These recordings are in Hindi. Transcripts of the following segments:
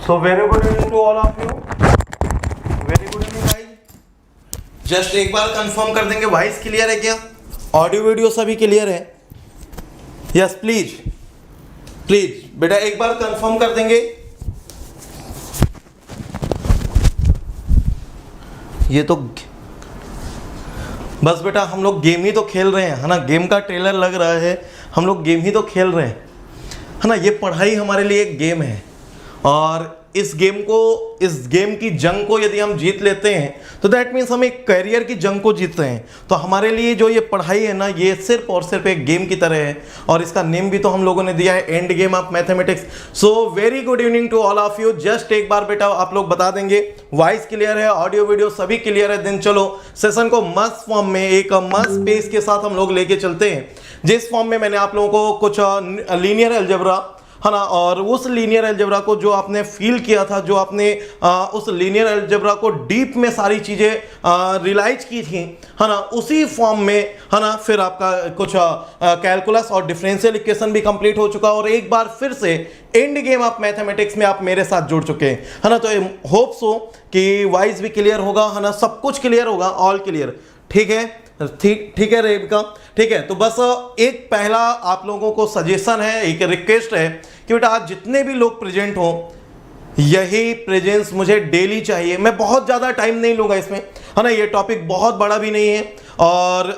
So very good evening to all of you. Very good evening भाई. जस्ट एक बार कंफर्म कर देंगे वॉइस क्लियर है क्या? ऑडियो वीडियो सभी क्लियर है? यस प्लीज बेटा एक बार कंफर्म कर देंगे. ये तो बस बेटा हम लोग गेम ही तो खेल रहे हैं, है ना. गेम का ट्रेलर लग रहा है, हम लोग गेम ही तो खेल रहे हैं, है ना. ये पढ़ाई हमारे लिए एक गेम है और इस गेम की जंग को यदि हम जीत लेते हैं तो दैट मीन्स हम एक करियर की जंग को जीतते हैं. तो हमारे लिए जो ये पढ़ाई है ना, ये सिर्फ और सिर्फ एक गेम की तरह है और इसका नेम भी तो हम लोगों ने दिया है and game of mathematics. So very good evening to all of you. Just एक बार बेटा आप लोग बता देंगे वॉइस क्लियर है, ऑडियो वीडियो सभी क्लियर है. देन चलो सेशन को मस्त फॉर्म में, एक मस्त पेस के साथ हम लोग लेके चलते हैं. जिस फॉर्म में मैंने आप लोगों को कुछ लीनियर अलजेब्रा, है ना, और उस लीनियर अलजेब्रा को जो आपने फील किया था, जो आपने उस लीनियर अलजेब्रा को डीप में सारी चीज़ें रियलाइज की थी, है ना, उसी फॉर्म में, है ना, फिर आपका कुछ कैलकुलस और डिफरेंशियल इक्वेशन भी कंप्लीट हो चुका और एक बार फिर से एंड गेम ऑफ मैथमेटिक्स में आप मेरे साथ जुड़ चुके हैं, है ना. तो होप सो कि वॉइस भी क्लियर होगा, है ना, सब कुछ क्लियर होगा, ऑल क्लियर. ठीक है, ठीक है रेबिका, ठीक है. तो बस एक पहला आप लोगों को सजेशन है, एक रिक्वेस्ट है कि बेटा आज जितने भी लोग प्रेजेंट हो, यही प्रेजेंस मुझे डेली चाहिए. मैं बहुत ज़्यादा टाइम नहीं लूँगा इसमें, है ना. ये टॉपिक बहुत बड़ा भी नहीं है और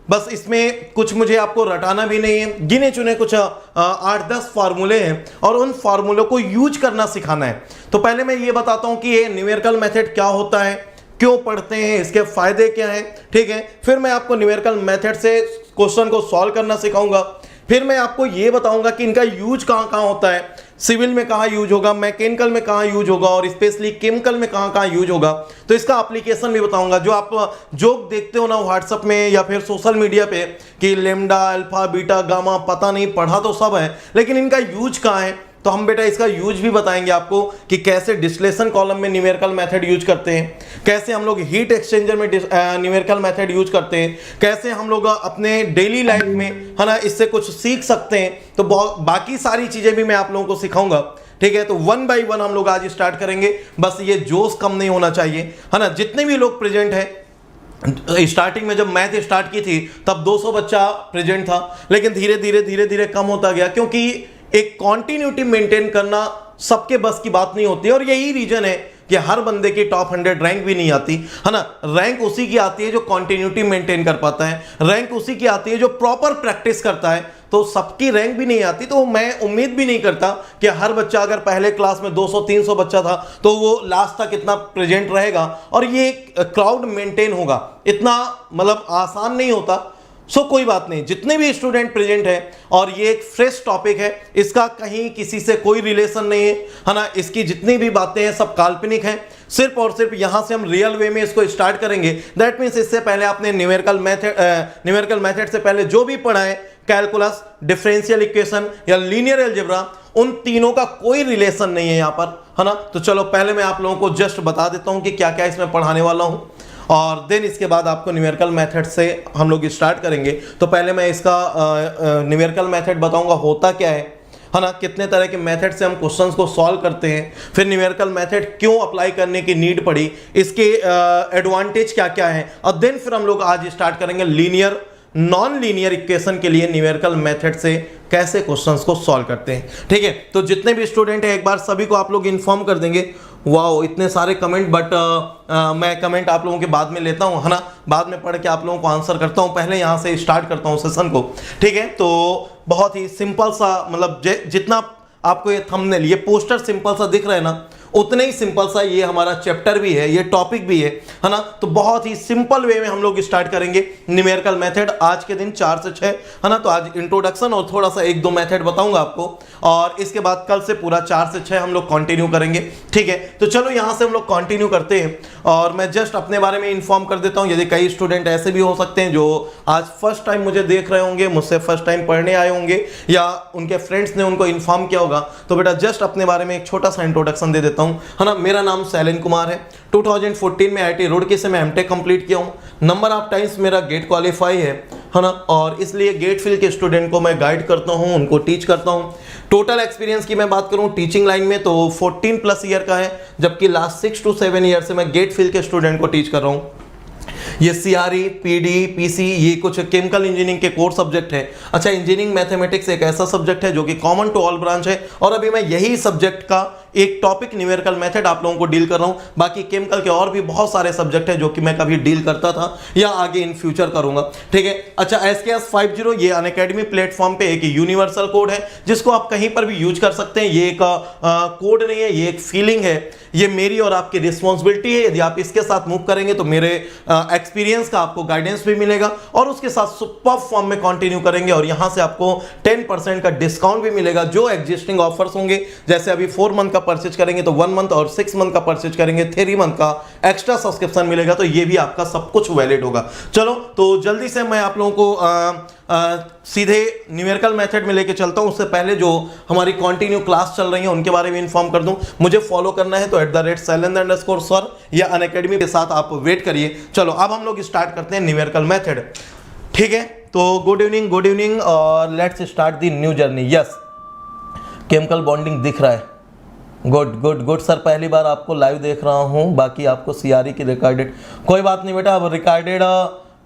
बस इसमें कुछ मुझे आपको रटाना भी नहीं है. गिने चुने कुछ 8-10 फार्मूले हैं और उन फार्मूलों को यूज करना सिखाना है. तो पहले मैं ये बताता हूँ कि ये न्यूमेरिकल मेथड क्या होता है, क्यों पढ़ते हैं, इसके फायदे क्या हैं. ठीक है, फिर मैं आपको न्यूमेरिकल मेथड से क्वेश्चन को सॉल्व करना सिखाऊंगा. फिर मैं आपको ये बताऊंगा कि इनका यूज कहाँ कहाँ होता है, सिविल में कहाँ यूज होगा, मैकेनिकल में कहाँ यूज होगा और स्पेशली केमिकल में कहाँ कहाँ यूज होगा. तो इसका एप्लीकेशन भी बताऊंगा. जो आप जोक देखते हो ना व्हाट्सएप में या फिर सोशल मीडिया पे कि लेमडा, अल्फा, बीटा, गामा, पता नहीं, पढ़ा तो सब है लेकिन इनका यूज कहाँ है, तो हम बेटा इसका यूज भी बताएंगे आपको कि कैसे डिस्टिलेशन कॉलम में न्यूमेरिकल मेथड यूज करते हैं, कैसे हम लोग हीट एक्सचेंजर में न्यूमेरिकल मेथड यूज करते हैं, कैसे हम लोग अपने डेली लाइफ में, है ना, इससे कुछ सीख सकते हैं. तो बाकी सारी चीजें भी मैं आप लोगों को सिखाऊंगा. ठीक है, तो 1 बाय 1 हम लोग आज स्टार्ट करेंगे. बस ये जोश कम नहीं होना चाहिए, है ना. जितने भी लोग प्रेजेंट हैं, स्टार्टिंग में जब मैथ स्टार्ट की थी तब 200 बच्चा प्रेजेंट था, लेकिन धीरे धीरे कम होता गया क्योंकि एक कॉन्टिन्यूटी मेंटेन करना सबके बस की बात नहीं होती. और यही रीजन है कि हर बंदे की टॉप 100 रैंक भी नहीं आती, है ना. रैंक उसी की आती है जो कॉन्टिन्यूटी मेंटेन कर पाता है, रैंक उसी की आती है जो प्रॉपर प्रैक्टिस करता है. तो सबकी रैंक भी नहीं आती. तो मैं उम्मीद भी नहीं करता कि हर बच्चा, अगर पहले क्लास में 200-300 बच्चा था तो वो लास्ट तक इतना प्रेजेंट रहेगा और ये क्राउड मेंटेन होगा. इतना मतलब आसान नहीं होता. सो कोई बात नहीं, जितने भी स्टूडेंट प्रेजेंट हैं और ये एक फ्रेश टॉपिक है, इसका कहीं किसी से कोई रिलेशन नहीं है ना. इसकी जितनी भी बातें हैं सब काल्पनिक हैं. सिर्फ और सिर्फ यहां से हम रियल वे में इसको स्टार्ट करेंगे. दैट मीन्स इससे पहले आपने न्यूमेरिकल मेथड से पहले जो भी पढ़ा है, कैलकुलस, डिफरेंशियल इक्वेशन या लीनियर अलजेब्रा, उन तीनों का कोई रिलेशन नहीं है यहां पर, है ना. तो चलो पहले मैं आप लोगों को जस्ट बता देता हूं कि क्या क्या इसमें पढ़ाने वाला हूं और देन इसके बाद आपको न्यूमेरिकल मेथड से हम लोग स्टार्ट करेंगे. तो पहले मैं इसका न्यूमेरिकल मेथड बताऊंगा होता क्या है ना, कितने तरह के मेथड से हम क्वेश्चंस को सॉल्व करते हैं, फिर न्यूमेरिकल मेथड क्यों अप्लाई करने की नीड पड़ी, इसके एडवांटेज क्या क्या है, और देन फिर हम लोग आज स्टार्ट करेंगे लीनियर नॉन लीनियर इक्वेशन के लिए न्यूमेरिकल मेथड से कैसे क्वेश्चंस को सॉल्व करते हैं. ठीक है, तो जितने भी स्टूडेंट हैं एक बार सभी को आप लोग इन्फॉर्म कर देंगे. वाओ, इतने सारे कमेंट, बट मैं कमेंट आप लोगों के बाद में लेता हूं, है ना. बाद में पढ़ के आप लोगों को आंसर करता हूं. पहले यहां से स्टार्ट करता हूं सेशन को. ठीक है, तो बहुत ही सिंपल सा, मतलब जितना आपको ये थंबनेल, ये पोस्टर सिंपल सा दिख रहा है ना, उतने ही सिंपल सा ये हमारा चैप्टर भी है, ये टॉपिक भी है ना. तो बहुत ही सिंपल वे में हम लोग स्टार्ट करेंगे न्यूमेरिकल मेथड आज के दिन 4 से 6, है ना. तो आज इंट्रोडक्शन और थोड़ा सा 1-2 मेथड बताऊंगा आपको और इसके बाद कल से पूरा 4 से 6 हम लोग कंटिन्यू करेंगे. ठीक है, तो चलो यहां से हम लोग कंटिन्यू करते हैं और मैं जस्ट अपने बारे में इन्फॉर्म कर देता हूं. यदि कई स्टूडेंट ऐसे भी हो सकते हैं जो आज फर्स्ट टाइम मुझे देख रहे होंगे, मुझसे फर्स्ट टाइम पढ़ने आए होंगे या उनके फ्रेंड्स ने उनको इन्फॉर्म किया होगा, तो बेटा जस्ट अपने बारे में एक छोटा सा इंट्रोडक्शन दे देता हूं, है ना. मेरा नाम शैलेन कुमार है. 2014 में IIT रुड़की से मैं एमटेक कंप्लीट किया हूँ. नंबर ऑफ टाइम्स मेरा गेट क्वालिफाई है ना, और इसलिए गेट फिल के स्टूडेंट को मैं गाइड करता हूँ, उनको टीच करता हूँ. टोटल एक्सपीरियंस की मैं बात करूं टीचिंग लाइन में तो 14 प्लस ईयर का है, जबकि लास्ट 6 to 7 ईयर से मैं गेट फील्ड के स्टूडेंट को टीच कर रहा हूं। ये सीआरई, पीडी, पीसी ये कुछ केमिकल इंजीनियरिंग के कोर सब्जेक्ट है। अच्छा, इंजीनियरिंग मैथमेटिक्स एक ऐसा सब्जेक्ट है जो कि कॉमन टू ऑल ब्रांच है, और अभी मैं यही सब्जेक्ट का एक टॉपिक न्यूमेरिकल मेथड आप लोगों को डील कर रहा हूं। बाकी केमिकल के और भी बहुत सारे सब्जेक्ट है जो कि मैं कभी डील करता था या आगे इन फ्यूचर करूंगा, ठीक है। अच्छा, SKS 50 ये अनअकैडमी प्लेटफॉर्म पे एक यूनिवर्सल कोड है जिसको आप कहीं पर भी यूज कर सकते हैं। ये एक कोड नहीं है, ये एक फीलिंग है, ये मेरी और आपकी रिस्पॉन्सिबिलिटी है। यदि आप इसके साथ मूव करेंगे तो मेरे एक्सपीरियंस का आपको गाइडेंस भी मिलेगा, और उसके साथ सुपर फॉर्म में कंटिन्यू करेंगे, और यहां से आपको 10% का डिस्काउंट भी मिलेगा जो एग्जिस्टिंग ऑफर्स होंगे। जैसे अभी 4 मंथ का परचेज करेंगे तो 1 मंथ, और 6 मंथ का परचेज करेंगे 3 मंथ का एक्स्ट्रा सब्सक्रिप्शन मिलेगा, तो ये भी आपका सब कुछ वैलिड होगा। चलो, तो जल्दी से मैं आप लोगों को सीधे न्यूमेरिकल मेथड में लेके चलता हूं। उससे पहले जो हमारी कंटिन्यू क्लास चल रही है उनके बारे में इन्फॉर्म कर दूं। मुझे फॉलो करना है तो @Sailendra_sir या अनअकैडमी के साथ आप वेट करिए। चलो, अब हम लोग स्टार्ट करते हैं न्यूमेरिकल मेथड, ठीक है। तो गुड इवनिंग, और let's start the new journey. Yes, chemical bonding दिख रहा है, गुड सर, पहली बार आपको लाइव देख रहा हूं, बाकी आपको सीआरई की रिकॉर्डेड। कोई बात नहीं बेटा, अब रिकॉर्डेड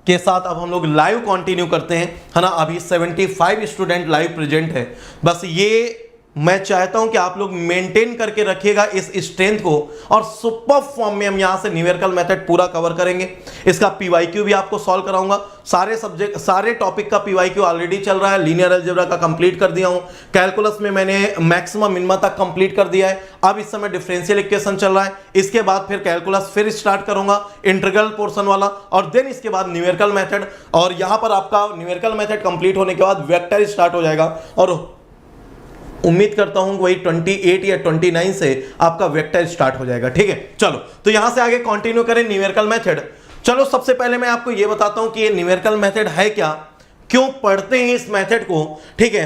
के साथ अब हम लोग लाइव कंटिन्यू करते हैं, है ना। अभी 75 स्टूडेंट लाइव प्रेजेंट है। बस ये मैं चाहता हूं कि आप लोग मेंटेन करके रखिएगा इस स्ट्रेंथ को, और सुपर फॉर्म में हम यहां से न्यूमेरिकल मेथड पूरा कवर करेंगे। इसका पीवाईक्यू भी आपको सॉल्व कराऊंगा। सारे टॉपिक का पीवाईक्यू ऑलरेडी चल रहा है। लीनियर अलजेब्रा का कंप्लीट कर दिया हूं, कैलकुलस में मैंने मैक्सिमम मिनिमम तक कंप्लीट कर दिया है। अब इस समय डिफरेंशियल इक्वेशन चल रहा है, इसके बाद फिर कैलकुलस फिर स्टार्ट करूंगा, इंटीग्रल पोर्शन वाला, और देन इसके बाद न्यूमेरिकल मेथड। और यहां पर आपका न्यूमेरिकल मेथड कंप्लीट होने के बाद वेक्टर स्टार्ट हो जाएगा, और उम्मीद करता हूं वही 28 या 29 से आपका वेक्टर स्टार्ट हो जाएगा, ठीक है। चलो, तो यहां से आगे कंटिन्यू करें न्यूमेरिकल मेथड। चलो, सबसे पहले मैं आपको यह बताता हूं कि ये न्यूमेरिकल मेथड है क्या, क्यों पढ़ते हैं इस मेथड को, ठीक है,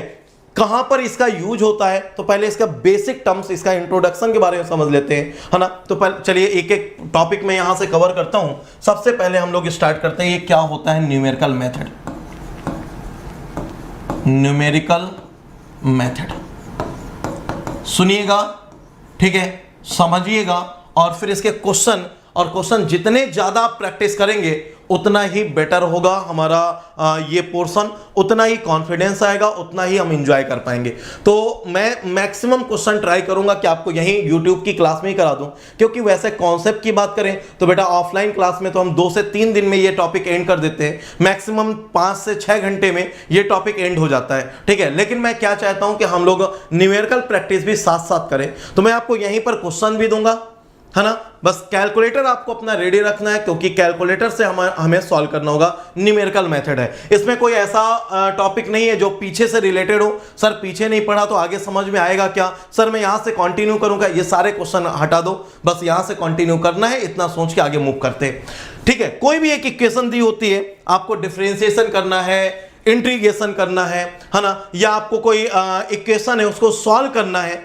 कहां पर इसका यूज होता है। तो पहले इसका बेसिक टर्म्स, इसका इंट्रोडक्शन के बारे में समझ लेते हैं, है ना। तो पहले चलिए एक एक टॉपिक में यहां से कवर करता हूं। सबसे पहले हम लोग स्टार्ट करते हैं, ये क्या होता है न्यूमेरिकल मेथड। न्यूमेरिकल मेथड सुनिएगा, ठीक है, समझिएगा, और फिर इसके क्वेश्चन जितने ज्यादा आप प्रैक्टिस करेंगे उतना ही बेटर होगा हमारा ये पोर्शन, उतना ही कॉन्फिडेंस आएगा, उतना ही हम एंजॉय कर पाएंगे। तो मैं मैक्सिमम क्वेश्चन ट्राई करूंगा कि आपको यहीं YouTube की क्लास में ही करा दूं, क्योंकि वैसे कॉन्सेप्ट की बात करें तो बेटा ऑफलाइन क्लास में तो हम 2 से 3 दिन में ये टॉपिक एंड कर देते हैं, मैक्सिमम 5 से 6 घंटे में ये टॉपिक एंड हो जाता है, ठीक है। लेकिन मैं क्या चाहता हूं कि हम लोग न्यूमेरिकल प्रैक्टिस भी साथ साथ करें, तो मैं आपको यहीं पर क्वेश्चन भी दूंगा, है ना। बस कैलकुलेटर आपको अपना रेडी रखना है, क्योंकि कैलकुलेटर से हमें सॉल्व करना होगा। न्यूमेरिकल मेथड है, इसमें कोई ऐसा टॉपिक नहीं है जो पीछे से रिलेटेड हो। सर पीछे नहीं पढ़ा तो आगे समझ में आएगा क्या, सर मैं यहां से कंटिन्यू करूंगा, ये सारे क्वेश्चन हटा दो, बस यहां से कंटिन्यू करना है, इतना सोच के आगे मूव करते हैं, ठीक है। कोई भी एक इक्वेशन दी होती है, आपको डिफरेंशिएशन करना है, इंटीग्रेशन करना है ना, या आपको कोई इक्वेशन है उसको सॉल्व करना है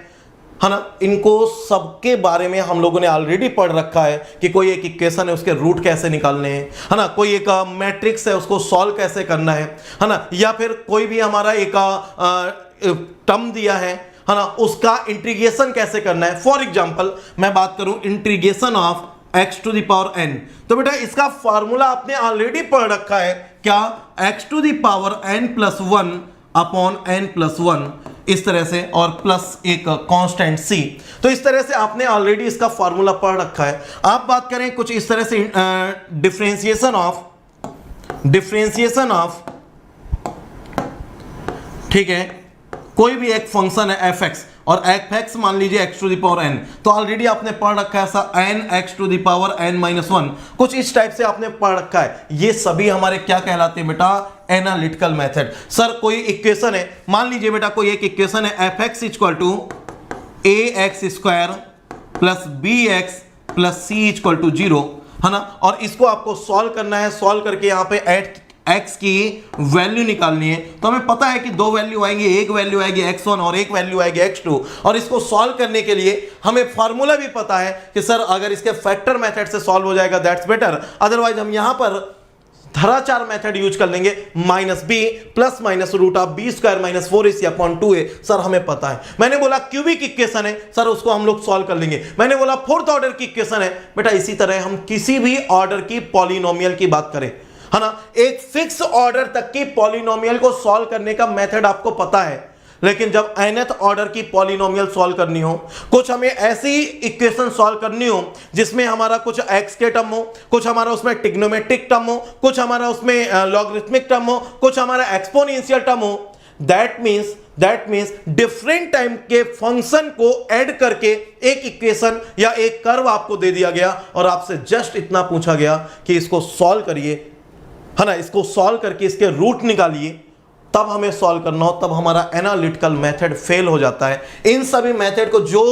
ना, इनको सबके बारे में हम लोगों ने ऑलरेडी पढ़ रखा है कि कोई एक इक्वेशन है उसके रूट कैसे निकालने हैं, है ना, कोई एक मैट्रिक्स है उसको सॉल्व कैसे करना है ना, या फिर कोई भी हमारा एक टर्म दिया है ना, उसका इंटीग्रेशन कैसे करना है। फॉर एग्जांपल मैं बात करूं integration of x to the power n, तो बेटा इसका फॉर्मूला आपने ऑलरेडी पढ़ रखा है, क्या, x to the power n plus 1 upon n plus 1, इस तरह से, और प्लस एक कांस्टेंट c। तो इस तरह से आपने ऑलरेडी इसका फॉर्मूला पढ़ रखा है। आप बात करें कुछ इस तरह से डिफरेंशिएशन ऑफ, ठीक है, कोई भी एक फंक्शन है f(x) और f(x) मान लीजिए x to the power n, तो ऑलरेडी आपने पढ़ रखा है ऐसा n x to the power n minus 1, कुछ इस टाइप से आपने पढ़ रखा है। ये सभी हमारे क्या कहलाते हैं बेटा, एनालिटिकल मेथड। सर कोई इक्वेशन है, मान लीजिए बेटा कोई एक इक्वेशन है f(x) equal to ax square plus bx plus c equal to 0, है ना, और इसको आपको सॉल्व करना है। सॉल्व करके यहाँ पे x की वैल्यू निकालनी है, तो हमें पता है कि 2 वैल्यू आएंगे, एक वैल्यू आएगी x1 और एक वैल्यू आएगी x2, और इसको सॉल्व करने के लिए हमें फार्मूला भी पता है कि सर अगर इसके फैक्टर मेथड से सॉल्व हो जाएगा दैट्स बेटर, अदरवाइज हम यहां पर धराचार मेथड यूज कर लेंगे, minus B plus minus root of B square minus 4ac upon 2a। Sir हमें पता है। मैंने बोला क्यूबिक इक्वेशन है सर, उसको हम लोग सॉल्व कर लेंगे। मैंने बोला फोर्थ ऑर्डर की इक्वेशन है बेटा, इसी तरह हम किसी भी ऑर्डर की पॉलिनोमियल की बात करें, है ना, एक फिक्स ऑर्डर तक की पॉलिनोमियल को सॉल्व करने का मेथड आपको पता है। लेकिन जब nth ऑर्डर की पॉलिनोमियल सॉल्व करनी हो, कुछ हमें ऐसी इक्वेशन सॉल्व करनी हो जिसमें हमारा कुछ x के टर्म हो, कुछ हमारा उसमें ट्रिग्नोमेट्रिक टर्म हो, कुछ हमारा उसमें लॉगरिथमिक टर्म हो, कुछ हमारा एक्सपोनेंशियल टर्म हो, दैट मींस डिफरेंट टाइम के फंक्शन को ऐड करके एक इक्वेशन या एक कर्व आपको दे दिया गया और आपसे जस्ट इतना पूछा गया कि इसको सॉल्व करिए, है ना, इसको सॉल्व करके इसके रूट निकालिए, तब हमें सॉल्व करना हो, तब हमारा एनालिटिकल मेथड फेल हो जाता है। इन सभी मेथड को जो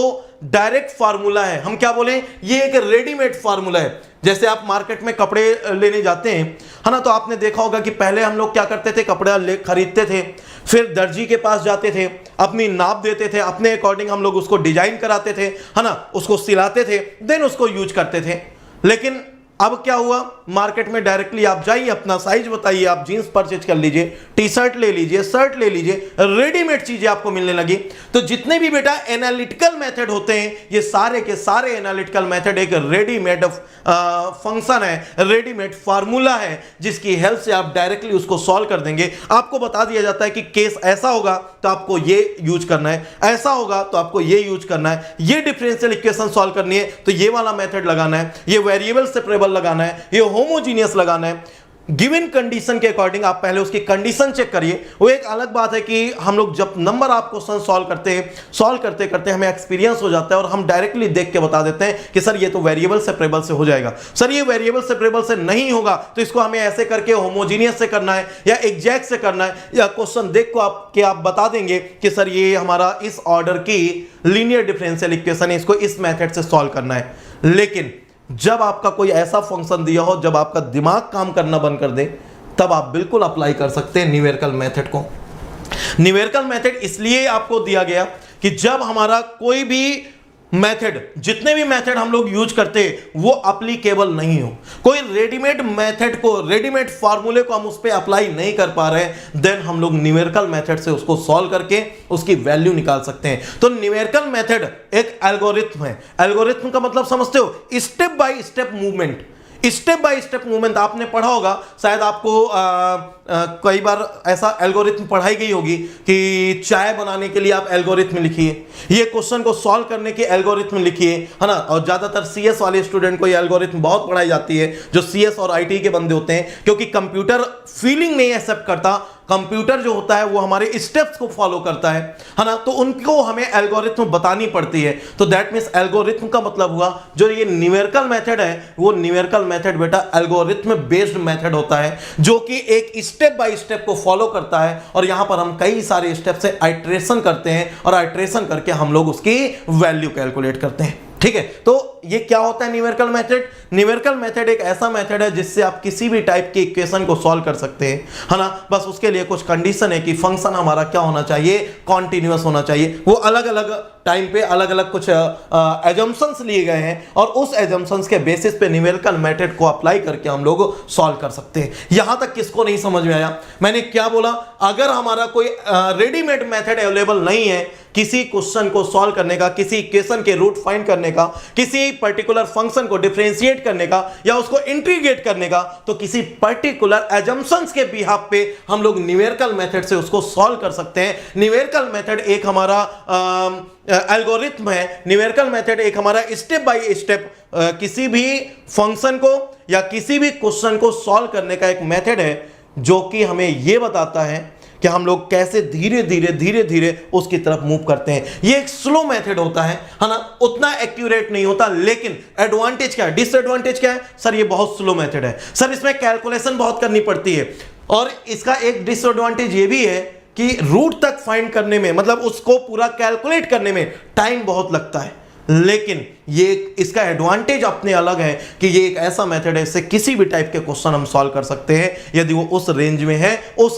डायरेक्ट फार्मूला है, हम क्या बोले, ये एक रेडीमेड फार्मूला है। जैसे आप मार्केट में कपड़े लेने जाते हैं, है ना, तो आपने देखा होगा कि पहले हम लोग क्या करते थे, कपड़ा खरीदते थे, फिर दर्जी के पास जाते थे, अपनी नाप देते थे, अपने अकॉर्डिंग हम लोग उसको डिजाइन कराते थे, है ना, उसको सिलाते थे, देन उसको यूज करते थे। लेकिन अब क्या हुआ, मार्केट में डायरेक्टली आप जाइए, अपना साइज बताइए, आप जींस परचेज कर लीजिए, टी शर्ट ले लीजिए, शर्ट ले लीजिए, रेडीमेड चीजें आपको मिलने लगी। तो जितने भी बेटा एनालिटिकल मेथड होते हैं, ये सारे के सारे एनालिटिकल मेथड एक रेडीमेड फंक्शन है, रेडीमेड फार्मूला है, जिसकी हेल्प से आप डायरेक्टली उसको सॉल्व कर देंगे। आपको बता दिया जाता है कि केस ऐसा होगा तो आपको ये यूज करना है, ऐसा होगा तो आपको ये यूज करना है, ये डिफरेंशियल इक्वेशन सॉल्व करनी है तो ये वाला मेथड लगाना है, ये वेरिएबल सेपरेबल लगाना है, ये होमोजीनियस लगाना है। गिवन कंडीशन के अकॉर्डिंग आप पहले उसकी कंडीशन चेक करिए। वो एक अलग बात है कि हम लोग जब नंबर आप क्वेश्चन सॉल्व करते हैं, सॉल्व करते करते हमें एक्सपीरियंस हो जाता है और हम डायरेक्टली देख के बता देते हैं कि सर ये तो वेरिएबल सेपरेबल से हो जाएगा, सर ये वेरिएबल सेपरेबल से नहीं होगा तो इसको हमें ऐसे करके होमोजीनियस से करना है या एग्जैक्ट से करना है, या क्वेश्चन देख को आप बता देंगे कि सर ये हमारा इस ऑर्डर की लीनियर डिफरेंशियल इक्वेशन है, इसको इस मेथड से सॉल्व करना है। लेकिन जब आपका कोई ऐसा फंक्शन दिया हो जब आपका दिमाग काम करना बंद कर दे, तब आप बिल्कुल अप्लाई कर सकते हैं न्यूमेरिकल मेथड को। न्यूमेरिकल मेथड इसलिए आपको दिया गया कि जब हमारा कोई भी मेथड, जितने भी मेथड हम लोग यूज करते हैं वो अप्लीकेबल नहीं हो, कोई रेडीमेड मेथड को, रेडीमेड फार्मूले को हम उस पर अप्लाई नहीं कर पा रहे हैं, देन हम लोग न्यूमेरिकल मेथड से उसको सॉल्व करके उसकी वैल्यू निकाल सकते हैं। तो न्यूमेरिकल मेथड एक एल्गोरिथम है। एल्गोरिथम का मतलब समझते हो, step by step movement, step by step movement. आपने पढ़ा होगा, शायद आपको कई बार ऐसा एल्गोरिथम पढ़ाई गई होगी कि चाय बनाने के लिए आप एल्गोरिथम लिखिए, ये क्वेश्चन को सॉल्व करने की एल्गोरिथम लिखिए, है ना। और ज्यादातर सीएस वाले स्टूडेंट को ये एल्गोरिथम बहुत पढ़ाई जाती है, जो सीएस और आईटी के बंदे होते हैं, क्योंकि कंप्यूटर फीलिंग नहीं एक्सेप्ट करता, कंप्यूटर जो होता है वो हमारे स्टेप्स को फॉलो करता है ना, तो उनको हमें एल्गोरिथम बतानी पड़ती है। तो दैट मींस एल्गोरिथम का मतलब हुआ जो ये न्यूमेरिकल मेथड है, वो न्यूमेरिकल मेथड बेटा एल्गोरिथम बेस्ड मेथड होता है, जो कि एक स्टेप बाय स्टेप को फॉलो करता है। और यहां पर हम कई सारे स्टेप से आइट्रेशन करते हैं और आइट्रेशन करके हम लोग उसकी वैल्यू कैलकुलेट करते हैं। ठीक है, तो ये क्या होता है न्यूमेरिकल मेथड? न्यूमेरिकल मेथड एक ऐसा मेथड है जिससे आप किसी भी टाइप की इक्वेशन को सॉल्व कर सकते हैं, है ना। बस उसके लिए कुछ कंडीशन है कि फंक्शन हमारा क्या होना चाहिए, कॉन्टिन्यूअस होना चाहिए। वो अलग अलग टाइम पे अलग अलग कुछ एजम्पशंस लिए गए हैं और उस एजम्पशंस के बेसिस पे न्यूमेरिकल मेथड को अप्लाई करके हम लोग सॉल्व कर सकते हैं। यहां तक किसको नहीं समझ में आया? मैंने क्या बोला? अगर हमारा कोई रेडीमेड मेथड अवेलेबल नहीं है किसी क्वेश्चन को सॉल्व करने का, किसी इक्वेशन के रूट फाइंड करने का, किसी पर्टिकुलर फंक्शन को डिफरेंशिएट करने का या उसको इंटीग्रेट करने का, तो किसी पर्टिकुलर एजम्पशंस के बिहाफ पे हम लोग न्यूमेरिकल मेथड से उसको सॉल्व कर सकते हैं। न्यूमेरिकल मेथड एक हमारा एल्गोरिथम है, न्यूमेरिकल मेथड एक हमारा स्टेप बाय स्टेप किसी भी फंक्शन को या किसी भी क्वेश्चन को सॉल्व करने का एक मेथड है, जो कि हमें यह बताता है कि हम लोग कैसे धीरे धीरे उसकी तरफ मूव करते हैं। ये एक स्लो मेथड होता है ना, उतना एक्यूरेट नहीं होता, लेकिन एडवांटेज क्या है, डिसएडवांटेज क्या है? सर ये बहुत स्लो मेथड है, सर इसमें कैलकुलेशन बहुत करनी पड़ती है, और इसका एक डिसएडवांटेज ये भी है कि रूट तक फाइंड करने में, मतलब उसको पूरा कैलकुलेट करने में टाइम बहुत लगता है। लेकिन ये इसका एडवांटेज अपने अलग है कि ये एक ऐसा मेथड है, इससे किसी भी टाइप के क्वेश्चन हम सॉल्व कर सकते हैं यदि वो उस रेंज में है, उस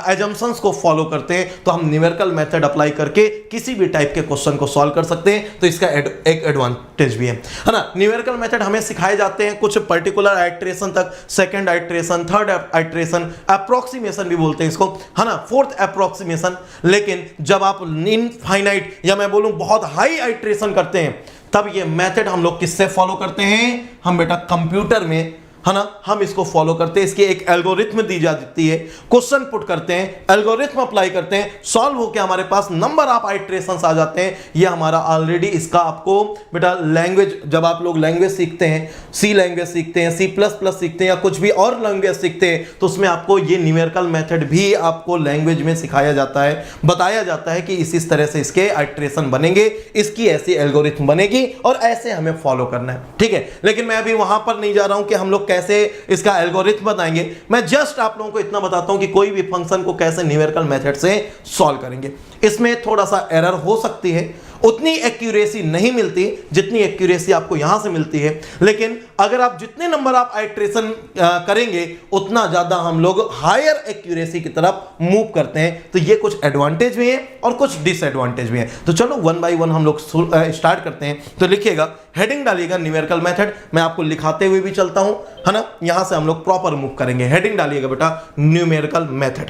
एजम्पशंस को फॉलो करते हैं, तो हम न्यूमेरिकल मेथड अप्लाई करके किसी भी टाइप के क्वेश्चन को सॉल्व कर सकते हैं। तो इसका एक एडवांटेज भी है ना। न्यूमेरिकल मेथड हमें सिखाए जाते हैं कुछ पर्टिकुलर आइट्रेशन तक, second iteration, third iteration, approximation भी बोलते हैं इसको, है ना, फोर्थ अप्रोक्सीमेशन। लेकिन जब आप इनफाइनाइट या मैं बोलूं बहुत हाई आइट्रेशन करते हैं, तब ये मेथड हम लोग किससे फॉलो करते हैं? हम बेटा कंप्यूटर में, है ना, हम इसको फॉलो करते हैं। इसकी एक एल्गोरिथम दी जाती है, क्वेश्चन पुट करते हैं, एल्गोरिथम अप्लाई करते हैं, सॉल्व होकर हमारे पास नंबर ऑफ आइट्रेशंस आ जाते हैं। ये हमारा ऑलरेडी इसका आपको बेटा लैंग्वेज, जब आप लोग लैंग्वेज सीखते हैं, सी लैंग्वेज सीखते हैं, C++ सीखते हैं या कुछ भी और लैंग्वेज सीखते हैं, तो उसमें आपको ये न्यूमेरिकल मेथड भी आपको लैंग्वेज में सिखाया जाता है, बताया जाता है कि इस तरह से इसके आइट्रेशन बनेंगे, इसकी ऐसी एल्गोरिथम बनेगी और ऐसे हमें फॉलो करना है, ठीक है। लेकिन मैं अभी वहां पर नहीं जा रहा हूं कि हम लोग कैसे इसका एल्गोरिथम बताएंगे। मैं जस्ट आप लोगों को इतना बताता हूं कि कोई भी फंक्शन को कैसे न्यूमेरिकल मेथड से सॉल्व करेंगे। इसमें थोड़ा सा एरर हो सकती है, उतनी एक्यूरेसी नहीं मिलती जितनी एक्यूरेसी आपको यहां से मिलती है, लेकिन अगर आप जितने नंबर आप आइट्रेशन करेंगे उतना ज्यादा हम लोग हायर एक्यूरेसी की तरफ मूव करते हैं। तो ये कुछ एडवांटेज भी है और कुछ डिसएडवांटेज भी है। तो चलो वन बाय वन हम लोग स्टार्ट करते हैं। तो लिखिएगा, हेडिंग डालिएगा न्यूमेरिकल मेथड, मैं आपको लिखाते हुए भी चलता हूं, है ना, यहां से हम लोग प्रॉपर मूव करेंगे। हेडिंग डालिएगा बेटा न्यूमेरिकल मेथड,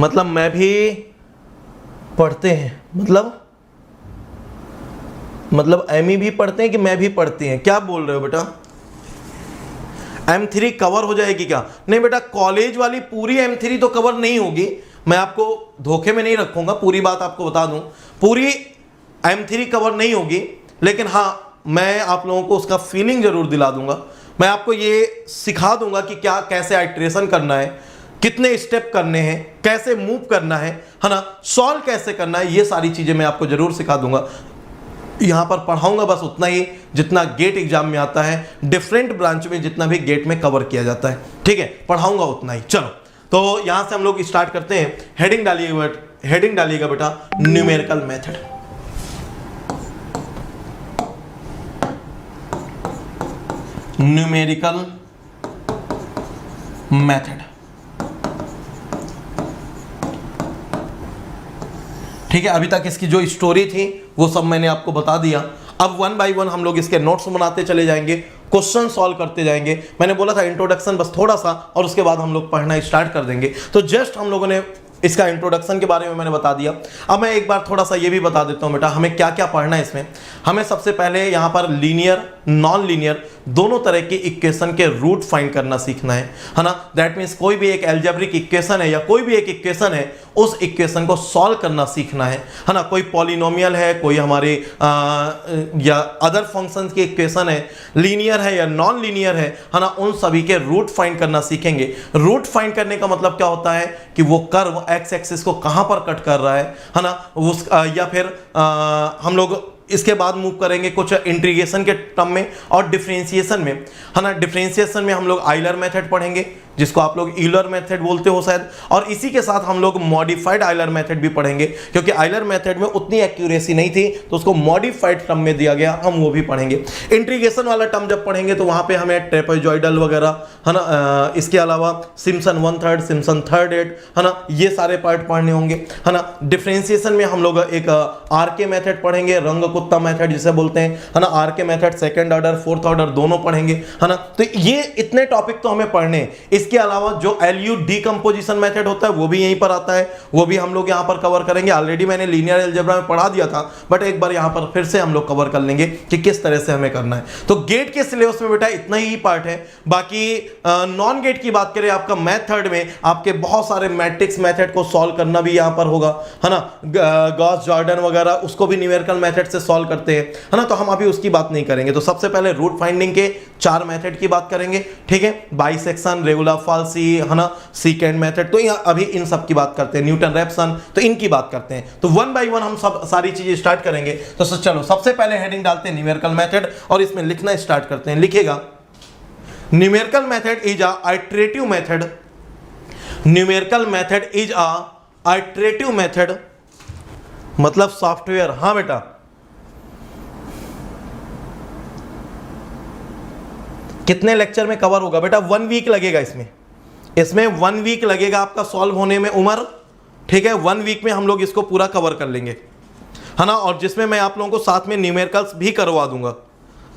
मतलब मैं भी पढ़ते हैं, मतलब एमई भी पढ़ते हैं कि मैं भी पढ़ती हैं? क्या बोल रहे हो बेटा? M3 कवर हो जाएगी क्या? नहीं बेटा, कॉलेज वाली पूरी M3 तो कवर नहीं होगी, मैं आपको धोखे में नहीं रखूंगा, पूरी बात आपको बता दूं, पूरी M3 कवर नहीं होगी, लेकिन हाँ मैं आप लोगों को उसका फीलिंग जरूर दिला दूंगा। मैं आपको ये सिखा दूंगा कि क्या कैसे आइट्रेशन करना है, कितने स्टेप करने हैं, कैसे मूव करना है ना, सॉल्व कैसे करना है, ये सारी चीजें मैं आपको जरूर सिखा दूंगा। यहां पर पढ़ाऊंगा बस उतना ही जितना गेट एग्जाम में आता है, डिफरेंट ब्रांच में जितना भी गेट में कवर किया जाता है, ठीक है, पढ़ाऊंगा उतना ही। चलो तो यहां से हम लोग स्टार्ट करते हैं। हेडिंग डालिएगा बेटा न्यूमेरिकल मेथड। न्यूमेरिकल मेथड, ठीक है। अभी तक इसकी जो स्टोरी थी वो सब मैंने आपको बता दिया। अब वन बाय वन हम लोग इसके नोट्स बनाते चले जाएंगे, क्वेश्चन सॉल्व करते जाएंगे। मैंने बोला था इंट्रोडक्शन बस थोड़ा सा, और उसके बाद हम लोग पढ़ना स्टार्ट कर देंगे। तो जस्ट हम लोगों ने इसका इंट्रोडक्शन के बारे में मैंने बता दिया। अब मैं एक बार थोड़ा सा ये भी बता देता हूँ बेटा, हमें क्या क्या पढ़ना है इसमें। हमें सबसे पहले यहाँ पर लीनियर, नॉन लीनियर दोनों तरह की इक्वेशन के रूट फाइंड करना सीखना है ना। दैट मीन्स कोई भी एक एल्जेब्रिक इक्वेशन है या कोई भी एक इक्वेशन है, उस इक्वेशन को सॉल्व करना सीखना है ना। कोई पॉलिनोमियल है, कोई हमारे या अदर फंक्शंस की इक्वेशन है, लीनियर है या नॉन लीनियर है ना, उन सभी के रूट फाइंड करना सीखेंगे। रूट फाइंड करने का मतलब क्या होता है कि वो कर्व एक्स एक्सिस को कहां पर कट कर रहा है ना, उस या फिर हम लोग इसके बाद मूव करेंगे कुछ इंटीग्रेशन के टर्म में और डिफरेंशिएशन में, है ना। डिफरेंशिएशन में हम लोग आइलर मेथड पढ़ेंगे, जिसको आप लोग यूलर मेथड बोलते हो शायद, और इसी के साथ हम लोग मॉडिफाइड आइलर मेथड भी पढ़ेंगे, क्योंकि आइलर मेथड में उतनी एक्यूरेसी नहीं थी तो उसको मॉडिफाइड टर्म में दिया गया, हम वो भी पढ़ेंगे। इंटीग्रेशन वाला टर्म जब पढ़ेंगे तो वहां पे हमें ट्रेपेजॉइडल वगैरह, है ना, इसके अलावा सिम्पसन 1/3, सिम्पसन 3/8, है ना, ये सारे पार्ट पढ़ने होंगे, है ना। डिफरेंशिएशन में हम लोग एक आरके मेथड पढ़ेंगे, रंग कुत्ता मेथड जिसे बोलते हैं, है ना। RK method second order, fourth order दोनों पढ़ेंगे, है ना। तो ये इतने टॉपिक तो हमें पढ़ने हैं। इसके अलावा जो एलयू डीकंपोजिशन मेथड होता है वो भी यहीं पर आता है, वो भी हम लोग यहां पर कवर करेंगे। ऑलरेडी मैंने लीनियर अलजेब्रा में पढ़ा दिया था, बट एक बार यहां पर फिर से हम लोग कवर कर लेंगे कि किस तरह से हमें करना है। तो गेट के सिलेबस में बेटा इतना ही पार्ट है। बाकी नॉन गेट की बात करें, आपका मैथ थर्ड में आपके बहुत सारे मैट्रिक्स मेथड को सॉल्व करना भी यहां पर होगा, है ना। गॉस जॉर्डन वगैरह उसको भी न्यूमेरिकल मेथड से सॉल्व करते हैं, है ना। तो हम अभी उसकी बात नहीं करेंगे। तो सबसे पहले रूट फाइंडिंग के 4 मेथड की बात करेंगे, ठीक है। बाइसेक्शन, रेगुलर फाल्सी, है ना, सीकेंड मेथड, तो अभी इन सब की बात करते हैं। न्यूटन रैप्सन, तो इनकी बात करते हैं। तो वन बाय वन हम सब सारी चीजें स्टार्ट करेंगे। तो चलो सबसे पहले हेडिंग डालते हैं न्यूमेरिकल मेथड और इसमें लिखना स्टार्ट करते हैं। लिखेगा numerical method is a iterative method, numerical method is a iterative method मतलब सॉफ्टवेयर। हाँ बेटा, कितने लेक्चर में कवर होगा बेटा? 1 वीक लगेगा इसमें 1 वीक लगेगा आपका सॉल्व होने में उमर, ठीक है। 1 वीक में हम लोग इसको पूरा कवर कर लेंगे, है ना। और जिसमें मैं आप लोगों को साथ में न्यूमेरिकल्स भी करवा दूंगा,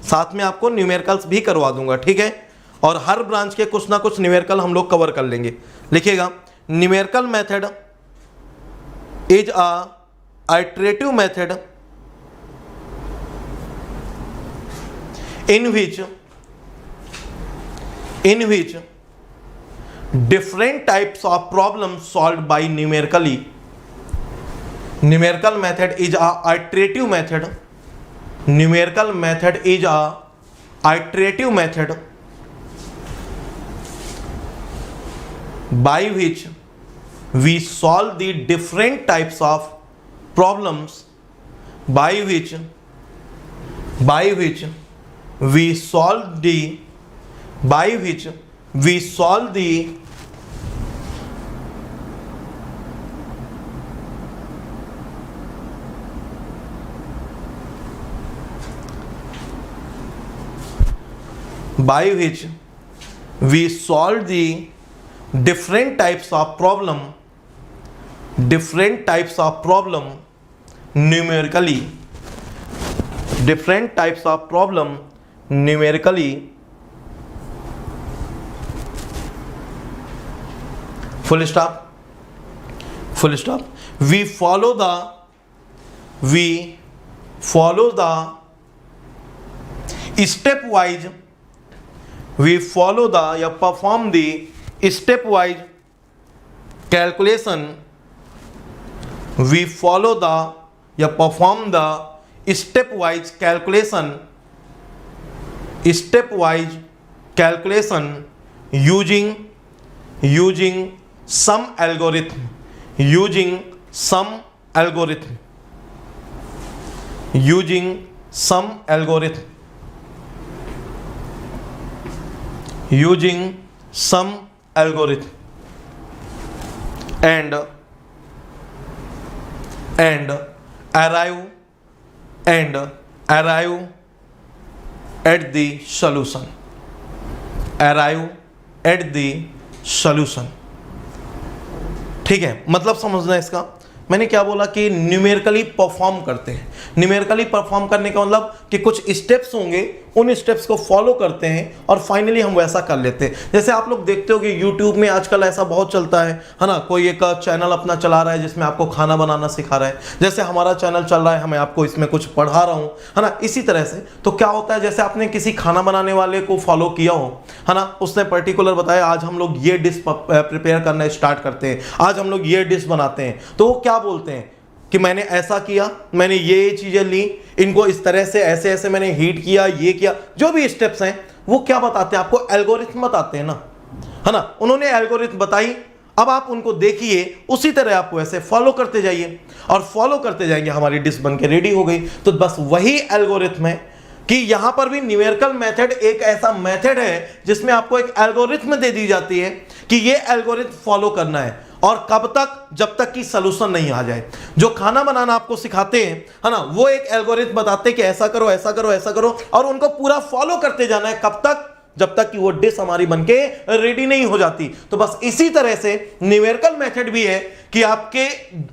साथ में आपको न्यूमेरिकल्स भी करवा दूंगा, ठीक है। और हर ब्रांच के कुछ ना कुछ न्यूमेरिकल हम लोग कवर कर लेंगे। लिखिएगा, numerical method is a iterative method in which different types of problems solved by numerically. Numerical method is a iterative method. Numerical method is a iterative method by which we solve the different types of problems by which we solve the different types of problem numerically. Different types of problem numerically. Full stop. We follow the stepwise. Perform the stepwise calculation. Perform the stepwise calculation using some algorithm. And arrive at the solution. ठीक है, मतलब समझना इसका। मैंने क्या बोला कि न्यूमेरिकली परफॉर्म करते हैं। न्यूमेरिकली परफॉर्म करने का मतलब कि कुछ स्टेप्स होंगे, उन स्टेप्स को फॉलो करते हैं और फाइनली हम वैसा कर लेते हैं। जैसे आप लोग देखते हो कि यूट्यूब में आजकल ऐसा बहुत चलता है ना। कोई एक चैनल अपना चला रहा है जिसमें आपको खाना बनाना सिखा रहा है, जैसे हमारा चैनल चल रहा है, हमें आपको इसमें कुछ पढ़ा रहा हूँ, है ना। इसी तरह से तो क्या होता है, जैसे आपने किसी खाना बनाने वाले को फॉलो किया हो, है ना, उसने पर्टिकुलर बताया आज हम लोग ये डिश प्रिपेयर करना स्टार्ट करते हैं, आज हम लोग ये डिश बनाते हैं, तो वो क्या बोलते हैं कि मैंने ऐसा किया, मैंने ये चीजें ली, इनको इस तरह से ऐसे ऐसे मैंने हीट किया, ये किया, जो भी स्टेप्स हैं वो क्या बताते हैं आपको? एल्गोरिथम बताते हैं ना, है ना। उन्होंने एल्गोरिथम बताई, अब आप उनको देखिए, उसी तरह आपको ऐसे फॉलो करते जाइए और फॉलो करते जाएंगे, हमारी डिश बन के रेडी हो गई। तो बस वही एल्गोरिथम है कि यहां पर भी न्यूमेरिकल मेथड एक ऐसा मेथड है जिसमें आपको एक एल्गोरिथम दे दी जाती है कि ये एल्गोरिथम फॉलो करना है, और कब तक? जब तक कि सलूशन नहीं आ जाए। जो खाना बनाना आपको सिखाते हैं, है ना, वो एक एल्गोरिथम बताते हैं कि ऐसा करो, ऐसा करो, ऐसा करो, और उनको पूरा फॉलो करते जाना है। कब तक? जब तक कि वो डिश हमारी बनके रेडी नहीं हो जाती। तो बस इसी तरह से न्यूमेरिकल मेथड भी है कि आपके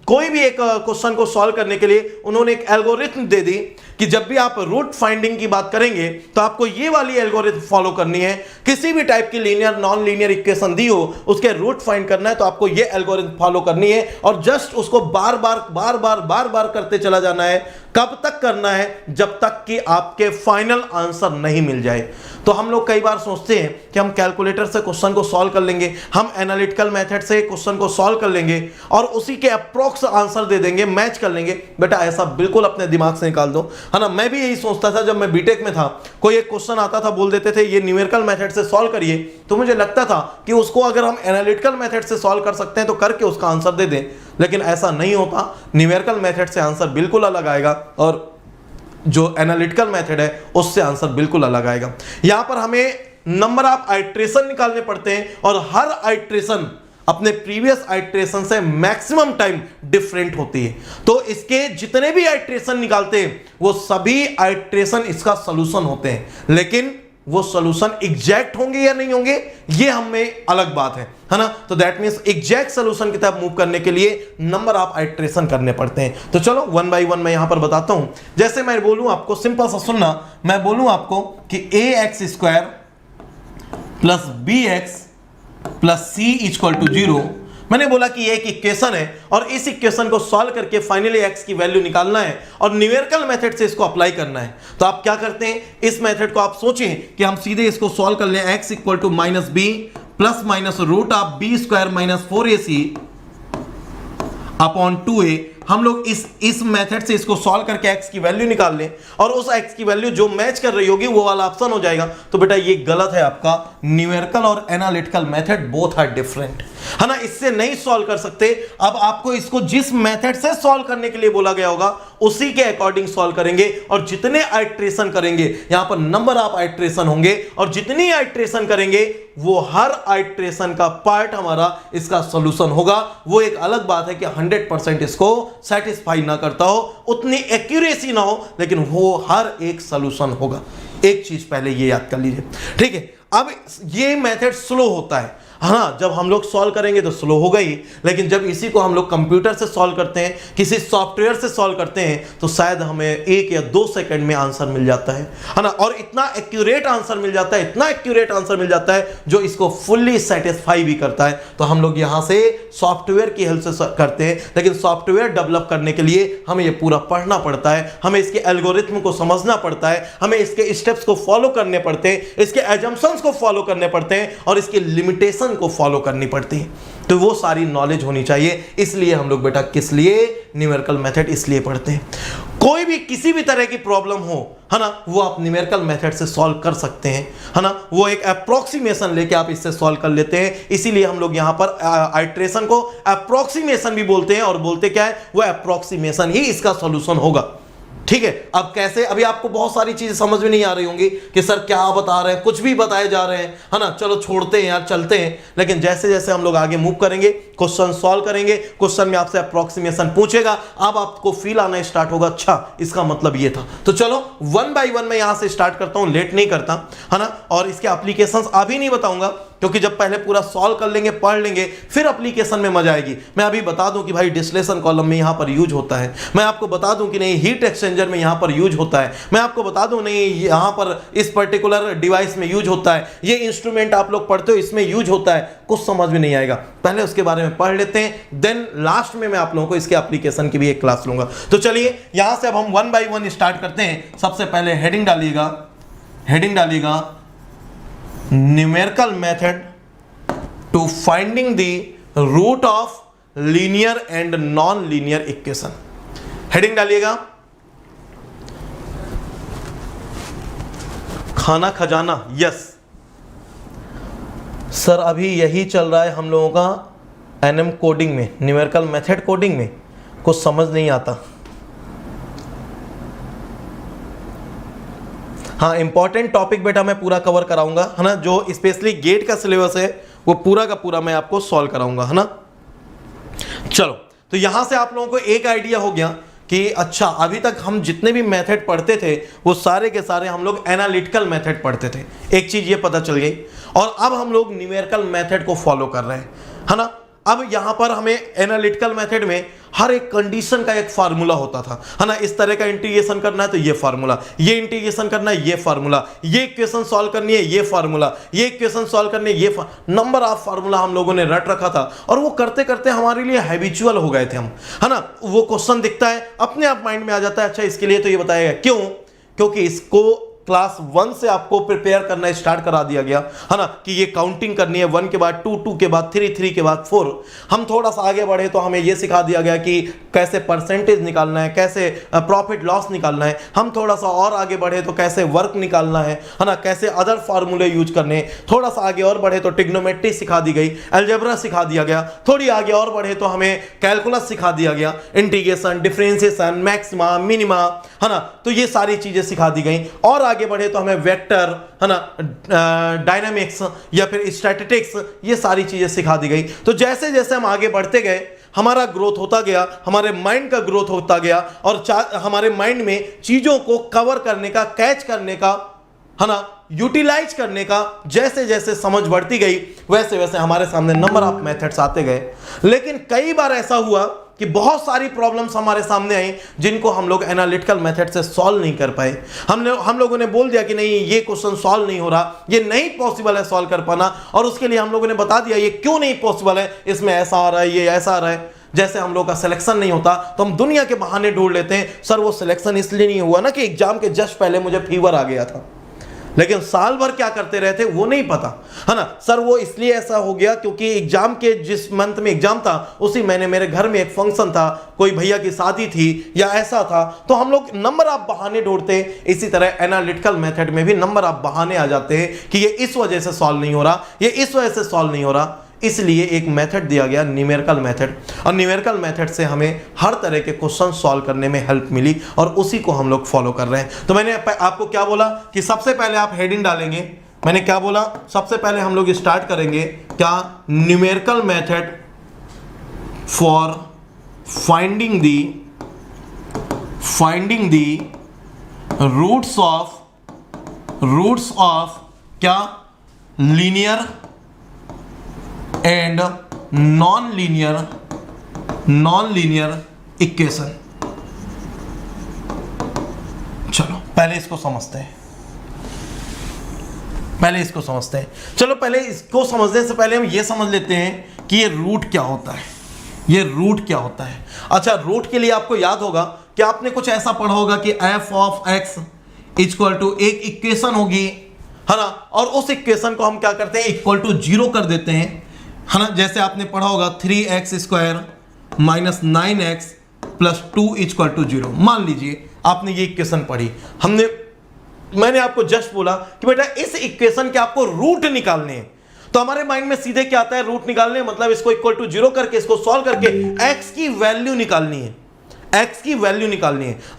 कोई भी एक क्वेश्चन को सॉल्व करने के लिए उन्होंने एक एल्गोरिथम दे दी कि जब भी आप रूट फाइंडिंग की बात करेंगे तो आपको ये वाली एल्गोरिथम फॉलो करनी है। किसी भी टाइप की लीनियर नॉन लीनियर इक्वेशन दी हो, उसके रूट फाइंड करना है तो आपको ये एल्गोरिथम फॉलो करनी है, और जस्ट उसको बार बार करते चला जाना है। कब तक करना है? जब तक कि आपके फाइनल आंसर नहीं मिल जाए। तो हम लोग कई बार सोचते हैं कि हम कैलकुलेटर से क्वेश्चन को सॉल्व कर लेंगे, हम एनालिटिकल मेथड से क्वेश्चन को सॉल्व कर लेंगे और उसी के अप्रोक्स आंसर दे देंगे, मैच कर लेंगे। बेटा ऐसा बिल्कुल अपने दिमाग से निकाल दो, है ना। मैं भी यही सोचता था जब मैं बीटेक में था, कोई एक क्वेश्चन आता था, बोल देते थे ये न्यूमेरिकल मेथड से सॉल्व करिए, तो मुझे लगता था कि उसको अगर हम एनालिटिकल मेथड से सॉल्व कर सकते हैं तो करके उसका आंसर दे दें, लेकिन ऐसा नहीं होता। न्यूमेरिकल मेथड से आंसर बिल्कुल अलग आएगा और जो एनालिटिकल मेथड है उससे आंसर बिल्कुल अलग आएगा। यहां पर हमें नंबर ऑफ आइट्रेशन निकालने पड़ते हैं और हर आइट्रेशन अपने प्रीवियस आइट्रेशन से मैक्सिमम टाइम डिफरेंट होती है। तो इसके जितने भी आइट्रेशन निकालते हैं वो सभी आइट्रेशन इसका सॉल्यूशन होते हैं, लेकिन वो सॉल्यूशन एग्जैक्ट होंगे या नहीं होंगे ये हमें अलग बात है ना। तो दैट मींस एग्जैक्ट सॉल्यूशन की तरफ मूव करने के लिए नंबर ऑफ आइट्रेशन करने पड़ते हैं। तो चलो वन बाय वन मैं यहां पर बताता हूं। जैसे मैं बोलूं आपको, सिंपल सा सुनना, मैं बोलूं आपको कि ax² plus bx plus c equal to 0। मैंने बोला कि ये एक इक्वेशन है और इस इक्वेशन को सॉल्व करके फाइनली x की वैल्यू निकालना है और न्यूमेरिकल मेथड से इसको अप्लाई करना है। तो आप क्या करते हैं, इस मेथड को आप सोचें कि हम सीधे इसको सॉल्व कर लें। x equal to minus B plus minus root of B square minus 4ac upon 2a। हम लोग इस मेथड से इसको सॉल्व करके x की वैल्यू निकाल लें और उस x की वैल्यू जो मैच कर रही होगी वो वाला ऑप्शन हो जाएगा। तो बेटा ये गलत है आपका, न्यूमेरिकल और analytical method both are different, है ना। इससे नहीं सॉल्व कर सकते। अब आपको इसको जिस मेथड से सॉल्व करने के लिए बोला गया होगा उसी के अकॉर्डिंग सॉल्व करेंगे और जितने आइट्रेशन करेंगे, यहां पर नंबर ऑफ आइट्रेशन होंगे और जितनी आइट्रेशन करेंगे वो हर आइट्रेशन का पार्ट हमारा इसका सॉल्यूशन होगा। वो एक अलग बात है कि 100% इसको सेटिस्फाई ना करता हो, उतनी एक्यूरेसी ना हो, लेकिन वो हर एक सॉल्यूशन होगा। एक चीज पहले ये याद कर लीजिए, ठीक है। अब ये मेथड स्लो होता है ना, जब हम लोग सॉल्व करेंगे तो स्लो होगा ही, लेकिन जब इसी को हम लोग कंप्यूटर से सॉल्व करते हैं, किसी सॉफ्टवेयर से सॉल्व करते हैं, तो शायद हमें 1 या 2 सेकंड में आंसर मिल जाता है ना। और इतना एक्यूरेट आंसर मिल जाता है, इतना एक्यूरेट आंसर मिल जाता है जो इसको फुल्ली सेटिस्फाई भी करता है। तो हम लोग यहां से सॉफ्टवेयर की हेल्प से करते हैं, लेकिन सॉफ्टवेयर डेवलप करने के लिए हमें ये पूरा पढ़ना पड़ता है, हमें इसके एल्गोरिथम को समझना पड़ता है, हमें इसके स्टेप्स को फॉलो करने पड़ते हैं, इसके एजम्पशंस को फॉलो करने पड़ते हैं और इसकी लिमिटेशन को फॉलो करनी पड़ती है। तो वो सारी नॉलेज होनी चाहिए। इसलिए हम लोग बेटा किस लिए न्यूमेरिकल मेथड इसलिए पढ़ते हैं। कोई भी किसी भी तरह की प्रॉब्लम हो, है ना, वो आप न्यूमेरिकल मेथड से सॉल्व कर सकते हैं, है ना। वो एक अप्रोक्सीमेशन लेके आप इससे सॉल्व कर लेते हैं। इसीलिए हम लोग यहां पर आइट्रेशन को अप्रोक्सीमेशन भी बोलते हैं और बोलते क्या है, वो अप्रोक्सीमेशन ही इसका सॉल्यूशन होगा, ठीक है। अब कैसे, अभी आपको बहुत सारी चीजें समझ में नहीं आ रही होंगी कि सर क्या बता रहे हैं, कुछ भी बताए जा रहे हैं, है ना। चलो छोड़ते हैं यार, चलते हैं। लेकिन जैसे जैसे हम लोग आगे मूव करेंगे, क्वेश्चन सॉल्व करेंगे, क्वेश्चन में आपसे अप्रोक्सीमेशन पूछेगा, अब आपको फील आना स्टार्ट होगा, अच्छा इसका मतलब ये था। तो चलो वन बाय वन मैं यहां से स्टार्ट करता हूं, लेट नहीं करता, है ना। और इसके एप्लीकेशंस अभी नहीं बताऊंगा, क्योंकि जब पहले पूरा सॉल्व कर लेंगे, पढ़ लेंगे, फिर एप्लीकेशन में मजा आएगी। मैं अभी बता दूं कि भाई डिस्टिलेशन कॉलम में यहां पर यूज होता है, मैं आपको बता दूं कि नहीं हीट एक्सचेंजर में यहां पर यूज होता है, मैं आपको बता दूं नहीं यहां पर इस पर्टिकुलर डिवाइस में यूज होता है, ये इंस्ट्रूमेंट आप लोग पढ़ते हो इसमें यूज होता है। कुछ समझ में नहीं आएगा, पहले उसके बारे में पढ़ लेते हैं, देन लास्ट में मैं आप लोगों को इसके एप्लीकेशन की भी एक क्लास लूंगा। तो चलिए यहां से अब हम वन बाय वन स्टार्ट करते हैं। सबसे पहले हेडिंग डालिएगा numerical method to finding the root of linear and non linear equation. Heading डालिएगा खाना खजाना। यस सर, अभी यही चल रहा है हम लोगों का एनएम कोडिंग में, न्यूमेरिकल मेथड कोडिंग में कुछ समझ नहीं आता। हाँ, इंपॉर्टेंट टॉपिक बेटा मैं पूरा कवर कराऊंगा, है ना। जो स्पेशली गेट का सिलेबस है वो पूरा का पूरा मैं आपको सॉल्व कराऊंगा, है ना। चलो, तो यहां से आप लोगों को एक आइडिया हो गया कि अच्छा अभी तक हम जितने भी मेथड पढ़ते थे वो सारे के सारे हम लोग एनालिटिकल मेथड पढ़ते थे। एक चीज ये पता चल गई, और अब हम लोग न्यूमेरिकल मेथड को फॉलो कर रहे हैं, है ना। अब यहां पर हमें एनालिटिकल मेथड में हर एक कंडीशन का एक फार्मूला होता था, है ना। इस तरह का इंटीग्रेशन करना है तो ये फार्मूला, ये इंटीग्रेशन करना है ये फार्मूला, ये इक्वेशन सॉल्व करनी है ये फार्मूला, ये इक्वेशन सॉल्व करनी है ये नंबर ऑफ फार्मूला हम लोगों ने रट रखा था। और वो करते करते हमारे लिए हैबिचुअल हो गए थे हम, है ना। वो क्वेश्चन दिखता है अपने आप माइंड में आ जाता है, अच्छा इसके लिए तो ये बताया गया। क्यों? क्योंकि इसको क्लास 1 से आपको प्रिपेयर करना स्टार्ट करा दिया गया, है ना, कि ये काउंटिंग करनी है 1 के बाद 2, 2 के बाद 3, 3 के बाद 4। हम थोड़ा सा आगे बढ़े तो हमें ये सिखा दिया गया कि कैसे परसेंटेज निकालना है, कैसे प्रॉफिट लॉस निकालना है। हम थोड़ा सा और आगे बढ़े तो कैसे वर्क निकालना है ना, कैसे अदर फार्मूले यूज करने। थोड़ा सा आगे और बढ़े तो ट्रिग्नोमेट्री सिखा दी गई, अलजेब्रा सिखा दिया गया। थोड़ी आगे और बढ़े तो हमें कैलकुलस सिखा दिया गया, इंटीग्रेशन, डिफरेंशिएशन, मैक्सिमा, मिनिमा, है ना। तो ये सारी चीजें सिखा दी गई। और आगे बढ़े तो हमें वेक्टर, है ना, डायनामिक्स या फिर स्टैटिस्टिक्स, ये सारी चीजें सिखा दी गई। तो जैसे जैसे हम आगे बढ़ते गए हमारा ग्रोथ होता गया, हमारे माइंड का ग्रोथ होता गया और हमारे माइंड में चीजों को कवर करने का, कैच करने का, है ना, यूटिलाइज करने का जैसे जैसे समझ बढ़ती गई वैसे वैसे हमारे सामने नंबर ऑफ मेथड्स आते गए। लेकिन कई बार ऐसा हुआ कि बहुत सारी प्रॉब्लम्स हमारे सामने आई जिनको हम लोग एनालिटिकल मेथड से सॉल्व नहीं कर पाए। हम लोगों ने बोल दिया कि नहीं, ये क्वेश्चन सॉल्व नहीं हो रहा, ये नहीं पॉसिबल है सॉल्व कर पाना, और उसके लिए हम लोगों ने बता दिया ये क्यों नहीं पॉसिबल है, इसमें ऐसा आ रहा है, ये ऐसा आ रहा है। जैसे हम लोग का सिलेक्शन नहीं होता तो हम दुनिया के बहाने ढूंढ लेते हैं, सर वो सिलेक्शन इसलिए नहीं हुआ ना कि एग्जाम के जस्ट पहले मुझे फीवर आ गया था। लेकिन साल भर क्या करते रहे थे वो नहीं पता, है ना। सर वो इसलिए ऐसा हो गया क्योंकि एग्जाम के जिस मंथ में एग्जाम था उसी महीने मेरे घर में एक फंक्शन था, कोई भैया की शादी थी या ऐसा था। तो हम लोग नंबर ऑफ बहाने ढूंढते हैं। इसी तरह एनालिटिकल मेथड में भी नंबर ऑफ बहाने आ जाते हैं कि ये इस वजह से सॉल्व नहीं हो रहा, ये इस वजह से सॉल्व नहीं हो रहा। इसलिए एक मेथड दिया गया न्यूमेरिकल मेथड, और न्यूमेरिकल मेथड से हमें हर तरह के क्वेश्चन सॉल्व करने में हेल्प मिली और उसी को हम लोग फॉलो कर रहे हैं। तो मैंने आपको क्या बोला कि सबसे पहले आप हेडिंग डालेंगे। मैंने क्या बोला, सबसे पहले हम लोग स्टार्ट करेंगे क्या, numerical method for finding the roots of क्या, linear and non linear equation. चलो पहले इसको समझते हैं, चलो पहले इसको समझने से पहले हम ये समझ लेते हैं कि ये रूट क्या होता है। अच्छा, रूट के लिए आपको याद होगा कि आपने कुछ ऐसा पढ़ा होगा कि f of x equal to एक इक्वेशन होगी, है ना, और उस इक्वेशन को हम क्या करते हैं, इक्वल टू 0 कर देते हैं, है ना। जैसे आपने पढ़ा होगा 3x² minus 9x plus 2 equal to 0। मान लीजिए आपने ये इक्वेशन पढ़ी, मैंने आपको जस्ट बोला कि बेटा इस इक्वेशन के आपको रूट निकालने हैं। तो हमारे माइंड में सीधे क्या आता है, रूट निकालने, मतलब इसको इक्वल टू 0 करके इसको सॉल्व करके x की वैल्यू निकालनी है,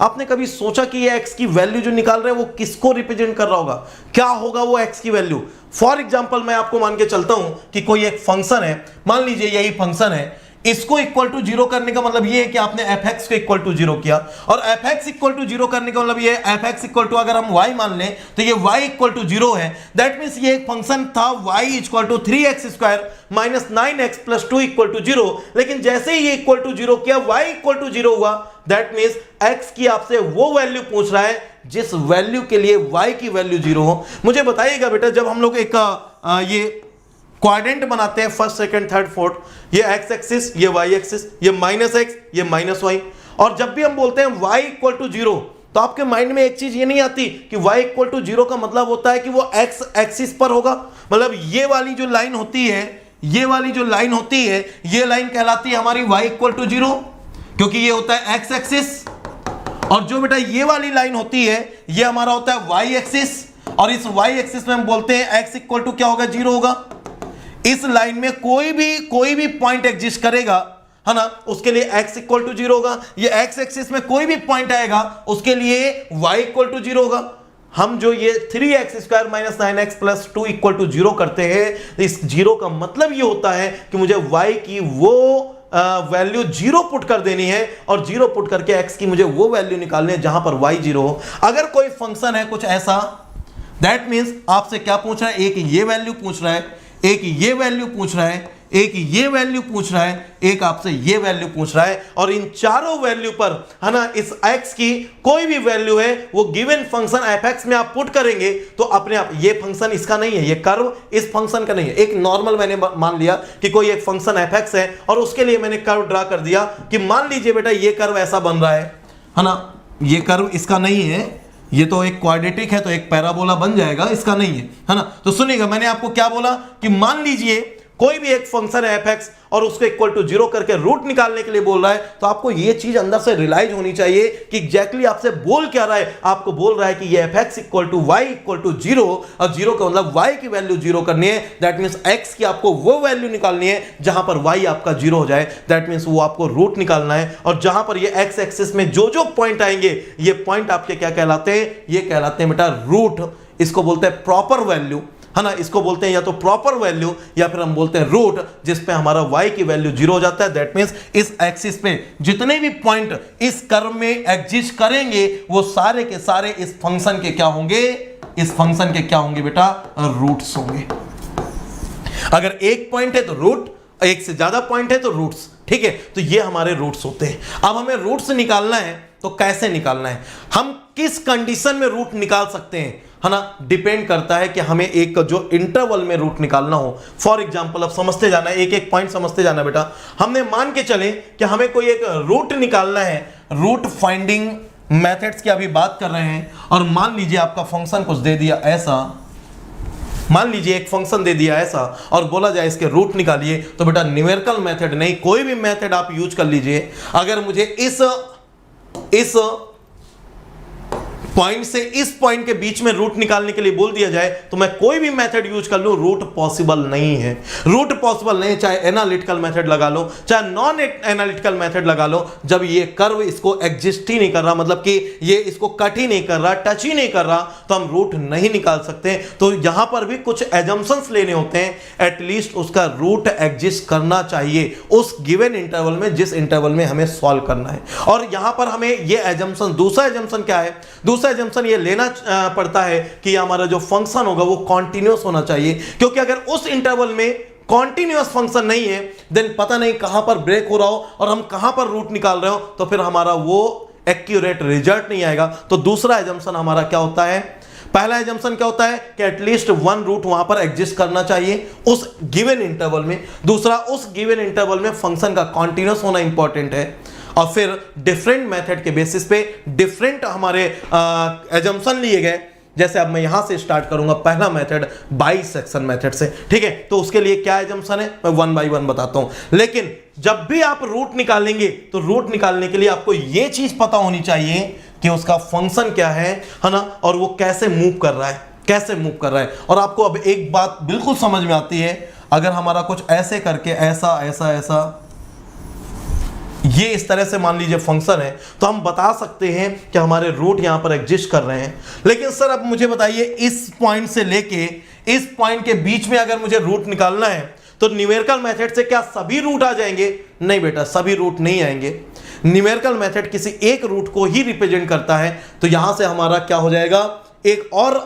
आपने कभी सोचा कि ये x की वैल्यू जो निकाल रहे हैं वो किसको रिप्रेजेंट कर रहा होगा, क्या होगा वो x की वैल्यू। फॉर एग्जांपल मैं आपको मान के चलता हूं कि कोई एक फंक्शन है, मान लीजिए यही फंक्शन है, इसको इक्वल टू 0 करने का मतलब ये है कि आपने fx को इक्वल टू 0 किया, और fx इक्वल टू 0 करने का मतलब ये fx इक्वल टू अगर हम y मान लें तो ये y इक्वल टू 0 है। दैट मीन्स ये एक फंक्शन था y equal to 3x² minus 9x plus 2 equal to 0। लेकिन जैसे ही ये इक्वल टू 0 किया, y इक्वल टू 0 हुआ, दैट मीन्स x की आपसे वो वैल्यू पूछ रहा है जिस वैल्यू के लिए y की वैल्यू 0 हो। मुझे बताइएगा बेटा, जब हम लोग एक ये क्वाड्रेंट बनाते हैं, फर्स्ट सेकंड थर्ड फोर्थ, ये x एक्सिस, ये y एक्सिस, ये माइनस x, ये माइनस y, और जब भी हम बोलते हैं y इक्वल टू 0 तो आपके माइंड में एक चीज ये नहीं आती कि y इक्वल टू 0 का मतलब होता है कि वो x एक्सिस पर होगा। मतलब ये वाली जो लाइन होती है, ये लाइन कहलाती है हमारी y इक्वल टू 0, क्योंकि ये होता है x एक्सिस, और जो बेटा ये वाली लाइन होती है ये हमारा होता है y एक्सिस, और इस y एक्सिस में हम बोलते हैं x इक्वल टू क्या होगा, 0 होगा। इस लाइन में कोई भी पॉइंट एग्जिस्ट करेगा, है ना, उसके लिए x इक्वल टू 0 होगा। ये x एक्सिस में कोई भी पॉइंट आएगा उसके लिए y इक्वल टू 0 होगा। हम जो ये 3x² minus 9x plus 2 equal to 0 करते हैं, इस 0 का मतलब ये होता है कि मुझे y की वो वैल्यू 0 पुट कर देनी है, और 0 पुट करके x की मुझे वो वैल्यू निकालनी है जहां पर y 0 हो। अगर कोई फंक्शन है कुछ ऐसा, दैट मीन्स आपसे क्या पूछ रहा है, एक ये वैल्यू पूछ रहा है, एक ये वैल्यू पूछ रहा है, एक ये वैल्यू पूछ रहा है, एक आपसे ये वैल्यू पूछ रहा है, और इन चारों वैल्यू पर, है ना, इस x की कोई भी वैल्यू है वो गिवन फंक्शन fx में आप पुट करेंगे तो अपने आप, ये फंक्शन इसका नहीं है, ये कर्व इस फंक्शन का नहीं है। एक नॉर्मल मैंने मान लिया कि कोई एक फंक्शन fx है और उसके लिए मैंने कर्व ड्रा कर दिया कि मान लीजिए बेटा ये कर्व ऐसा बन रहा है ना, ये कर्व इसका नहीं है, ये तो एक क्वाड्रेटिक है तो एक पैराबोला बन जाएगा, इसका नहीं है ना। तो सुनिएगा, मैंने आपको क्या बोला कि मान लीजिए कोई भी एक फंक्शन है एफ और उसको इक्वल टू 0 करके रूट निकालने के लिए बोल रहा है, तो आपको ये चीज अंदर से रियलाइज होनी चाहिए कि एग्जैक्टली आपसे बोल क्या रहा है। आपको बोल रहा है कि ये F X equal to Y equal to 0 और 0 का मतलब y की वैल्यू 0 करनी है। दैट मींस x की आपको वो वैल्यू निकालनी है जहां पर y आपका 0 हो जाए। दैट मींस वो आपको रूट निकालना है, और जहां पर ये x एक्सिस में जो जो पॉइंट आएंगे ये पॉइंट आपके क्या कहलाते हैं, ये कहलाते हैं बेटा रूट। इसको बोलते हैं प्रॉपर वैल्यू, है ना, इसको बोलते हैं या तो प्रॉपर वैल्यू या फिर हम बोलते हैं रूट, जिस पे हमारा y की वैल्यू 0 हो जाता है। दैट मींस इस एक्सिस पे जितने भी पॉइंट इस कर्व में एग्जिस्ट करेंगे वो सारे के सारे इस फंक्शन के क्या होंगे, इस फंक्शन के क्या होंगे बेटा, रूट्स होंगे। अगर एक पॉइंट है तो रूट, एक से ज्यादा पॉइंट है तो रूट्स। ठीक है, तो ये हमारे रूट्स होते हैं। अब हमें रूट्स निकालना है तो कैसे निकालना है, हम किस कंडीशन में रूट निकाल सकते हैं, है ना, डिपेंड करता है कि हमें एक जो इंटरवल में रूट निकालना हो। फॉर एग्जांपल अब समझते जाना, एक एक पॉइंट समझते जाना बेटा। हमने मान के चले कि हमें कोई एक रूट निकालना है, रूट फाइंडिंग मेथड्स की अभी बात कर रहे हैं, और मान लीजिए आपका फंक्शन कुछ दे दिया ऐसा, मान लीजिए एक फंक्शन दे दिया ऐसा और बोला जाए इसके रूट निकालिए, तो बेटा न्यूमेरिकल मेथड नहीं, कोई भी मेथड आप यूज कर लीजिए। अगर मुझे इस पॉइंट से इस पॉइंट के बीच में रूट निकालने के लिए बोल दिया जाए तो मैं कोई भी मेथड यूज कर लूं, रूट पॉसिबल नहीं है। रूट पॉसिबल नहीं, चाहे एनालिटिकल मेथड लगा लो चाहे नॉन एनालिटिकल मेथड लगा लो, जब ये कर्व इसको एग्जिस्ट ही नहीं कर रहा, मतलब कि ये इसको कट ही नहीं कर रहा, टच ही नहीं कर रहा, तो हम रूट नहीं निकाल सकते। तो यहां पर भी कुछ एजम्पशंस लेने होते हैं, एटलीस्ट उसका रूट एग्जिस्ट करना चाहिए उस गिवन इंटरवल में जिस इंटरवल में हमें सॉल्व करना है। और यहां पर हमें ये एजम्पशन, दूसरा एजम्पशन क्या है, दूसरा एजम्पशन ये लेना पड़ता है कि हमारा जो फंक्शन होगा वो कॉन्टिन्यूअस होना चाहिए, क्योंकि अगर उस इंटरवल में कॉन्टिन्यूअस फंक्शन नहीं है देन पता नहीं कहां पर ब्रेक हो रहा हो और हम कहां पर रूट निकाल रहे हो, तो फिर हमारा वो एक्यूरेट रिजल्ट नहीं आएगा। तो दूसरा एजम्पशन हमारा क्या होता है, पहला एजम्पशन क्या होता है कि एटलीस्ट वन रूट वहां पर एग्जिस्ट करना चाहिए उस गिवन इंटरवल में, दूसरा उस गिवन इंटरवल में फंक्शन का कॉन्टिन्यूअस होना इंपॉर्टेंट है, और फिर डिफरेंट मेथड के बेसिस पे डिफरेंट हमारे एजम्पशन लिए गए। जैसे अब मैं यहां से स्टार्ट करूंगा, पहला मेथड बाइसेक्शन मेथड से, ठीक है, तो उसके लिए क्या एजम्पशन है मैं वन बाय वन बताता हूं। लेकिन जब भी आप रूट निकालेंगे तो रूट निकालने के लिए आपको यह चीज पता होनी चाहिए कि उसका फंक्शन क्या है ना, और वो कैसे मूव कर रहा है, कैसे मूव कर रहा है। और आपको अब एक बात बिल्कुल समझ में आती है, अगर हमारा कुछ ऐसे करके ऐसा ऐसा ऐसा ये इस तरह से मान लीजिए फंक्शन है, तो हम बता सकते हैं कि हमारे रूट यहां पर एग्जिस्ट कर रहे हैं। लेकिन सर अब मुझे बताइए इस पॉइंट से लेके इस पॉइंट के बीच में अगर मुझे रूट निकालना है तो न्यूमेरिकल मेथड से क्या सभी रूट आ जाएंगे? नहीं बेटा, सभी रूट नहीं आएंगे। न्यूमेरिकल मेथड किसी एक रूट को ही रिप्रेजेंट करता है। तो यहां से हमारा क्या हो जाएगा, एक और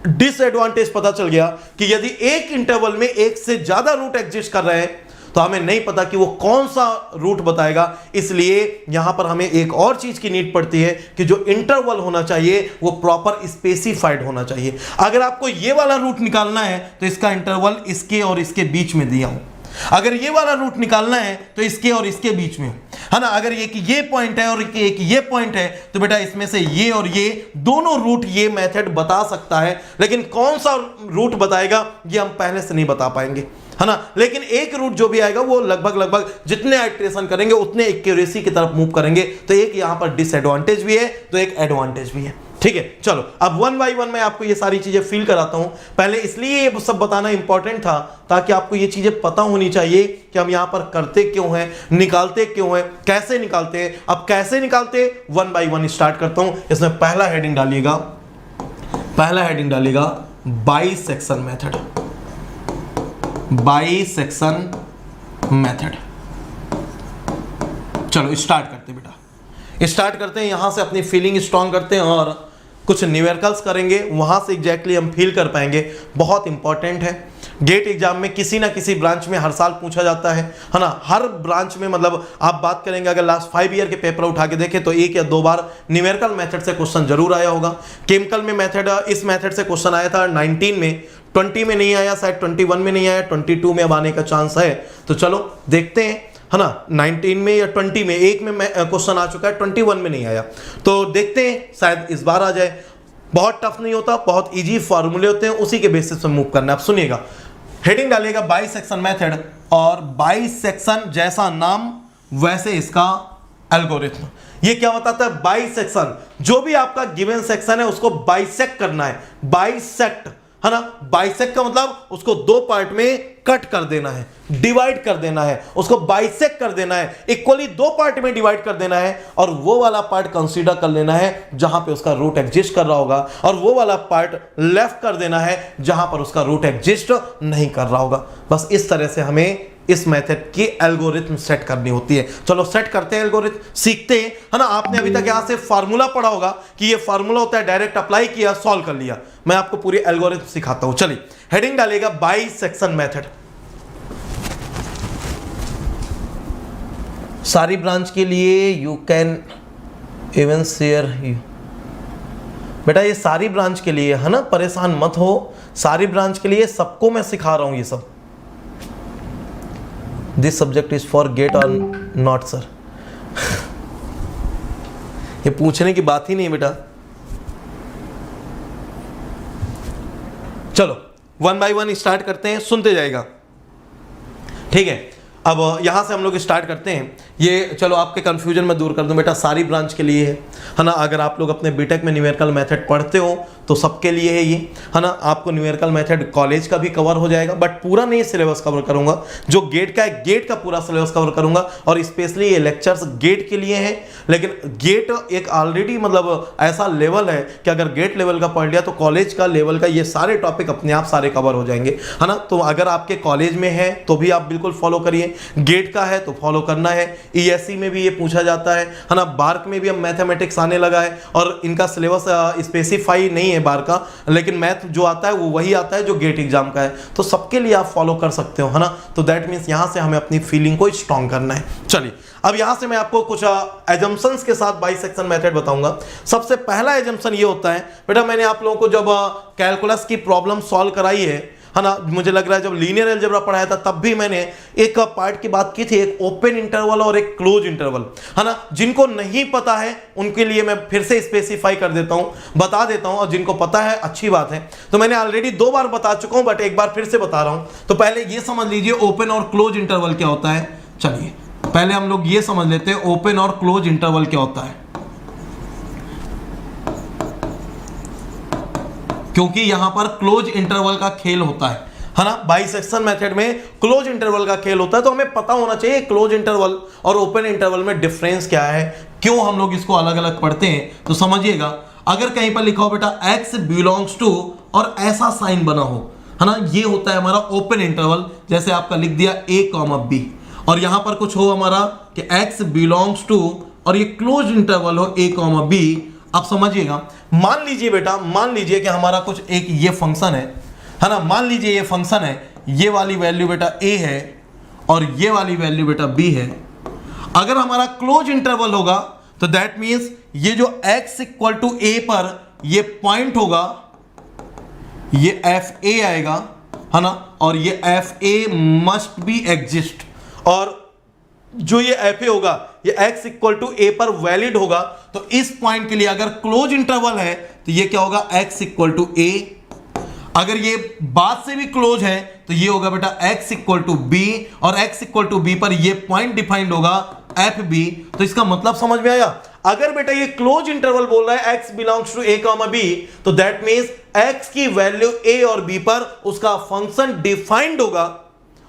डिसएडवांटेज पता चल गया कि यदि एक इंटरवल में एक से ज्यादा रूट एग्जिस्ट कर रहे हैं तो हमें नहीं पता कि वो कौन सा रूट बताएगा। इसलिए यहां पर हमें एक और चीज की नीड पड़ती है कि जो इंटरवल होना चाहिए वो प्रॉपर स्पेसिफाइड होना चाहिए। अगर आपको ये वाला रूट निकालना है तो इसका इंटरवल इसके और इसके बीच में दिया हूं, अगर ये वाला रूट निकालना है तो इसके और इसके बीच में, है ना। अगर ये पॉइंट है और एक ये पॉइंट है तो बेटा इसमें से ये और ये दोनों रूट ये मेथड बता सकता है, लेकिन कौन सा रूट बताएगा ये हम पहले से नहीं बता पाएंगे, है ना। लेकिन एक रूट जो भी आएगा वो लगभग जितने आइट्रेशन करेंगे उतने एक्यूरेसी की तरफ मूव करेंगे। तो एक यहां पर डिसएडवांटेज भी है तो एक एडवांटेज भी है, ठीक है। चलो अब वन बाय वन मैं आपको ये सारी चीजें फील कराता हूं। पहले इसलिए ये सब बताना इंपॉर्टेंट था ताकि आपको ये चीजें पता होनी चाहिए कि हम यहां पर करते क्यों हैं, निकालते क्यों हैं, कैसे निकालते हैं। अब कैसे निकालते, वन बाय वन स्टार्ट करता हूं। इसमें पहला हेडिंग डालिएगा बाइसेक्शन मेथड, बाइसेक्शन मेथड। चलो स्टार्ट करते हैं बेटा, स्टार्ट करते हैं यहां से, अपनी फीलिंग स्ट्रांग करते हैं और कुछ न्यूमेरिकल्स करेंगे, वहां से एग्जैक्टली हम फील कर पाएंगे। बहुत इंपॉर्टेंट है, गेट एग्जाम में किसी ना किसी ब्रांच में हर साल पूछा जाता है ना। हर ब्रांच में मतलब आप बात करेंगे, अगर लास्ट 5 ईयर के पेपर उठा के देखें तो 1 या 2 बार न्यूमेरिकल मेथड से क्वेश्चन जरूर आया होगा। केमिकल में मेथड, इस मेथड से क्वेश्चन आया था 19 में, 20 में नहीं आया, शायद 21 में नहीं आया, 22 में अब आने का चांस है। तो चलो देखते हैं, है ना। 19 में या 20 में, एक में क्वेश्चन आ चुका है, 21 में नहीं आया, तो देखते हैं शायद इस बार आ जाए। बहुत टफ नहीं होता, बहुत इजी फॉर्मूले होते हैं, उसी के बेसिस पे मूव करना है। अब सुनिएगा, हेडिंग डालिएगा बाइसेक्शन मेथड, और बाइसेक्शन जैसा नाम वैसे इसका एल्गोरिथम। ये क्या बताता है? बाइसेक्शन, जो भी आपका गिवन सेक्शन है उसको बाइसेक्ट करना है, बाइसेक्ट है ना। बाइसेक्ट का मतलब उसको दो पार्ट में कट कर देना है, डिवाइड कर देना है, उसको बाइसेक्ट कर देना है, इक्वली दो पार्ट में डिवाइड कर देना है, और वो वाला पार्ट कंसीडर कर लेना है जहां पे उसका रूट एग्जिस्ट कर रहा होगा, और वो वाला पार्ट लेफ्ट कर देना है जहां पर उसका रूट एग्जिस्ट नहीं कर रहा होगा। बस इस तरह से हमें इस मेथड की एल्गोरिथम सेट करनी होती है। चलो सेट करते हैं, एल्गोरिथम सीखते हैं, है ना। आपने अभी तक यहां से फार्मूला पढ़ा होगा कि ये फार्मूला होता है, डायरेक्ट अप्लाई किया, सॉल्व कर लिया। मैं आपको पूरी एल्गोरिथम सिखाता हूं। चलिए हेडिंग डालेगा बाइसेक्शन मेथड। सारी ब्रांच के लिए यू कैन इवन शेयर बेटा, ये सारी ब्रांच के लिए है ना, परेशान मत हो, सारी ब्रांच के लिए सबको मैं सिखा रहा हूं ये सब। This subject is for GATE और नॉट सर। ये पूछने की बात ही नहीं बेटा। चलो वन बाय वन स्टार्ट करते हैं, सुनते जाएगा, ठीक है। अब यहां से हम लोग स्टार्ट करते हैं। ये चलो आपके कंफ्यूजन में दूर कर दूं बेटा, सारी ब्रांच के लिए है ना। अगर आप लोग अपने बीटेक में न्यूमेरिकल मेथड पढ़ते हो तो सबके लिए है ये, है ना। आपको न्यूमेरिकल मेथड कॉलेज का भी कवर हो जाएगा, बट पूरा नहीं सिलेबस कवर करूंगा। जो गेट का है, गेट का पूरा सिलेबस कवर करूंगा, और स्पेशली ये लेक्चर्स गेट के लिए हैं। लेकिन गेट एक ऑलरेडी मतलब ऐसा लेवल है कि अगर गेट लेवल का पढ़ लिया तो कॉलेज का लेवल का ये सारे टॉपिक अपने आप सारे कवर हो जाएंगे, है ना। तो अगर आपके कॉलेज में है तो भी आप बिल्कुल फॉलो करिए, गेट का है तो फॉलो करना है। ईएससी में भी ये पूछा जाता है ना। बार्क में भी अब मैथमेटिक्स आने लगा है, और इनका सिलेबस स्पेसिफाई नहीं है बार का, लेकिन मैथ जो आता है वो वही आता है जो गेट एग्जाम का है, तो सबके लिए आप फॉलो कर सकते हो, है ना। तो दैट मीन्स यहां से हमें अपनी फीलिंग को स्ट्रॉन्ग करना है। चलिए अब यहां से मैं आपको कुछ एजम्पशंस के साथ बाइसेक्शन मेथड बताऊंगा। सबसे पहला एजम्पशन ये होता है बेटा, मैंने आप लोगों को जब कैलकुलस की प्रॉब्लम सॉल्व कराई है ना, मुझे लग रहा है जब लीनियर अलजेब्रा पढ़ाया था तब भी मैंने एक पार्ट की बात की थी, एक ओपन इंटरवल और एक क्लोज इंटरवल, है ना। जिनको नहीं पता है उनके लिए मैं फिर से स्पेसिफाई कर देता हूं, बता देता हूं, और जिनको पता है अच्छी बात है। तो मैंने ऑलरेडी 2 बार बता चुका हूं, बट एक बार फिर से बता रहा हूं। तो पहले ये समझ लीजिए ओपन और क्लोज इंटरवल क्या होता है। चलिए पहले हम लोग ये समझ लेते हैं ओपन और क्लोज इंटरवल क्या होता है, क्योंकि यहां पर क्लोज इंटरवल का खेल होता है ना। बाइसेक्शन मेथड में क्लोज इंटरवल का खेल होता है, तो हमें पता होना चाहिए क्लोज इंटरवल और ओपन इंटरवल में डिफरेंस क्या है, क्यों हम लोग इसको अलग अलग पढ़ते हैं। तो समझिएगा, अगर कहीं पर लिखा हो बेटा x बिलोंग्स टू और ऐसा साइन बना हो, है ना, ये होता है हमारा ओपन इंटरवल। जैसे आपका लिख दिया a, b, और यहां पर कुछ हो हमारा कि x बिलोंग्स टू और ये क्लोज इंटरवल हो a, b। अब समझिएगा, मान लीजिए बेटा, मान लीजिए कि हमारा कुछ एक ये फंक्शन है ना। मान लीजिए ये फंक्शन है, ये वाली वैल्यू बेटा a है और ये वाली वैल्यू बेटा b है। अगर हमारा क्लोज इंटरवल होगा तो दैट मींस ये जो x इक्वल टू a पर ये पॉइंट होगा, ये fa आएगा, है ना, और ये fa मस्ट बी एग्जिस्ट, और जो ये fa होगा ये x इक्वल टू a पर वैलिड होगा। तो इस पॉइंट के लिए अगर क्लोज इंटरवल है तो ये क्या होगा, x इक्वल टू a। अगर ये बाद से भी क्लोज है तो ये होगा बेटा x इक्वल टू b, और x इक्वल टू b पर ये पॉइंट डिफाइंड होगा fb। तो इसका मतलब समझ में आया। अगर बेटा ये क्लोज इंटरवल बोल रहा है x belongs to a, b, तो दैट मींस x की वैल्यू a और b पर उसका फंक्शन डिफाइंड होगा,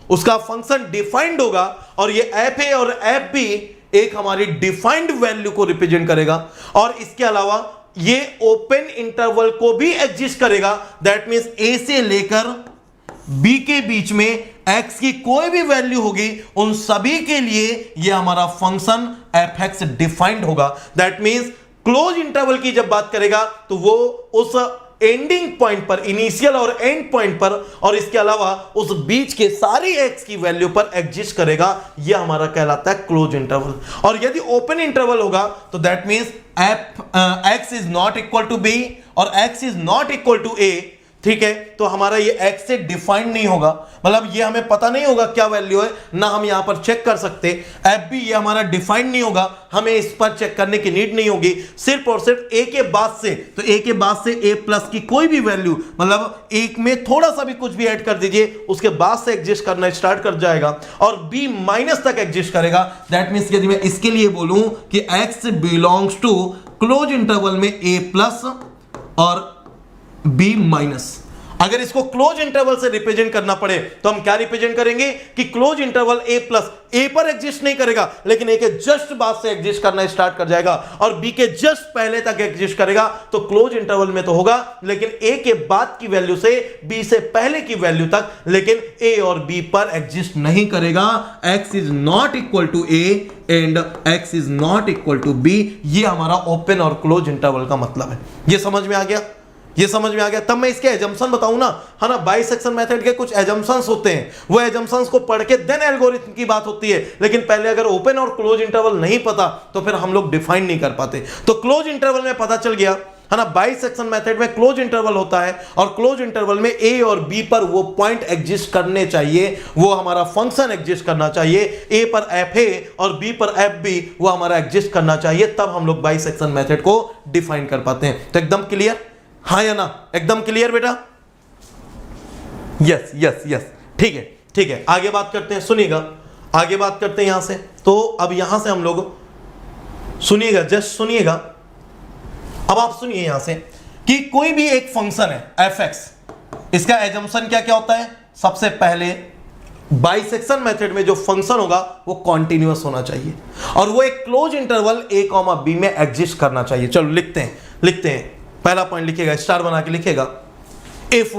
उसका फंक्शन डिफाइंड होगा, और ये fa और fb एक हमारी डिफाइंड वैल्यू को रिप्रेजेंट करेगा। और इसके अलावा ये ओपन इंटरवल को भी एग्जिस्ट करेगा। दैट मींस a से लेकर b के बीच में x की कोई भी वैल्यू होगी, उन सभी के लिए ये हमारा फंक्शन fx डिफाइंड होगा। दैट मींस क्लोज इंटरवल की जब बात करेगा तो वो उस एंडिंग पॉइंट पर, इनिशियल और एंड पॉइंट पर, और इसके अलावा उस बीच के सारी x की वैल्यू पर एग्जिस्ट करेगा। यह हमारा कहलाता है क्लोज इंटरवल। और यदि ओपन इंटरवल होगा तो that means x is not equal to b और x is not equal to a, ठीक है, तो हमारा ये x से डिफाइंड नहीं होगा, मतलब ये हमें पता नहीं होगा क्या वैल्यू है, ना हम यहां पर चेक कर सकते। एफ बी ये हमारा डिफाइंड नहीं होगा, हमें इस पर चेक करने की नीड नहीं होगी। सिर्फ और सिर्फ ए के बाद से, तो ए के बाद से ए प्लस की कोई भी वैल्यू, मतलब एक में थोड़ा सा भी कुछ भी ऐड कर दीजिए, उसके बाद से एग्जिस्ट करना स्टार्ट कर जाएगा और बी माइनस तक एग्जिस्ट करेगा। दैट मीन्स यदि मैं इसके लिए बोलूं कि x belongs to close interval में a प्लस और b माइनस, अगर इसको क्लोज इंटरवल से रिप्रेजेंट करना पड़े तो हम क्या रिप्रेजेंट करेंगे कि close interval a plus a पर एग्जिस्ट नहीं करेगा, लेकिन a के जस्ट बाद से एग्जिस्ट करना स्टार्ट कर जाएगा और b के जस्ट पहले तक एग्जिस्ट करेगा। तो क्लोज इंटरवल में तो होगा, लेकिन a के बाद की वैल्यू से b से पहले की वैल्यू तक, लेकिन a और b पर एग्जिस्ट नहीं करेगा। x is not equal to a and x is not equal to b, ये हमारा ओपन और क्लोज इंटरवल का मतलब है। ये समझ में आ गया, ये समझ में आ गया। तब मैं इसके एजम्पशन बताऊं ना, है ना, बाइसेक्शन मेथड के कुछ एजम्पशंस होते हैं, वो एजम्पशंस को पढ़ के देन एल्गोरिथम की बात होती है, लेकिन पहले अगर ओपन और क्लोज इंटरवल नहीं पता तो फिर हम लोग डिफाइन नहीं कर पाते। तो क्लोज इंटरवल में पता चल गया, है ना, बाइसेक्शन मेथड में क्लोज इंटरवल होता है और क्लोज इंटरवल में ए और बी पर वो पॉइंट एग्जिस्ट करने चाहिए, वो हमारा फंक्शन एग्जिस्ट करना चाहिए। ए पर एफ ए और बी पर एफ बी वो हमारा एग्जिस्ट करना चाहिए, तब हम लोग बाइसेक्शन मेथड को डिफाइन कर पाते हैं। तो एकदम क्लियर, हाँ या ना, एकदम क्लियर बेटा? यस यस यस, ठीक है ठीक है। आगे बात करते हैं, सुनिएगा, आगे बात करते हैं यहां से। तो अब यहां से हम लोग सुनिएगा, जस्ट सुनिएगा। अब आप सुनिए यहां से कि कोई भी एक फंक्शन है एफ एक्स, इसका एजम्पशन क्या क्या होता है? सबसे पहले बाइसेक्शन मेथड में जो फंक्शन होगा वो कॉन्टिन्यूअस होना चाहिए और वो एक close interval a comma b में एग्जिस्ट करना चाहिए। चलो लिखते हैं, लिखते हैं। पहला पॉइंट लिखिएगा, स्टार बना के लिखिएगा, if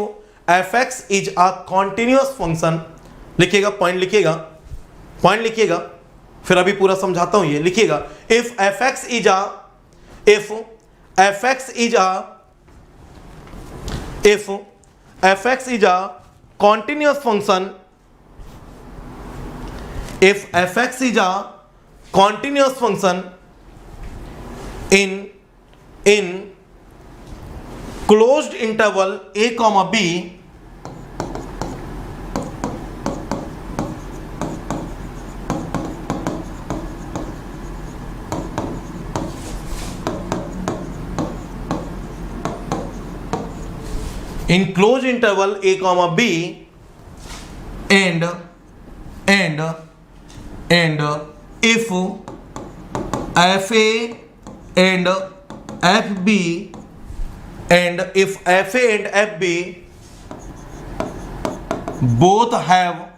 F X is a continuous function, लिखिएगा, पॉइंट लिखिएगा, पॉइंट लिखिएगा, फिर अभी पूरा समझाता हूं। ये लिखिएगा, if F X is a, if F X is a, if F X is a continuous function, if F X is a continuous function in closed interval a comma b, in closed interval a comma b and if fa and fb and if fa and fb both have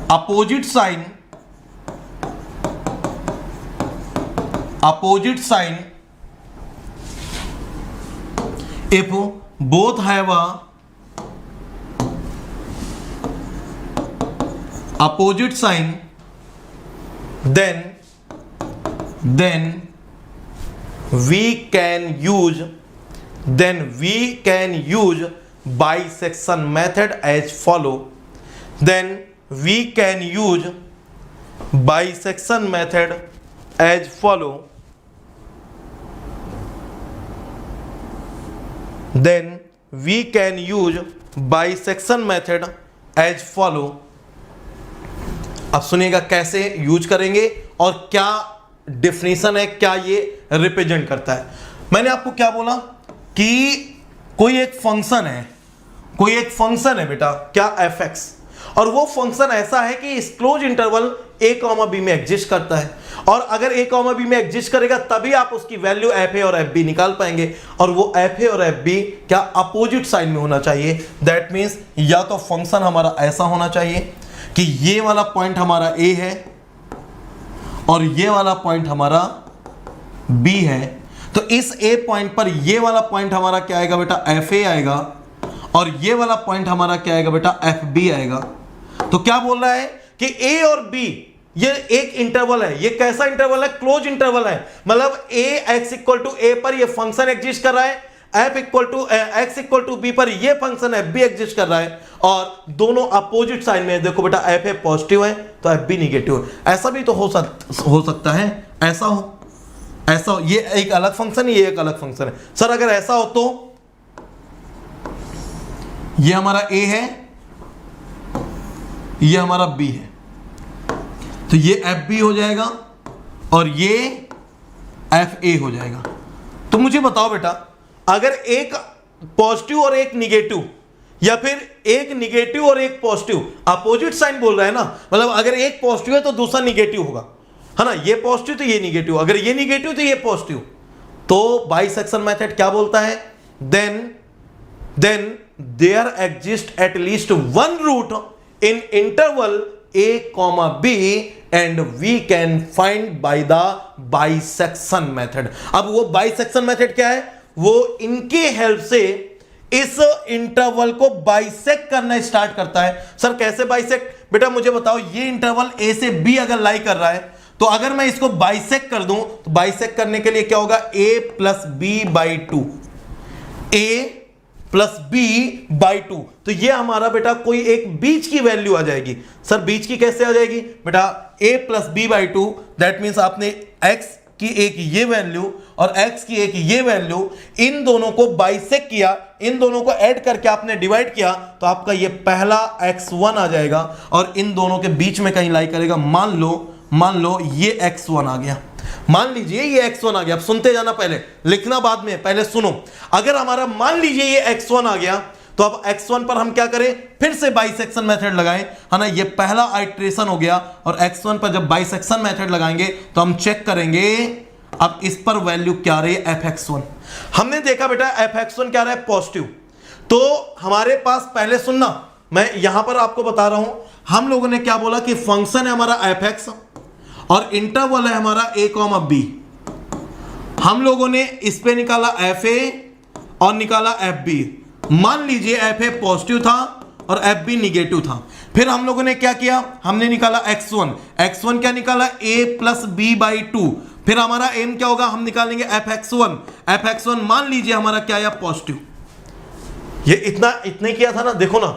opposite sign, if both have a opposite sign, then we can use bisection method as follow. Then we can use bisection method as follow. Then we can use bisection method as follow. अब सुनिएगा कैसे यूज करेंगे और क्या डिफिनेशन है, क्या ये रिप्रेजेंट करता है। मैंने आपको क्या बोला कि कोई एक फंक्शन है बेटा, क्या एफ एक्स, और वो फंक्शन ऐसा है कि इस close interval a comma b में एग्जिस्ट करता है, और अगर a कॉमा b में एग्जिस्ट करेगा तभी आप उसकी वैल्यू एफ ए और एफ बी निकाल पाएंगे, और वो एफ ए और एफ बी क्या अपोजिट साइन में होना चाहिए। दैट मीन्स या तो फंक्शन हमारा ऐसा होना चाहिए कि ये वाला पॉइंट हमारा a है और ये वाला पॉइंट हमारा b है, तो इस a पॉइंट पर ये वाला पॉइंट हमारा क्या आएगा बेटा, एफ ए आएगा, और ये वाला पॉइंट हमारा क्या आएगा बेटा, एफ बी आएगा। तो क्या बोल रहा है कि a और b ये एक इंटरवल है। ये कैसा इंटरवल है? क्लोज इंटरवल है। मतलब x इक्वल टू a पर ये फंक्शन एग्जिस्ट कर रहा है, f equal to x equal to b पर ये फंक्शन f b एग्जिस्ट कर रहा है, और दोनों अपोजिट साइन में। देखो बेटा, f a पॉजिटिव है तो f b निगेटिव है। ऐसा भी तो हो सकता है, ऐसा हो, ये एक अलग फंक्शन है, ये एक अलग फंक्शन है। सर अगर ऐसा हो तो ये हमारा ए है, ये हमारा बी है, तो ये एफ बी हो जाएगा और ये एफ ए हो जाएगा। तो मुझे बताओ बेटा, अगर एक पॉजिटिव और एक निगेटिव, या फिर एक निगेटिव और एक पॉजिटिव, अपोजिट साइन बोल रहा है ना, मतलब अगर एक पॉजिटिव है तो दूसरा निगेटिव होगा, है ना, ये पॉजिटिव तो ये निगेटिव, अगर ये निगेटिव तो ये पॉजिटिव, तो बाइसेक्शन मेथड क्या बोलता है, then there exist at least one root in interval a comma b and we can find by the bisection method। अब वो बाइसेक्शन मेथड क्या है, वो इनके हेल्प से इस इंटरवल को बाइसेक्ट करना स्टार्ट करता है। सर कैसे बाइसेक्ट, बेटा मुझे बताओ, ये इंटरवल a से b अगर लाई कर रहा है, तो अगर मैं इसको बाइसेक्ट कर दूं, तो बाइसेक्ट करने के लिए क्या होगा, a plus B by two, a plus B by two, तो ये हमारा बेटा कोई एक बीच की वैल्यू आ जाएगी। सर बीच की कैसे आ जाएगी बेटा, a plus B by two, that means आपने x की एक ये वैल्यू और x की एक ये वैल्यू, इन दोनों को बाइसेक्ट किया, इन दोनों को ऐड करके आपने डिवाइड किया, तो आपका ये पहला x1 आ जाएगा और इन दोनों के बीच में कहीं लाई करेगा। मान लो ये x1 आ गया, मान लीजिए ये x1 आ गया। अब सुनते जाना, पहले लिखना बाद में, पहले सुनो। अगर हमारा मान लीजिए ये x1 आ गया, तो अब x1 पर हम क्या करें, फिर से बाइसेक्शन मेथड लगाएं, है ना, ये पहला आइट्रेशन हो गया, और x1 पर जब बाइसेक्शन मेथड लगाएंगे तो हम चेक करेंगे अब इस पर वैल्यू क्या रही है, fx1। हमने देखा बेटा fx1 क्या रहा है, पॉजिटिव। तो हमारे पास, पहले सुनना, मैं यहां पर आपको बता रहा हूं, हम लोगों ने क्या बोला कि फंक्शन है हमारा fx और इंटरवल है हमारा a कॉमा b। हम लोगों ने इस पे निकाला fa और निकाला fb। मान लीजिए fa पॉजिटिव था और fb निगेटिव था। फिर हम लोगों ने क्या किया, हमने निकाला x1 क्या निकाला, a plus B by two. फिर हमारा एम क्या होगा, हम निकालेंगे fx1 मान लीजिए हमारा क्या आया, पॉजिटिव। ये इतने किया था ना, देखो ना,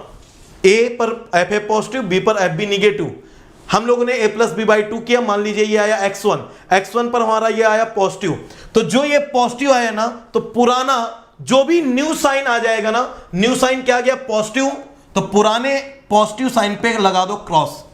a पर fa पॉजिटिव, b पर fb निगेटिव। हम लोगों ने a plus B by two किया, मान लीजिए ये आया x1 पर हमारा ये आया पॉजिटिव। तो जो ये पॉजिटिव आया ना, तो पुराना जो भी न्यू साइन आ जाएगा ना, न्यू साइन क्या आ गया, पॉजिटिव, तो पुराने पॉजिटिव साइन पे लगा दो क्रॉस।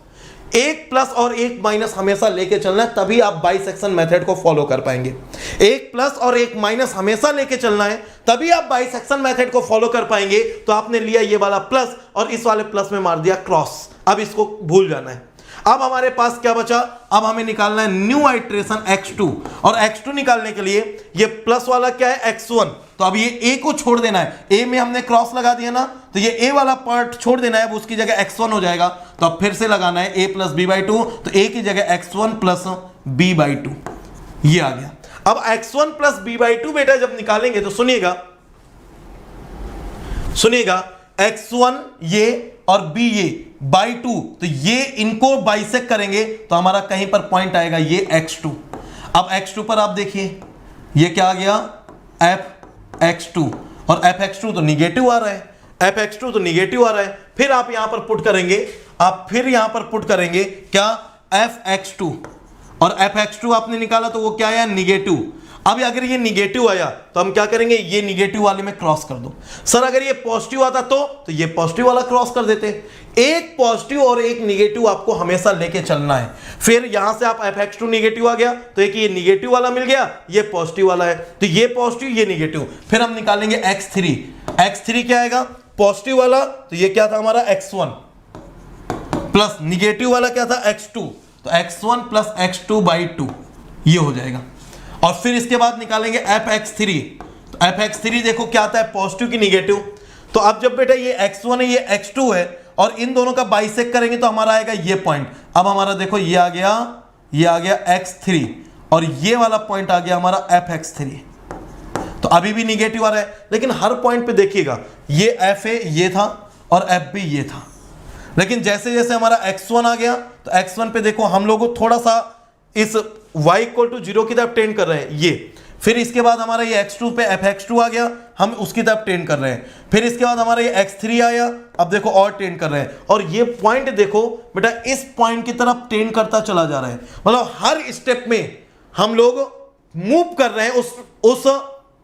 एक प्लस और एक माइनस हमेशा लेके चलना है, तभी आप बाइसेक्शन मेथड को फॉलो कर पाएंगे। एक प्लस और एक माइनस हमेशा लेके चलना है, तभी आप बाइसेक्शन मेथड को फॉलो कर पाएंगे। तो आपने लिया ये वाला प्लस और इस वाले प्लस में मार दिया क्रॉस, अब इसको भूल जाना है। अब हमारे पास क्या बचा, अब हमें निकालना है न्यू आइट्रेशन x2, और x2 निकालने के लिए ये प्लस वाला क्या है, x1। तो अब ये a को छोड़ देना है, a में हमने क्रॉस लगा दिया ना, तो ये a वाला पार्ट छोड़ देना है, अब उसकी जगह x1 हो जाएगा। तो अब फिर से लगाना है a plus B by two, तो a की जगह x1 plus B by to, ये आ गया। अब x1 plus B by to बेटा जब निकालेंगे तो सुनिएगा x1 ये और b ये बाई टू, तो ये इनको बाइसेक्ट करेंगे तो हमारा कहीं पर पॉइंट आएगा ये x2। अब x2 पर आप देखिए ये क्या आ गया, fx2, और fx2 तो निगेटिव आ रहा है, फिर आप यहां पर पुट करेंगे, क्या, fx2, और fx2 आपने निकाला तो वो क्या आया, निगेटिव। अब अगर ये निगेटिव आया तो हम क्या करेंगे, ये निगेटिव वाले में क्रॉस कर दो। सर अगर ये पॉजिटिव आता तो ये पॉजिटिव वाला क्रॉस कर देते। एक पॉजिटिव और एक निगेटिव आपको हमेशा लेके चलना है। फिर यहां से आप fx2 निगेटिव आ गया, तो एक ये निगेटिव वाला मिल गया, ये पॉजिटिव वाला है, तो ये पॉजिटिव ये निगेटिव। फिर हम निकालेंगे x3 क्या आएगा, पॉजिटिव वाला, तो ये क्या था हमारा x1, प्लस निगेटिव वाला क्या था, x2, तो x1 plus x2 by two, ये हो जाएगा। और फिर इसके बाद निकालेंगे fx3, तो fx3 देखो क्या आता है, पॉजिटिव की निगेटिव। तो अब जब बेटा ये x1 है ये x2 है और इन दोनों का बाइसेक्ट करेंगे तो हमारा आएगा ये पॉइंट। अब हमारा देखो ये आ गया x3 और ये वाला पॉइंट आ गया हमारा fx3। तो अभी भी निगेटिव आ रहा है, लेकिन हर पॉइंट पे देखिएगा ये fa ये था और fb ये था, लेकिन जैसे जैसे हमारा x1 आ गया तो x1 पे देखो हम लोग थोड़ा सा इस y इक्वल टू 0 की तरफ टेंड कर रहे हैं ये। फिर इसके बाद हमारा ये x2 पे fx2 आ गया, हम उसकी तरफ टेंड कर रहे हैं। फिर इसके बाद हमारा ये x3 आया, अब देखो और टेंड कर रहे हैं, और ये पॉइंट देखो बेटा इस पॉइंट की तरफ टेंड करता चला जा रहा है। मतलब हर स्टेप में हम लोग मूव कर रहे हैं उस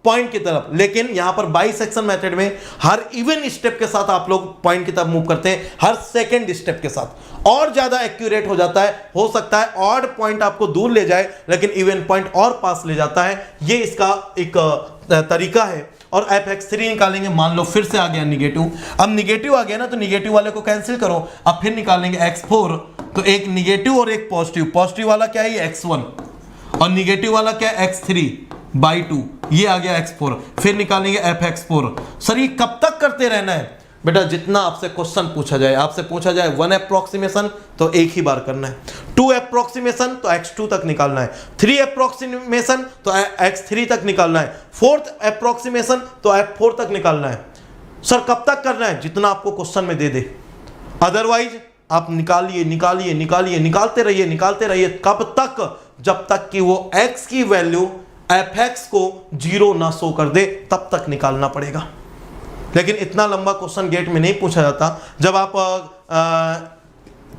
पॉइंट की तरफ। लेकिन यहां पर बाइसेक्शन मेथड में हर इवन स्टेप के साथ आप लोग पॉइंट की तरफ मूव करते हैं, हर सेकंड स्टेप के साथ, और ज्यादा एक्यूरेट हो जाता है। हो सकता है ऑड पॉइंट आपको दूर ले जाए लेकिन इवन पॉइंट और पास ले जाता है। ये इसका एक तरीका है। और fx3 निकालेंगे, मान लो फिर से आ गया निगेटिव। अब निगेटिव आ गया ना, तो निगेटिव वाले को कैंसिल करो। अब फिर निकालेंगे x4, तो एक निगेटिव और एक पॉजिटिव। पॉजिटिव वाला क्या है, ये x1, और निगेटिव वाला क्या है, x3/2, ये आ गया x4। फिर निकालेंगे fx4। सर ये कब तक करते रहना है? बेटा जितना आपसे क्वेश्चन पूछा जाए, आपसे पूछा जाए 1 अप्रोक्सीमेशन तो एक ही बार करना है, 2 अप्रोक्सीमेशन तो x2 तक निकालना है, 3 अप्रोक्सीमेशन तो x3 तक निकालना है, 4th अप्रोक्सीमेशन तो f4 तक निकालना है। सर कब तक करना है? जितना आपको क्वेश्चन में दे दे। अदरवाइज आप निकालिए निकालिए निकालिए, निकालते रहिए। कब तक? जब तक कि वो x की वैल्यू fx को 0 ना शो कर दे, तब तक निकालना पड़ेगा। लेकिन इतना लंबा क्वेश्चन गेट में नहीं पूछा जाता। जब आप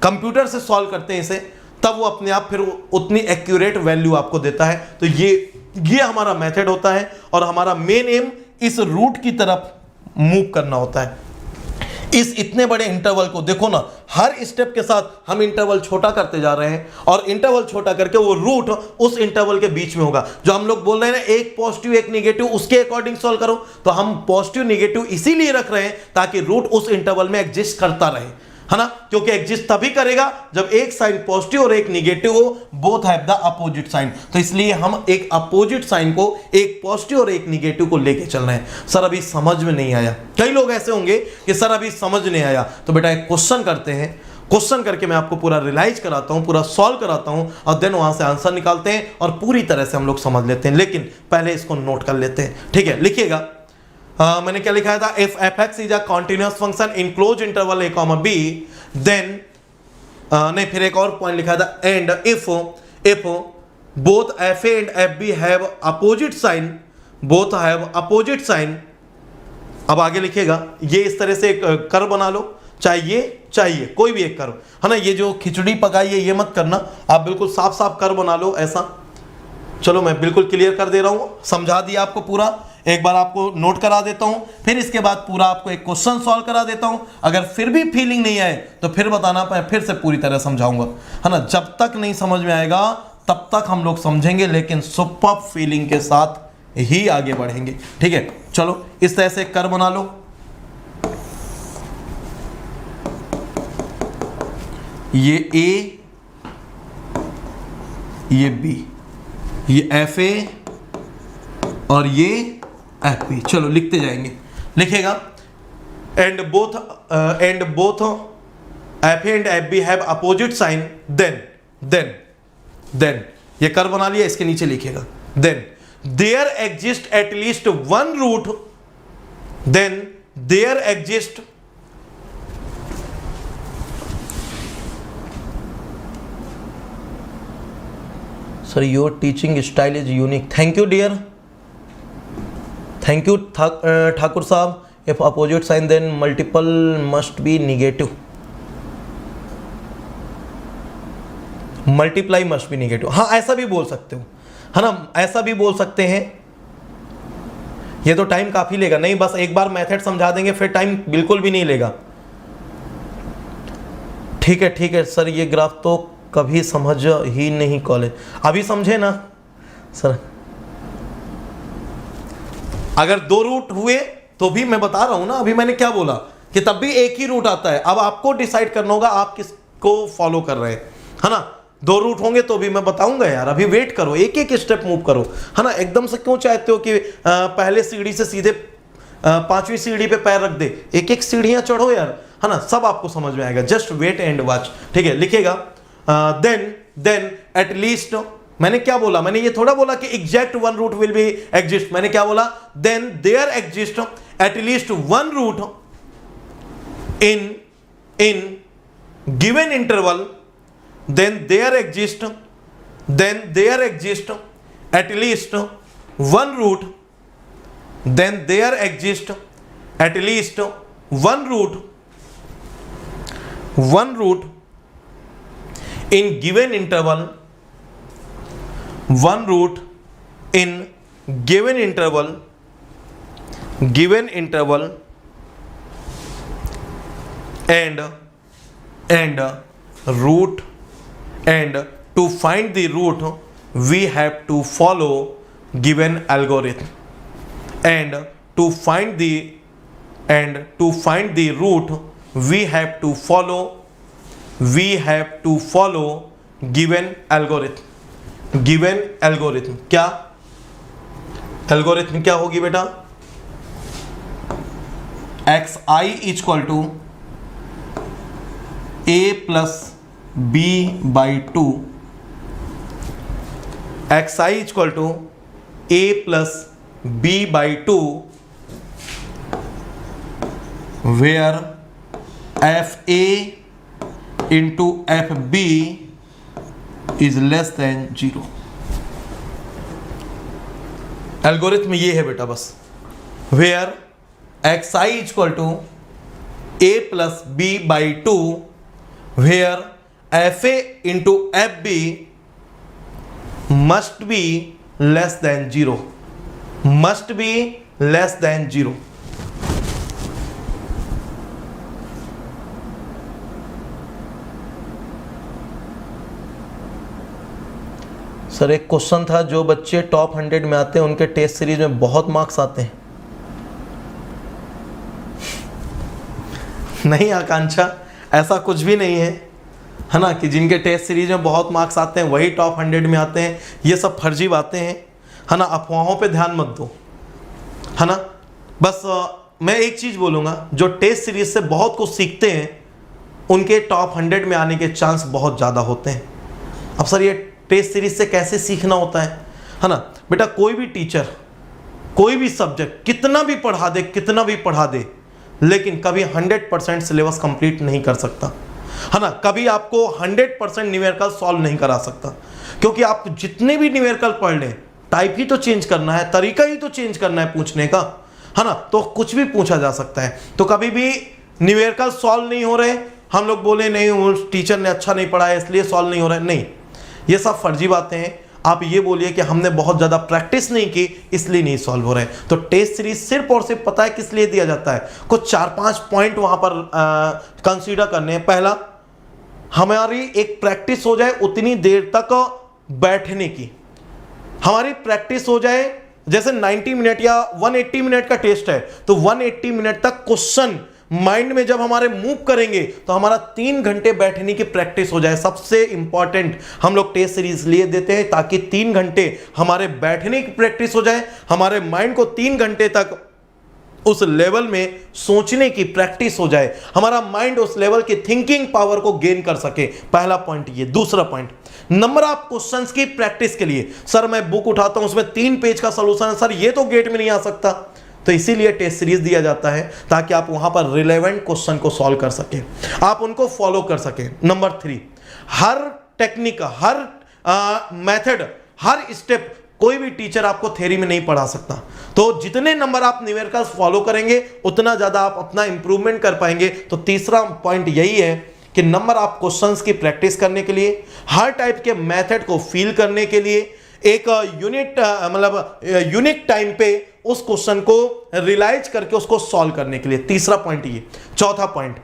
कंप्यूटर से सॉल्व करते हैं इसे, तब वो अपने आप फिर उतनी एक्यूरेट वैल्यू आपको देता है। तो ये हमारा मेथड होता है, और हमारा मेन एम इस रूट की तरफ मूव करना होता है। इस इतने बड़े इंटरवल को देखो ना, हर स्टेप के साथ हम इंटरवल छोटा करते जा रहे हैं, और इंटरवल छोटा करके वो रूट उस इंटरवल के बीच में होगा। जो हम लोग बोल रहे हैं ना, एक पॉजिटिव एक नेगेटिव, उसके अकॉर्डिंग सॉल्व करो। तो हम पॉजिटिव नेगेटिव इसीलिए रख रहे हैं ताकि रूट उस इंटरवल में एग्जिस्ट करता रहे, है ना। क्योंकि एग्जिस्ट तभी करेगा जब एक साइन पॉजिटिव और एक नेगेटिव हो, both have the opposite sign. तो इसलिए हम एक अपोजिट साइन को, एक पॉजिटिव और एक नेगेटिव को लेके चल रहे हैं। सर अभी समझ में नहीं आया। कई लोग ऐसे होंगे कि सर अभी समझ नहीं आया। तो बेटा एक क्वेश्चन करते हैं, क्वेश्चन करके मैं आपको पूरा रियलाइज कराता हूं, पूरा सॉल्व कराता हूं, और देन वहां से आंसर निकालते हैं और पूरी तरह से हम लोग समझ लेते हैं। लेकिन पहले इसको नोट कर लेते हैं, ठीक है। लिखिएगा, मैंने क्या लिखा था, if fx is a continuous function in close interval a, b, then नहीं, फिर एक और पॉइंट लिखा था, and if both fa and fb have opposite sign, both have opposite sign. अब आगे लिखिएगा, ये इस तरह से एक कर्व बना लो, चाहिए कोई भी एक कर्व, है ना। ये जो खिचड़ी पकाई है ये मत करना, आप बिल्कुल साफ साफ कर्व बना लो ऐसा। चलो मैं बिल्कुल क्लियर कर दे रहा हूं, समझा दिया आपको पूरा। एक बार आपको नोट करा देता हूं, फिर इसके बाद पूरा आपको एक क्वेश्चन सॉल्व करा देता हूं। अगर फिर भी फीलिंग नहीं आए तो फिर बताना, मैं फिर से पूरी तरह समझाऊंगा, है ना। जब तक नहीं समझ में आएगा तब तक हम लोग समझेंगे, लेकिन सुपर फीलिंग के साथ ही आगे बढ़ेंगे, ठीक है। चलो इस तरह से कर बना लो, ये ए, ये बी, ये एफ ए और ये एफ बी। चलो लिखते जाएंगे, लिखेगा, and both F A and F B have opposite sign, then ये कर बना लिया, इसके नीचे लिखेगा, then there exist at least one root, then there exist Sir, your teaching style is unique. Thank you, dear. Thank you, Thakur Saab. If opposite sign, then multiple must be negative. Multiply must be negative. हाँ, ऐसा भी बोल सकते हो, है ना, ऐसा भी बोल सकते हैं। ये तो टाइम काफी लेगा, नहीं बस एक बार मेथड समझा देंगे, फिर टाइम बिल्कुल भी नहीं लेगा। ठीक है सर, ये ग्राफ तो कभी समझ ही नहीं कॉलेज, अभी समझे ना सर। अगर 2 रूट हुए तो भी मैं बता रहा हूं ना, अभी मैंने क्या बोला कि तब भी एक ही रूट आता है। अब आपको डिसाइड करना होगा आप किसको फॉलो कर रहे हैं, है ना। 2 रूट होंगे तो भी मैं बताऊंगा यार, अभी वेट करो, एक एक स्टेप मूव करो, है ना। एकदम से क्यों चाहते हो कि पहले सीढ़ी से सीधे 5वीं सीढ़ी पे पैर रख दे, एक एक सीढ़ियां चढ़ो यार, है ना। सब आपको समझ में आएगा, जस्ट वेट एंड वॉच, ठीक है। लिखेगा, देन एट लीस्ट, मैंने क्या बोला, मैंने ये थोड़ा बोला कि exact one root will be exist, मैंने क्या बोला, then there exist at least one root in given interval, then there exist at least one root, then there exist at least one root in given interval, one root in given interval given interval and root, and to find the root we have to follow given algorithm, and to find the root we have to follow given algorithm. क्या एल्गोरिथम क्या होगी बेटा? xi equal to a plus b by 2, xi equal to a plus b by 2, where fa into fb is less than 0. Algorithm ये है बेटा बस, where xi equal to a plus b by 2, where fa into fb must be less than 0. Must be less than 0. Sir एक क्वेश्चन था, जो बच्चे टॉप 100 में आते हैं उनके टेस्ट सीरीज में बहुत मार्क्स आते हैं। नहीं आकांक्षा, ऐसा कुछ भी नहीं है ना, कि जिनके टेस्ट सीरीज में बहुत मार्क्स आते हैं वही टॉप 100 में आते हैं। ये सब फर्जी बातें हैं, है ना। अफवाहों पे ध्यान मत दो, है ना। बस मैं एक चीज़ बोलूँगा, जो टेस्ट सीरीज से बहुत कुछ सीखते हैं उनके टॉप 100 में आने के चांस बहुत ज़्यादा होते हैं। अब सर ये टेस्ट सीरीज से कैसे सीखना होता है ना। बेटा कोई भी टीचर कोई भी सब्जेक्ट कितना भी पढ़ा दे लेकिन कभी 100% सिलेबस कंप्लीट नहीं कर सकता, है ना। कभी आपको 100% न्यूमेरिकल सॉल्व नहीं करा सकता, क्योंकि आप जितने भी न्यूमेरिकल पढ़ लें, टाइप ही तो चेंज करना है, तरीका ही तो चेंज करना है पूछने का, है ना। तो कुछ भी पूछा जा सकता है। तो कभी भी न्यूमेरिकल सॉल्व नहीं हो रहे, हम लोग बोले नहीं वो टीचर ने अच्छा नहीं पढ़ाया इसलिए सॉल्व नहीं हो रहा है, नहीं, ये सब फर्जी बातें हैं। आप ये बोलिए कि हमने बहुत ज़्यादा प्रैक्टिस नहीं की इसलिए नहीं सॉल्व हो रहे। तो टेस्ट सीरीज सिर्फ और सिर्फ पता है किस लिए दिया जाता है, कुछ 4-5 पॉइंट वहाँ पर कंसीडर करने हैं। पहला, हमारी एक प्रैक्टिस हो जाए उतनी देर तक बैठने की, हमारी प्रैक्टिस हो जाए। जैसे 90 मिनट या 180 मिनट का टेस्ट है तो 180 मिनट तक क्वेश्चन माइंड में जब हमारे मूव करेंगे तो हमारा 3 घंटे बैठने की प्रैक्टिस हो जाए। सबसे इंपॉर्टेंट हम लोग टेस्ट सीरीज लिए देते हैं ताकि 3 घंटे हमारे बैठने की प्रैक्टिस हो जाए, हमारे माइंड को 3 घंटे तक उस लेवल में सोचने की प्रैक्टिस हो जाए, हमारा माइंड उस लेवल की थिंकिंग पावर को गेन कर सके। पहला पॉइंट ये। दूसरा पॉइंट, नंबर ऑफ क्वेश्चंस की प्रैक्टिस के लिए। सर मैं बुक उठाता हूं उसमें 3 पेज का सॉल्यूशन है, सर ये तो गेट में नहीं आ सकता, तो इसीलिए टेस्ट सीरीज दिया जाता है ताकि आप वहां पर रिलेवेंट क्वेश्चन को सॉल्व कर सके, आप उनको फॉलो कर सके। नंबर 3, हर टेक्निक, हर मेथड, हर स्टेप कोई भी टीचर आपको थ्योरी में नहीं पढ़ा सकता। तो जितने नंबर आप न्यूमेरिकल्स फॉलो करेंगे उतना ज्यादा आप अपना इंप्रूवमेंट कर पाएंगे। तो तीसरा पॉइंट यही है कि नंबर ऑफ क्वेश्चंस की प्रैक्टिस करने के लिए, हर टाइप के मेथड को फील करने के लिए, एक यूनिक टाइम पे उस क्वेश्चन को रियलाइज करके उसको सॉल्व करने के लिए। तीसरा पॉइंट ये। चौथा पॉइंट,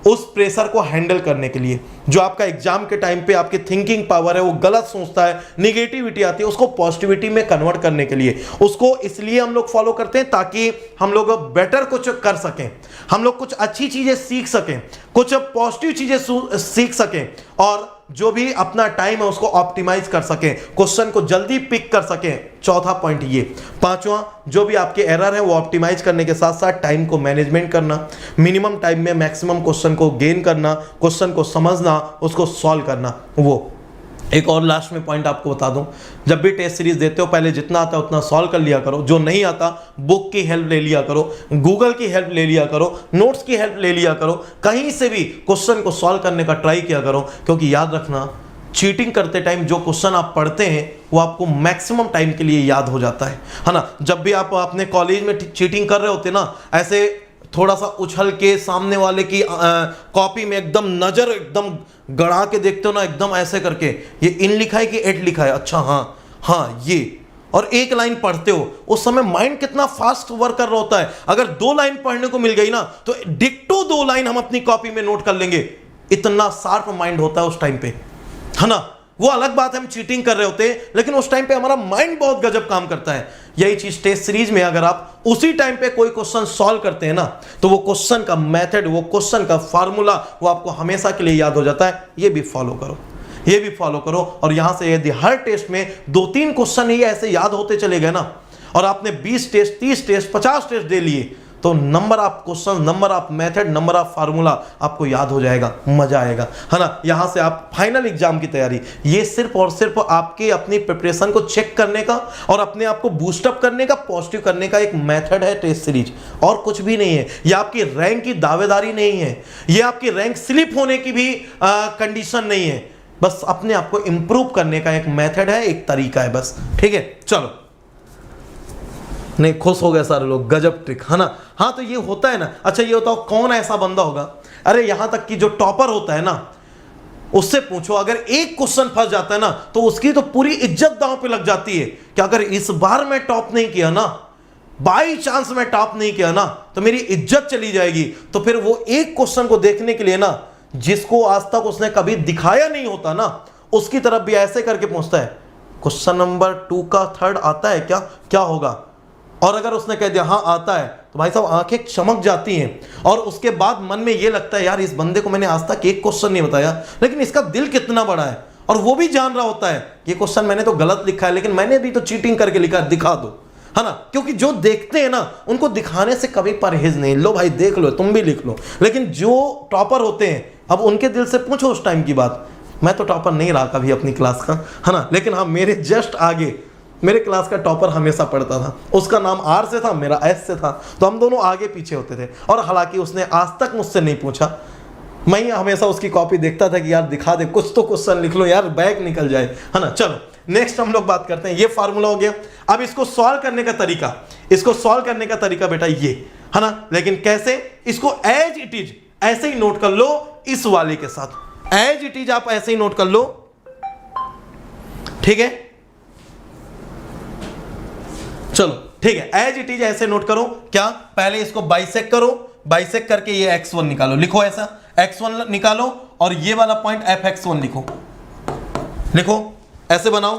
उस प्रेशर को हैंडल करने के लिए, जो आपका एग्जाम के टाइम पे आपकी थिंकिंग पावर है वो गलत सोचता है, निगेटिविटी आती है, उसको पॉजिटिविटी में कन्वर्ट करने के लिए। उसको इसलिए हम लोग फॉलो करते हैं ताकि हम लोग बेटर कुछ कर सकें, हम लोग कुछ अच्छी चीजें सीख सकें, कुछ पॉजिटिव चीजें सीख सकें, और जो भी अपना टाइम है उसको ऑप्टिमाइज कर सकें, क्वेश्चन को जल्दी पिक कर सकें। चौथा पॉइंट ये। पांचवा, जो भी आपके एरर है वो ऑप्टिमाइज करने के साथ साथ टाइम को मैनेजमेंट करना, मिनिमम टाइम में मैक्सिमम क्वेश्चन को गेन करना, क्वेश्चन को समझना, उसको सॉल्व करना। वो एक और लास्ट में पॉइंट आपको बता दूं, जब भी टेस्ट सीरीज देते हो पहले जितना आता है उतना सॉल्व कर लिया करो, जो नहीं आता बुक की हेल्प ले लिया करो, गूगल की हेल्प ले लिया करो, नोट्स की हेल्प ले लिया करो, कहीं से भी क्वेश्चन को सॉल्व करने का ट्राई किया करो। क्योंकि याद रखना, चीटिंग करते टाइम जो क्वेश्चन आप पढ़ते हैं वो आपको मैक्सिमम टाइम के लिए याद हो जाता है ना। जब भी आप अपने कॉलेज में चीटिंग कर रहे होते ना, ऐसे थोड़ा सा उछल के सामने वाले की कॉपी में एकदम नजर एकदम गड़ा के देखते हो ना, एकदम ऐसे करके, ये इन लिखा है कि एट लिखा है, अच्छा हाँ हाँ ये, और एक लाइन पढ़ते हो, उस समय माइंड कितना फास्ट वर्क कर रहा होता है। अगर 2 लाइन पढ़ने को मिल गई ना तो डिक्टो 2 लाइन हम अपनी कॉपी में नोट कर लेंगे। इतना शार्प माइंड होता है उस टाइम पे, है ना। वो अलग बात है हम चीटिंग कर रहे होते हैं, लेकिन उस टाइम पे हमारा माइंड बहुत गजब काम करता है। यही चीज टेस्ट सीरीज में अगर आप उसी टाइम पे कोई क्वेश्चन सॉल्व करते हैं ना, तो वो क्वेश्चन का मेथड, वो क्वेश्चन का फार्मूला, वो आपको हमेशा के लिए याद हो जाता है। ये भी फॉलो करो, ये भी फॉलो करो। और यहां से यदि हर टेस्ट में 2-3 क्वेश्चन ही ऐसे याद होते चले गए ना, और आपने 20 टेस्ट, 30 टेस्ट, 50 टेस्ट दे लिए, तो number of question, number of method, number of formula आपको याद हो जाएगा, मजा आएगा, है ना। यहां से आप फाइनल एग्जाम की तैयारी, ये सिर्फ और सिर्फ आपके अपनी प्रिपरेशन को चेक करने का और अपने आप को बूस्टअप करने का, पॉजिटिव करने का एक मेथड है टेस्ट सीरीज, और कुछ भी नहीं है। ये आपकी रैंक की दावेदारी नहीं है, ये आपकी रैंक स्लिप होने की भी कंडीशन नहीं है। बस अपने आप को इंप्रूव करने का एक मेथड है, एक तरीका है बस, ठीक है। चलो, नहीं खुश हो गए सारे लोग, गजब ट्रिक, है ना। हाँ तो ये होता है ना। अच्छा ये बताओ कौन ऐसा बंदा होगा, अरे यहां तक कि जो टॉपर होता है ना, उससे पूछो, अगर एक क्वेश्चन फंस जाता है ना तो उसकी तो पूरी इज्जत दांव पे लग जाती है कि अगर इस बार मैं टॉप नहीं किया ना, बाई चांस मैं टॉप नहीं किया ना, तो मेरी इज्जत चली जाएगी। तो फिर वो एक क्वेश्चन को देखने के लिए ना, जिसको आज तक उसने कभी दिखाया नहीं होता ना, उसकी तरफ भी ऐसे करके पूछता है, क्वेश्चन नंबर 2 का 3rd आता है क्या, क्या होगा। और अगर उसने कह दिया हाँ आता है, तो भाई साहब आंखें चमक जाती हैं, और उसके बाद मन में ये लगता है यार इस बंदे को मैंने आज तक एक क्वेश्चन नहीं बताया, लेकिन इसका दिल कितना बड़ा है, और वो भी जान रहा होता है ये क्वेश्चन मैंने तो गलत लिखा है, लेकिन मैंने भी तो चीटिंग करके लिखा है, दिखा दो, है ना। क्योंकि जो देखते हैं ना उनको दिखाने से कभी परहेज नहीं, लो भाई देख लो, तुम भी लिख लो। लेकिन जो टॉपर होते हैं, अब उनके दिल से पूछो उस टाइम की बात। मैं तो टॉपर नहीं रहा कभी अपनी क्लास का, है ना, लेकिन हाँ मेरे जस्ट आगे मेरे क्लास का टॉपर हमेशा पढ़ता था, उसका नाम R से था, मेरा S से था, तो हम दोनों आगे पीछे होते थे। और हालांकि उसने आज तक मुझसे नहीं पूछा, मैं ही हमेशा उसकी कॉपी देखता था कि यार दिखा दे, कुछ तो क्वेश्चन लिख लो यार, बैक निकल जाए, है ना। चलो नेक्स्ट हम लोग बात करते हैं, ये फार्मूला हो गया। अब इसको सॉल्व करने का तरीका, इसको सॉल्व करने का तरीका बेटा ये, है ना। लेकिन कैसे, इसको एज इट इज ऐसे ही नोट कर लो, इस वाले के साथ एज इट इज आप ऐसे ही नोट कर लो, ठीक है। चलो ठीक है, एज इट इज ऐसे नोट करो। क्या, पहले इसको बाइसेक करो, बाइसेक करके ये x1 निकालो, लिखो ऐसा x1 निकालो, और ये वाला पॉइंट fx1 लिखो, लिखो ऐसे बनाओ।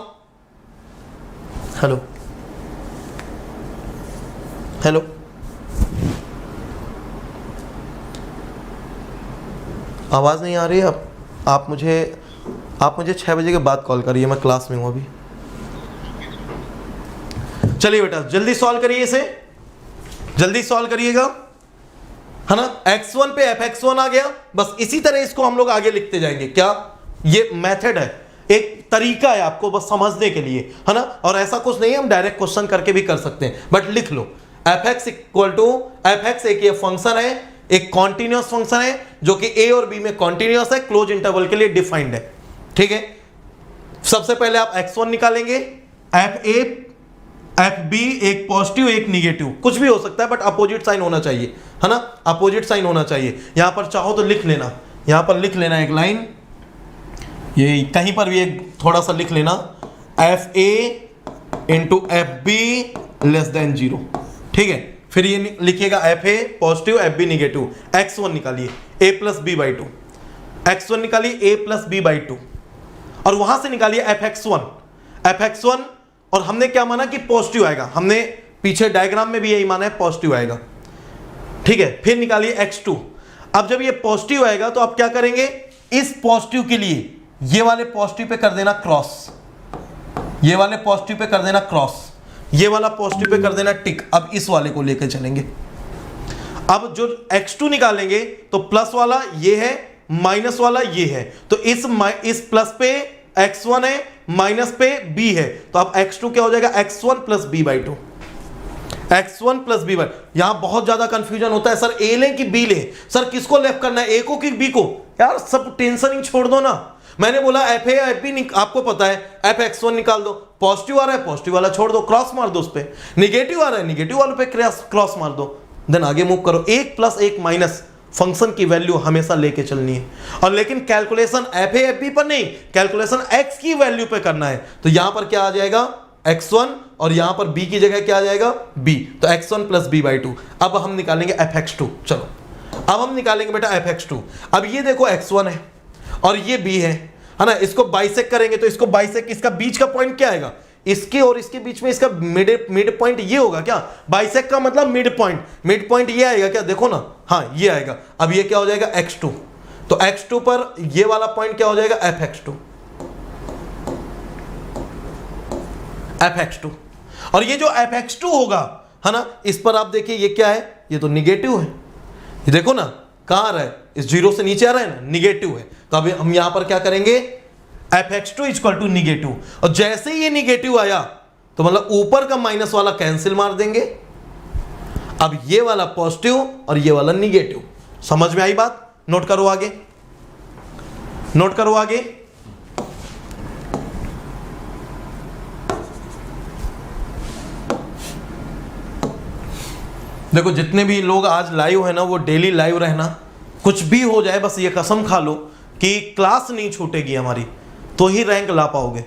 हेलो हेलो, आवाज नहीं आ रही है। आप मुझे 6 बजे के बाद कॉल करिए, मैं क्लास में हूं अभी। चलिए बेटा जल्दी सॉल्व करिए, इसे जल्दी सॉल्व करिएगा, है ना। x1 पे fx1 आ गया, बस इसी तरह इसको हम लोग आगे लिखते जाएंगे। क्या, ये मेथड है, एक तरीका है आपको बस समझने के लिए, है ना। और ऐसा कुछ नहीं है, हम डायरेक्ट क्वेश्चन करके भी कर सकते हैं, बट लिख लो fx इक्वल टू fx, एक ये फंक्शन है, एक कॉन्टिन्यूअस फंक्शन है जो कि a और b में कॉन्टिन्यूअस है, क्लोज इंटरवल के लिए डिफाइंड है, ठीक है। सबसे पहले आप x1 निकालेंगे, fb एक पॉजिटिव एक निगेटिव, कुछ भी हो सकता है बट अपोजिट साइन होना चाहिए, है ना, अपोजिट साइन होना चाहिए। यहां पर चाहो तो लिख लेना, यहां पर लिख लेना एक लाइन, ये कहीं पर भी एक थोड़ा सा लिख लेना, fa into fb less than 0, ठीक है। फिर ये लिखिएगा fa positive fb negative, x1 निकालिए a plus b by 2, x1 निकालिए a प्लस b बाई 2, और वहां से निकालिए fx1, और हमने क्या माना कि पॉजिटिव आएगा, हमने पीछे डायग्राम में भी यही माना है पॉजिटिव आएगा, ठीक है। फिर निकालिए x2। अब जब ये पॉजिटिव आएगा तो आप क्या करेंगे, इस पॉजिटिव के लिए ये वाले पॉजिटिव पे कर देना क्रॉस, ये वाले पॉजिटिव पे कर देना क्रॉस, ये वाला पॉजिटिव पे कर देना टिक। अब इस वाले को लेकर चलेंगे। अब जो x2 निकालेंगे तो प्लस वाला ये है, माइनस वाला ये है, तो इस प्लस पे x1 है, माइनस पे b है, तो अब x2 क्या हो जाएगा, x1 plus b by 2, x1 plus b by. यहां बहुत ज्यादा कंफ्यूजन होता है, सर a ले कि b ले, सर किसको लेफ्ट करना है, a को कि b को। यार सब टेंशन ही छोड़ दो ना, मैंने बोला fa fb आपको पता है, fx1 निकाल दो, पॉजिटिव आ रहा है पॉजिटिव वाला छोड़ दो, क्रॉस मार दो उस पे, निगेटिव आ रहा है निगेटिव वाले पे क्रॉस मार दो, देन आगे मूव करो। 1 प्लस 1 माइनस, फंक्शन की वैल्यू हमेशा लेके चलनी है, और लेकिन कैलकुलेशन fa fb पर नहीं, कैलकुलेशन x की वैल्यू पे करना है। तो यहां पर क्या आ जाएगा, x1 और यहां पर b की जगह क्या आ जाएगा b, तो x1 प्लस b बाई 2। अब हम निकालेंगे fx2। चलो अब हम निकालेंगे बेटा fx2। अब ये देखो x1 है और ये b है ना, इसको बाइसेक करेंगे तो इसको बाइसेक, इसका बीच का पॉइंट क्या आएगा, इसके और इसके बीच में इसका मिड पॉइंट ये होगा क्या, बाइसेक का मतलब मिड पॉइंट ये आएगा क्या, देखो ना, हाँ ये आएगा। अब ये क्या हो जाएगा x2, तो x2 पर ये वाला पॉइंट क्या हो जाएगा fx2। और ये जो fx2 होगा है ना, इस पर आप देखिए ये क्या है, ये तो निगेटिव है, ये देखो ना कहां आ रहा है, इस जीरो से नीचे आ रहा है ना, निगेटिव है। तो अभी हम यहां पर क्या करेंगे, fx2 इक्वल टू निगेटिव, और जैसे ही ये निगेटिव आया तो मतलब ऊपर का माइनस वाला कैंसिल मार देंगे, अब ये वाला पॉजिटिव और ये वाला निगेटिव। समझ में आई बात, नोट करो आगे, नोट करो आगे। देखो जितने भी लोग आज लाइव है ना, वो डेली लाइव रहना, कुछ भी हो जाए बस ये कसम खा लो कि क्लास नहीं छूटेगी हमारी, तो ही रैंक ला पाओगे,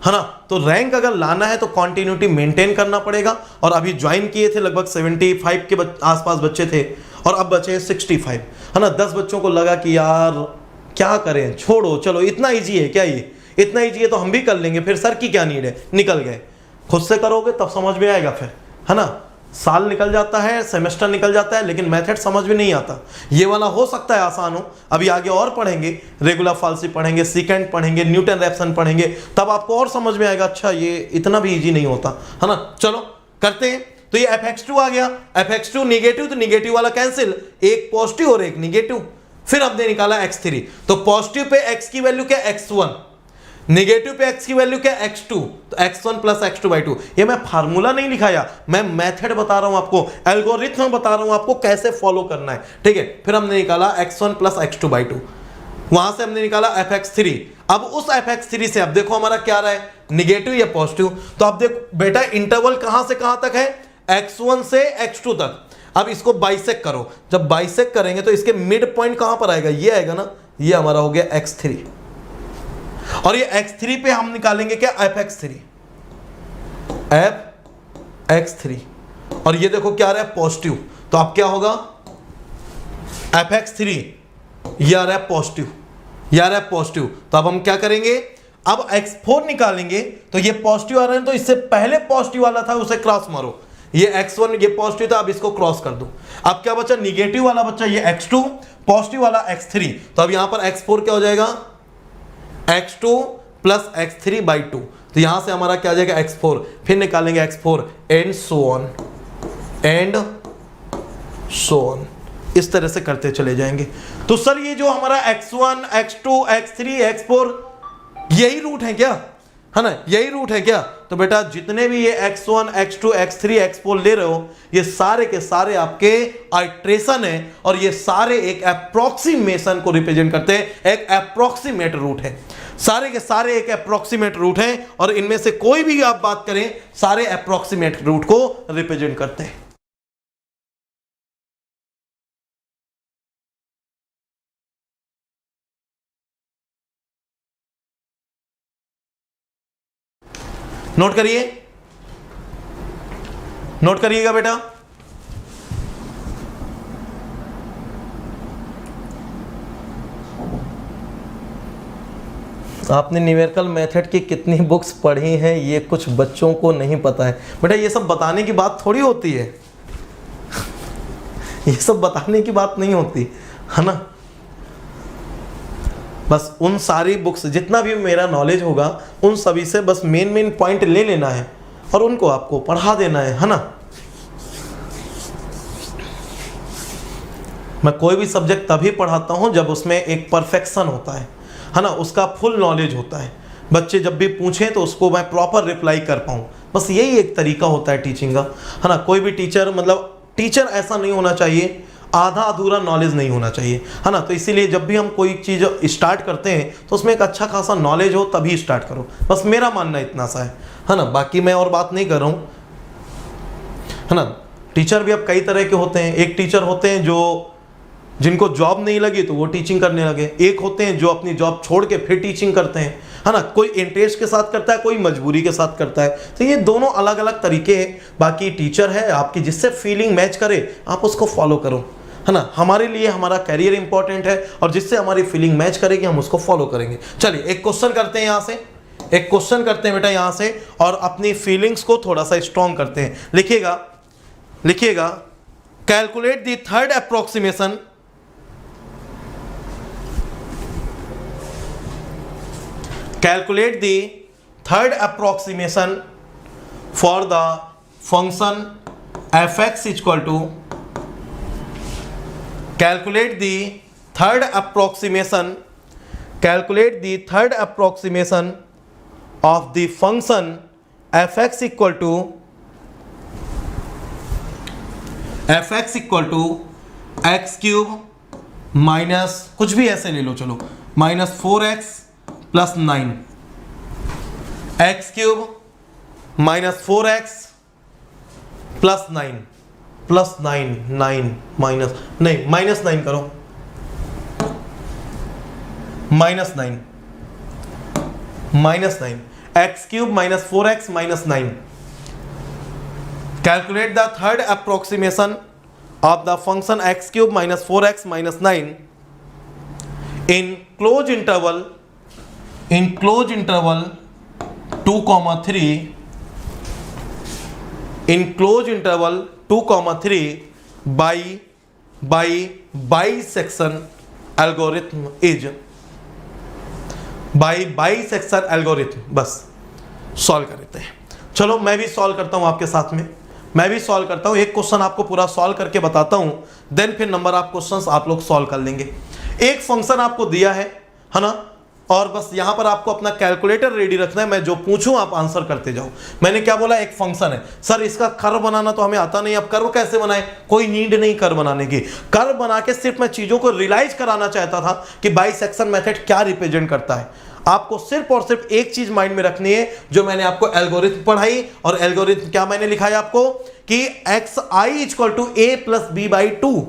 है ना। तो रैंक अगर लाना है तो कंटिन्यूटी मेंटेन करना पड़ेगा। और अभी ज्वाइन किए थे लगभग 75 के आसपास बच्चे थे और अब बचे 65, है ना। 10 बच्चों को लगा कि यार क्या करें, छोड़ो, चलो इतना ईजी है क्या, ये इतना ईजी है तो हम भी कर लेंगे, फिर सर की क्या नीड है, निकल गए। खुद से करोगे तब समझ में आएगा फिर, है ना। साल निकल जाता है, सेमेस्टर निकल जाता है, लेकिन मेथड समझ में नहीं आता। ये वाला हो सकता है आसान हो, अभी आगे और पढ़ेंगे, रेगुलर फाल्सी पढ़ेंगे, सीकेंड पढ़ेंगे, न्यूटन रैप्सन पढ़ेंगे, तब आपको और समझ में आएगा, अच्छा ये इतना भी इजी नहीं होता, है ना। चलो करते हैं। तो ये fx2 आ गया, fx2 निगेटिव, तो निगेटिव वाला कैंसिल, एक पॉजिटिव और एक निगेटिव। फिर हमने निकाला x3, तो पॉजिटिव पे x की वैल्यू क्या, x1, नेगेटिव पे x की वैल्यू क्या, x2, तो x1 प्लस x2 बाई 2। ये मैं फार्मूला नहीं लिखाया, मैं मेथड बता रहा हूं आपको, एल्गोरिथम बता रहा हूं आपको कैसे फॉलो करना है, ठीक है। फिर हमने निकाला x1 प्लस x2 बाई 2, वहां से हमने निकाला fx3। अब उस fx3 से अब देखो हमारा क्या रहा है, निगेटिव या पॉजिटिव। तो अब देखो बेटा इंटरवल कहां से कहां तक है, x1 से x2 तक। अब इसको बाइसेक करो, जब बाइसेक करेंगे तो इसके मिड पॉइंट कहां पर आएगा, ये आएगा ना, ये हमारा हो गया x3। और ये x3 पे हम निकालेंगे क्या, fx3, और ये देखो क्या आ रहा है, पॉजिटिव। तो अब क्या होगा, fx3 ये आ रहा है पॉजिटिव, ये आ रहा है पॉजिटिव। तो अब हम क्या करेंगे, अब x4 निकालेंगे, तो ये पॉजिटिव आ रहा है, तो इससे पहले पॉजिटिव वाला था उसे क्रॉस मारो, ये x1 ये पॉजिटिव था, अब इसको क्रॉस कर दो। अब क्या बचा, निगेटिव वाला बच्चा ये x2, पॉजिटिव वाला x3। तो अब यहां पर x4 क्या हो जाएगा, x2 प्लस x3 बाई 2। तो यहां से हमारा क्या आ जाएगा, x4। फिर निकालेंगे x4 एंड सो ऑन, इस तरह से करते चले जाएंगे। तो सर ये जो हमारा x1 x2 x3 x4 यही रूट है क्या, है ना, यही रूट है क्या। तो बेटा जितने भी ये x1 x2 x3 x4 ले रहे हो, ये सारे के सारे आपके आइट्रेशन है, और ये सारे एक अप्रोक्सीमेशन को रिप्रेजेंट करते हैं, एक अप्रोक्सीमेट रूट है, सारे के सारे एक अप्रोक्सीमेट रूट हैं, और इनमें से कोई भी आप बात करें सारे अप्रोक्सीमेट रूट को रिप्रेजेंट करते हैं। नोट करिए, नोट करिएगा बेटा। आपने न्यूमेरिकल मेथड की कितनी बुक्स पढ़ी हैं, ये कुछ बच्चों को नहीं पता है। बेटा ये सब बताने की बात थोड़ी होती है ये सब बताने की बात नहीं होती, है ना। बस उन सारी बुक्स, जितना भी मेरा नॉलेज होगा उन सभी से बस मेन पॉइंट ले लेना है और उनको आपको पढ़ा देना है ना। मैं कोई भी सब्जेक्ट तभी पढ़ाता हूं जब उसमें एक परफेक्शन होता है ना, उसका फुल नॉलेज होता है। बच्चे जब भी पूछें तो उसको मैं प्रॉपर रिप्लाई कर पाऊं, बस यही एक तरीका होता है टीचिंग का, है ना। कोई भी टीचर मतलब टीचर ऐसा नहीं होना चाहिए, आधा अधूरा नॉलेज नहीं होना चाहिए, है ना। तो इसीलिए जब भी हम कोई चीज़ स्टार्ट करते हैं तो उसमें एक अच्छा खासा नॉलेज हो तभी स्टार्ट करो, बस मेरा मानना इतना सा है ना। बाकी मैं और बात नहीं कर रहा हूँ, है ना। टीचर भी अब कई तरह के होते हैं। एक टीचर होते हैं जो जिनको जॉब नहीं लगी तो वो टीचिंग करने लगे, एक होते हैं जो अपनी जॉब छोड़ के फिर टीचिंग करते हैं, है ना। कोई इंटरेस्ट के साथ करता है, कोई मजबूरी के साथ करता है। तो ये दोनों अलग अलग तरीके हैं। बाकी टीचर है आपकी, जिससे फीलिंग मैच करे आप उसको फॉलो करो, है ना। हमारे लिए हमारा करियर इंपॉर्टेंट है और जिससे हमारी फीलिंग मैच करेगी हम उसको फॉलो करेंगे। चलिए एक क्वेश्चन करते हैं यहाँ से, एक क्वेश्चन करते हैं बेटा यहाँ से, और अपनी फीलिंग्स को थोड़ा सा स्ट्रॉन्ग करते हैं। लिखिएगा, लिखिएगा, calculate the third approximation, calculate the third approximation for the function fx equal to, calculate the third approximation, calculate the third approximation of the function fx equal to, fx equal to x cube minus कुछ भी ऐसे ले लो, चलो, minus 4x plus 9, x cube minus 4x plus 9, plus 9 minus नहीं, माइनस 9 करो, minus 9 x cube minus 4x minus 9। Calculate the third approximation of the function x cube minus 4x minus 9 in close interval, in close interval 2,3, in close interval 2,3 by bisection algorithm is, by bisection algorithm। बस सॉल्व कर देते हैं। चलो मैं भी सॉल्व करता हूं आपके साथ में, मैं भी सॉल्व करता हूं। एक क्वेश्चन आपको पूरा सॉल्व करके बताता हूं, देन फिर नंबर ऑफ क्वेश्चंस आप लोग सॉल्व कर लेंगे। एक फंक्शन आपको दिया है ना, और बस यहां पर आपको अपना कैलकुलेटर रेडी रखना है, मैं जो पूछूं आप आंसर करते जाओ। मैंने क्या बोला, एक फंक्शन है सर, इसका कर्व बनाना तो हमें आता नहीं, अब कर्व कैसे बनाए, कोई नीड नहीं कर्व बनाने की। कर्व बना के सिर्फ मैं चीजों को रियलाइज कराना चाहता था कि बाइसेक्शन मेथड क्या रिप्रेजेंट करता है। आपको सिर्फ और सिर्फ एक चीज माइंड में रखनी है, जो मैंने आपको एल्गोरिथम पढ़ाई, और एल्गोरिथम क्या मैंने लिखा है आपको कि xi equal to a plus b by 2।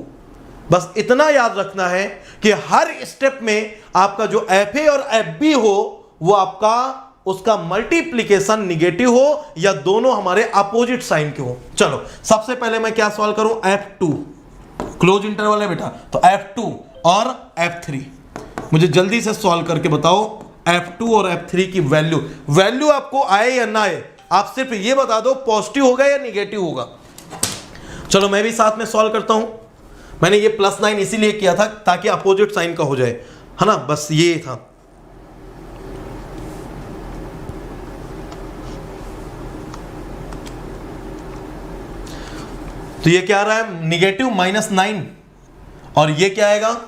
बस इतना याद रखना है कि हर स्टेप में आपका जो fa और fb हो वो आपका उसका मल्टीप्लीकेशन निगेटिव हो या दोनों हमारे अपोजिट साइन के हो। चलो सबसे पहले मैं क्या सॉल्व करूं, f2 क्लोज इंटरवल है बेटा, तो f2 और f3 मुझे जल्दी से सॉल्व करके बताओ। f2 और f3 की वैल्यू आपको आए या ना आए, आप सिर्फ ये बता दो पॉजिटिव होगा या निगेटिव होगा। चलो मैं भी साथ में सॉल्व करता हूं। मैंने ये +9 इसीलिए किया था ताकि अपोजिट साइन का हो जाए, है ना, बस ये था। तो ये क्या आ रहा है, निगेटिव -9, और ये क्या आएगा,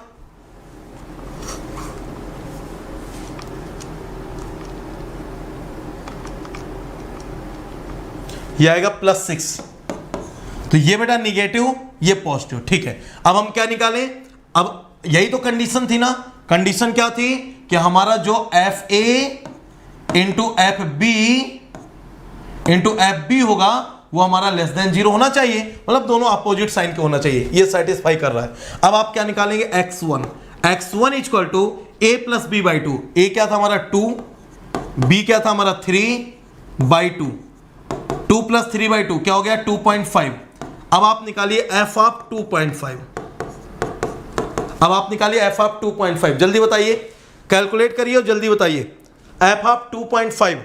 ये आएगा +6। तो ये बेटा निगेटिव, ये पॉजिटिव, ठीक है। अब हम क्या निकालें, अब यही तो कंडीशन थी ना, कंडीशन क्या थी कि हमारा जो FA इंटू FB होगा वो हमारा लेस देन 0 होना चाहिए, मतलब दोनों अपोजिट साइन के होना चाहिए, ये सेटिस्फाई कर रहा है। अब आप क्या निकालेंगे, x1 equal to a plus b by 2। a क्या था हमारा 2, b क्या था हमारा 3 बाई 2, 2 प्लस 3 बाई 2 क्या हो गया 2.5। अब आप निकालिए f ऑफ 2.5, अब आप निकालिए f ऑफ 2.5, जल्दी बताइए, कैलकुलेट करिए और जल्दी बताइए f ऑफ 2.5।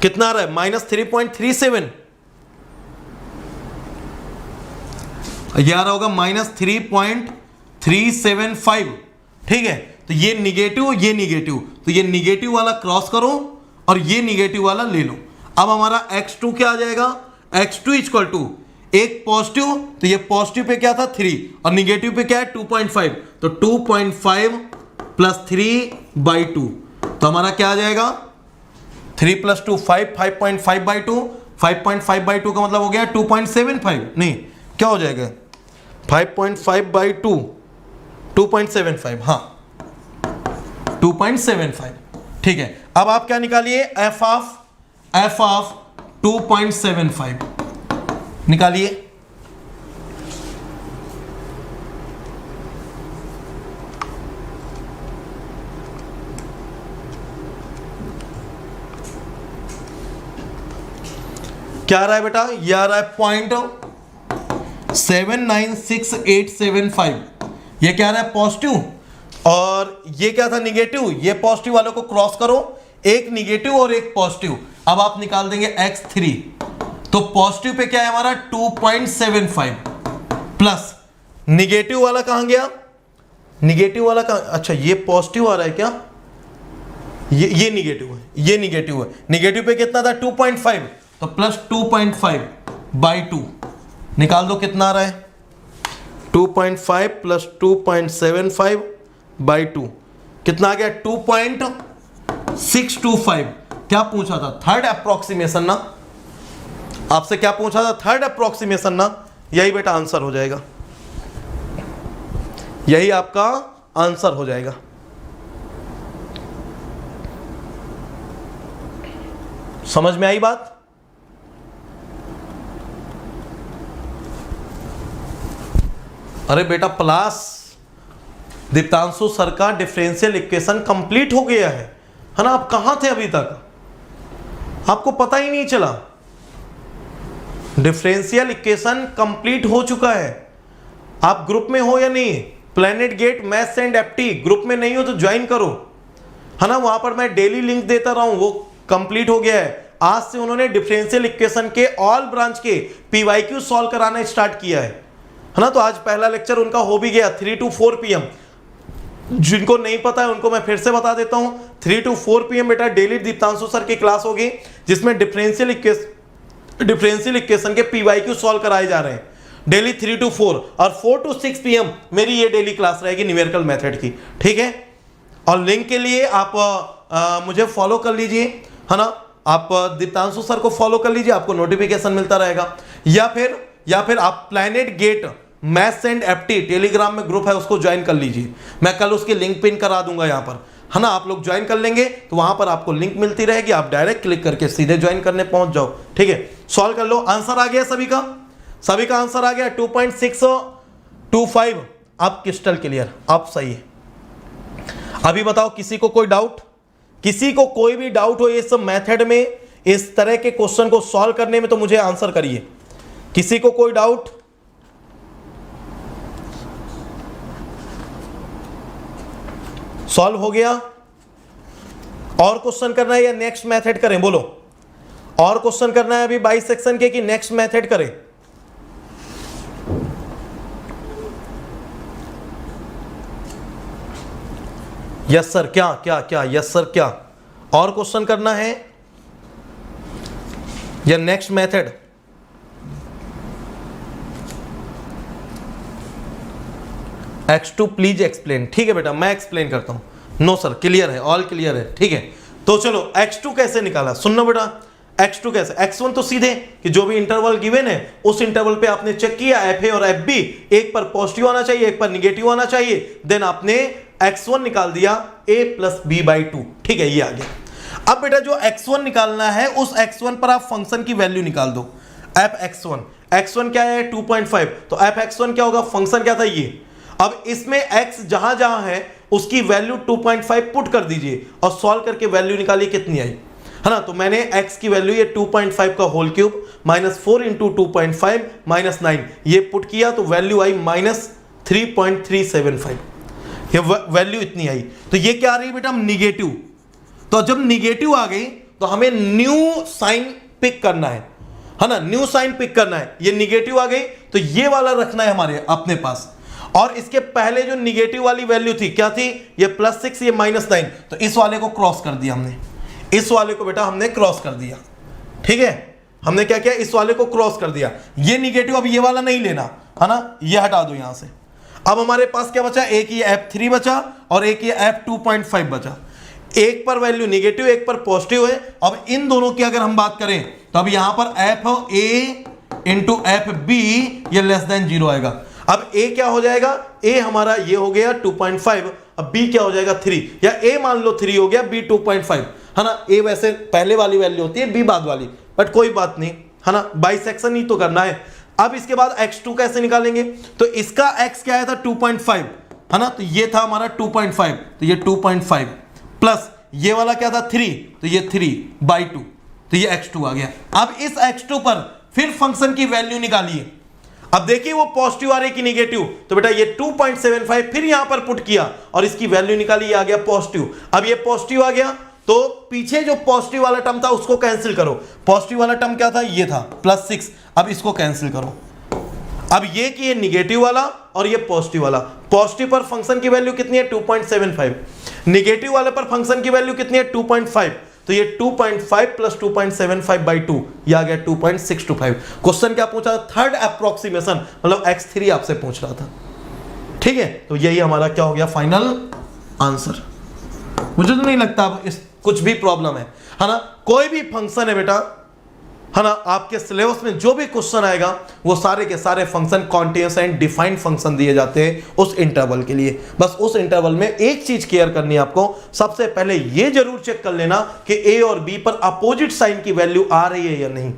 कितना आ रहा है, -3.37, ये आ रहा होगा -3.375, ठीक है। तो ये निगेटिव, ये निगेटिव, तो ये निगेटिव वाला क्रॉस करो और ये निगेटिव वाला ले लो। अब हमारा x2 क्या आ जाएगा, x2 इक्वल टू एक पॉजिटिव, तो ये पॉजिटिव पे क्या था 3 और निगेटिव पे क्या है 2.5, तो 2.5 प्लस 3 बाई 2, तो हमारा क्या आ जाएगा 3 प्लस 2 5, 5.5 बाई 2, 5.5 बाई 2 का मतलब हो गया 2.75, नहीं क्या हो जाएगा 5.5 बाई 2, 2.75, हाँ 2.75, ठीक है, अब आप क्या निकालिए, एफ ऑफ 2.75 निकालिए। क्या आ रहा है बेटा, ये आ रहा है 0.796875। ये क्या आ रहा है, पॉजिटिव, और ये क्या था, निगेटिव। ये पॉजिटिव वालों को क्रॉस करो, एक निगेटिव और एक पॉजिटिव। अब आप निकाल देंगे x3, तो पॉजिटिव पे क्या है हमारा 2.75 प्लस निगेटिव वाला कहां गया, निगेटिव वाला कहां, अच्छा ये पॉजिटिव आ रहा है क्या, ये निगेटिव है, ये निगेटिव है। निगेटिव पे कितना था 2.5, तो प्लस 2.5 बाई 2 निकाल दो, कितना आ रहा है 2.5 प्लस 2.75 बाई 2 कितना आ गया 2.625। क्या पूछा था, थर्ड अप्रोक्सीमेशन ना, आपसे क्या पूछा था, थर्ड अप्रोक्सीमेशन ना, यही बेटा आंसर हो जाएगा, यही आपका आंसर हो जाएगा। समझ में आई बात। अरे बेटा प्लस दीप्तांशु सर का डिफरेंशियल इक्वेशन कंप्लीट हो गया है ना। आप कहां थे अभी तक, आपको पता ही नहीं चला। डिफरेंशियल इक्वेशन कंप्लीट हो चुका है। आप ग्रुप में हो या नहीं, Planet GATE maths and apti group में नहीं हो तो ज्वाइन करो, है ना। वहां पर मैं डेली लिंक देता रहा हूं, वो कंप्लीट हो गया है। आज से उन्होंने डिफरेंशियल इक्वेशन के ऑल ब्रांच के पीवाईक्यू सॉल्व कराना स्टार्ट किया है ना। तो आज पहला लेक्चर उनका हो भी गया 3 to 4 PM। जिनको नहीं पता है उनको मैं फिर से बता देता हूं, 3 to 4 PM बेटा डेली दीप्तांशु सर की क्लास होगी, जिसमें डिफरेंशियल इक्वेशन के पीवाईक्यू सॉल्व कराए जा रहे हैं डेली 3 to 4, और 4 to 6 PM मेरी ये डेली क्लास रहेगी न्यूमेरिकल मेथड की, ठीक है। और लिंक के लिए आप मुझे फॉलो कर लीजिए, है ना। आप दीप्तांशु सर को फॉलो कर लीजिए, आपको नोटिफिकेशन मिलता रहेगा। या फिर आप Planet GATE maths and apti Telegram में ग्रुप है, उसको ज्वाइन कर लीजिए। मैं कल उसकी लिंक पिन करा दूंगा यहाँ पर, है ना। आप लोग ज्वाइन कर लेंगे तो वहां पर आपको लिंक मिलती रहेगी, आप डायरेक्ट क्लिक करके सीधे ज्वाइन करने पहुंच जाओ, ठीक है। सॉल्व कर लो, आंसर आ गया सभी का आंसर आ गया 2.625। आप क्रिस्टल क्लियर, आप सही है। अभी बताओ किसी को कोई डाउट, किसी को कोई भी डाउट हो इस मेथड में, इस तरह के क्वेश्चन को सॉल्व करने में, तो मुझे आंसर करिए। किसी को कोई डाउट, सॉल्व हो गया। और क्वेश्चन करना है या नेक्स्ट मेथड करें, बोलो। और क्वेश्चन करना है अभी बाइसेक्शन के कि नेक्स्ट मेथड करें। यस सर, क्या यस सर, क्या और क्वेश्चन करना है या next method. X2 please explain, ठीक है बेटा मैं एक्सप्लेन करता हूं। नो सर, क्लियर है, ऑल क्लियर है, ठीक है। तो चलो X2 कैसे निकाला, सुनना बेटा। X2 कैसे, X1 तो सीधे कि जो भी इंटरवल गिवन है उस इंटरवल पे आपने चेक किया FA और FB, एक पर पॉजिटिव आना चाहिए एक पर निगेटिव आना चाहिए, देन आपने X1 निकाल दिया A + B/2, ठीक है, ये आ गया। अब बेटा जो X1 निकालना है उस X1 पर आप फंक्शन की वैल्यू निकाल दो। X1 क्या है 2.5, तो Fx1 क्या होगा, फंक्शन क्या था ये। अब इसमें x जहां जहां है उसकी वैल्यू 2.5 पुट कर दीजिए और सॉल्व करके वैल्यू निकालिए कितनी आई, है ना। तो मैंने x की वैल्यू ये 2.5 का होल क्यूब -4 × 2.5 -9 ये पुट किया, तो वैल्यू आई -3.375। ये वैल्यू इतनी आई। तो ये क्या आ रही है बेटा, निगेटिव। तो जब निगेटिव आ गई तो हमें न्यू साइन पिक करना है ना, न्यू साइन पिक करना है। ये निगेटिव आ गई तो ये वाला रखना है हमारे अपने पास, और इसके पहले जो निगेटिव वाली वैल्यू थी क्या थी, ये +6 ये -9, तो इस वाले को क्रॉस कर दिया हमने, इस वाले को बेटा हमने क्रॉस कर दिया, ठीक है। हमने क्या किया, इस वाले को क्रॉस कर दिया। ये निगेटिव अब ये वाला नहीं लेना, है ना, ये हटा दो यहां से। अब हमारे पास क्या बचा, एक ये F3 बचा और एक ये F2.5 बचा। एक पर वैल्यू निगेटिव एक पर पॉजिटिव है। अब इन दोनों की अगर हम बात करें तो अब यहां पर FA × FB ये <0 आएगा। अब A क्या हो जाएगा, A हमारा ये हो गया 2.5 अब b क्या हो जाएगा 3, या a मान लो 3 हो गया, b 2.5 है ना। a वैसे पहले वाली वैल्यू होती है, b बाद वाली, बट कोई बात नहीं है ना, बाइसेक्शन ही तो करना है। अब इसके बाद x2 कैसे निकालेंगे, तो इसका x क्या आया था 2.5 है ना, तो ये था हमारा 2.5, तो ये 2.5 प्लस ये वाला क्या था 3, तो ये 3/2, तो ये x2 आ गया। अब इस x2 पर फिर फंक्शन की वैल्यू निकालिए। अब देखिए वो पॉजिटिव आ रही कि निगेटिव, तो बेटा ये 2.75 फिर यहां पर पुट किया और इसकी वैल्यू निकाली, आ गया पॉजिटिव। अब ये पॉजिटिव आ गया तो पीछे जो पॉजिटिव वाला टर्म था उसको कैंसिल करो। पॉजिटिव वाला टर्म क्या था, ये था +6, अब इसको कैंसिल करो। अब ये कि ये निगेटिव वाला और ये पॉजिटिव वाला, पॉजिटिव पर फंक्शन की वैल्यू कितनी है 2.75, निगेटिव वाले पर फंक्शन की वैल्यू कितनी है 2.5, तो ये 2.5 + 2.75/2, ये आ गया 2.625। क्वेश्चन क्या पूछा, थर्ड अप्रोक्सीमेशन, मतलब x3 आपसे पूछ रहा था। ठीक है, तो यही हमारा क्या हो गया फाइनल आंसर। मुझे तो नहीं लगता अब इस कुछ भी प्रॉब्लम है ना। कोई भी फंक्शन है बेटा है ना, आपके सिलेबस में जो भी क्वेश्चन आएगा वो सारे के सारे function continuous and defined function दिए जाते हैं उस इंटरवल के लिए। बस उस इंटरवल में एक चीज क्लियर करनी है आपको, सबसे पहले ये जरूर चेक कर लेना कि ए और बी पर अपोजिट साइन की वैल्यू आ रही है या नहीं।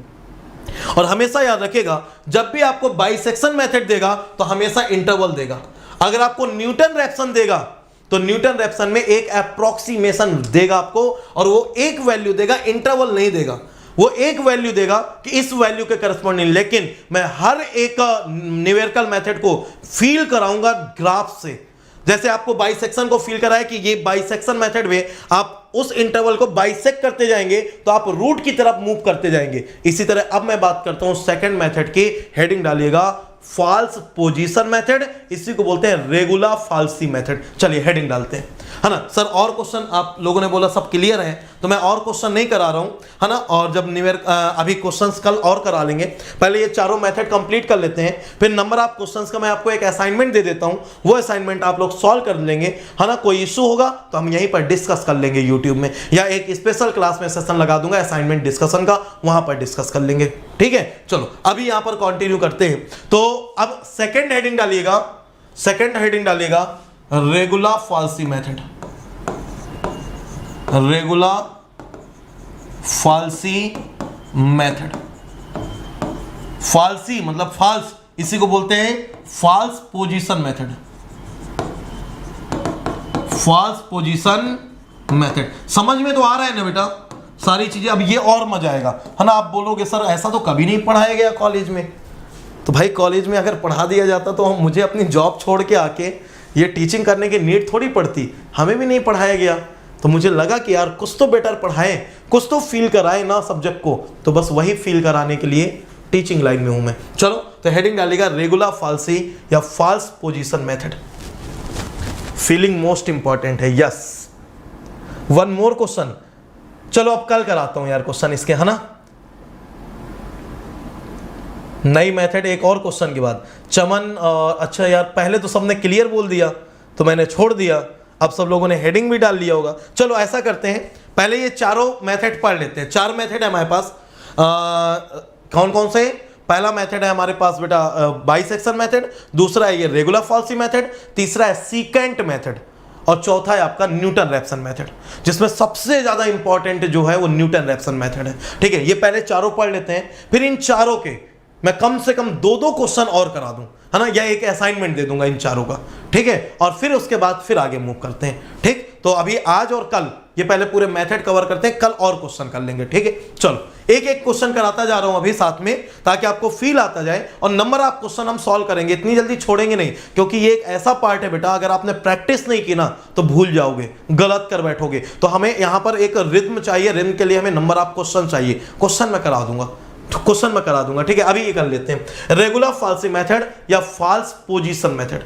और हमेशा याद रखिएगा, जब भी आपको बाइसेक्शन मेथड देगा तो हमेशा इंटरवल देगा। अगर आपको न्यूटन रैप्सन देगा तो न्यूटन रैप्सन में एक अप्रोक्सीमेशन देगा आपको, और वो एक वैल्यू देगा, इंटरवल नहीं देगा। वो एक वैल्यू देगा कि इस वैल्यू के करस्पॉन्डिंग, लेकिन मैं हर एक न्यूमेरिकल मेथड को फील कराऊंगा ग्राफ से। जैसे आपको बाइसेक्शन को फील कराया कि ये बाइसेक्शन मेथड में आप उस इंटरवल को बाइसेक्ट करते जाएंगे तो आप रूट की तरफ मूव करते जाएंगे। इसी तरह अब मैं बात करता हूं सेकंड मेथड की, हेडिंग डालिएगा फॉल्स पोजीशन मेथड, इसी को बोलते हैं रेगुलर फाल्सी मेथड। चलिए हेडिंग डालते हैं, है ना। सर और क्वेश्चन आप लोगों ने बोला सब क्लियर है, तो मैं और क्वेश्चन नहीं करा रहा हूं, है ना। और जब अभी क्वेश्चंस कल और करा लेंगे, पहले ये चारों मेथड कंप्लीट कर लेते हैं, फिर नंबर ऑफ क्वेश्चंस का मैं आपको एक असाइनमेंट दे देता हूं, वो असाइनमेंट आप लोग सॉल्व कर लेंगे, है ना। कोई इशू होगा तो हम यहीं पर डिस्कस कर लेंगे यूट्यूब में, या एक स्पेशल क्लास में सेशन लगा दूंगा असाइनमेंट डिस्कशन का, वहां पर डिस्कस कर लेंगे। ठीक है, चलो अभी यहां पर कंटिन्यू करते हैं। तो अब सेकंड हेडिंग डालिएगा, सेकंड हेडिंग डालिएगा regular falsi method, regular falsi method. Falsi मतलब फाल्स, इसी को बोलते हैं false position method, false position method. समझ में तो आ रहा है ना बेटा सारी चीजें। अब ये और मजा आएगा, है ना। आप बोलोगे सर ऐसा तो कभी नहीं पढ़ाया गया कॉलेज में, तो भाई कॉलेज में अगर पढ़ा दिया जाता तो मुझे अपनी जॉब छोड़ के आके ये टीचिंग करने की नीड थोड़ी पड़ती। हमें भी नहीं पढ़ाया गया, तो मुझे लगा कि यार कुछ तो बेटर पढ़ाएं, कुछ तो फील कराएं ना सब्जेक्ट को, तो बस वही फील कराने के लिए टीचिंग लाइन में हूं मैं। चलो तो हेडिंग डालेगा रेगुलर फाल्सी या false position method. Feeling most important है, यस। वन मोर क्वेश्चन, चलो अब कल कराता हूं यार क्वेश्चन इसके, है ना। नई मेथड एक और क्वेश्चन के बाद। चमन अच्छा यार पहले तो सबने क्लियर बोल दिया तो मैंने छोड़ दिया, अब सब लोगों ने हेडिंग भी डाल लिया होगा। चलो ऐसा करते हैं, पहले ये चारों मेथड पढ़ लेते हैं। चार मेथड है हमारे पास, कौन कौन से। पहला मेथड है हमारे पास बेटा बाइसेक्शन मेथड, दूसरा है ये रेगुलर फाल्सी मेथड, तीसरा है सीकेंट मेथड, और चौथा है आपका न्यूटन रैप्सन मेथड, जिसमें सबसे ज्यादा इंपॉर्टेंट जो है वो न्यूटन रैप्सन मेथड है। ठीक है, ये पहले चारों पढ़ लेते हैं, फिर इन चारों के मैं कम से कम दो क्वेश्चन और करा दूं, है ना, या एक असाइनमेंट दे दूंगा इन चारों का। ठीक है, और फिर उसके बाद फिर आगे मूव करते हैं। ठीक, तो अभी आज और कल ये पहले पूरे मेथड कवर करते हैं, कल और क्वेश्चन कर लेंगे। ठीक है, चलो एक एक क्वेश्चन कराता जा रहा हूं अभी साथ में, ताकि आपको फील आता जाए, और नंबर ऑफ क्वेश्चन हम सॉल्व करेंगे, इतनी जल्दी छोड़ेंगे नहीं, क्योंकि ये एक ऐसा पार्ट है बेटा, अगर आपने प्रैक्टिस नहीं की ना तो भूल जाओगे, गलत कर बैठोगे। तो हमें यहां पर एक रिद्म चाहिए, रिद्म के लिए हमें नंबर ऑफ क्वेश्चन चाहिए। क्वेश्चन मैं करा दूंगा, क्वेश्चन में करा दूंगा। ठीक है, अभी ये कर लेते हैं रेगुलर फाल्सी मेथड या फॉल्स पोजीशन मेथड।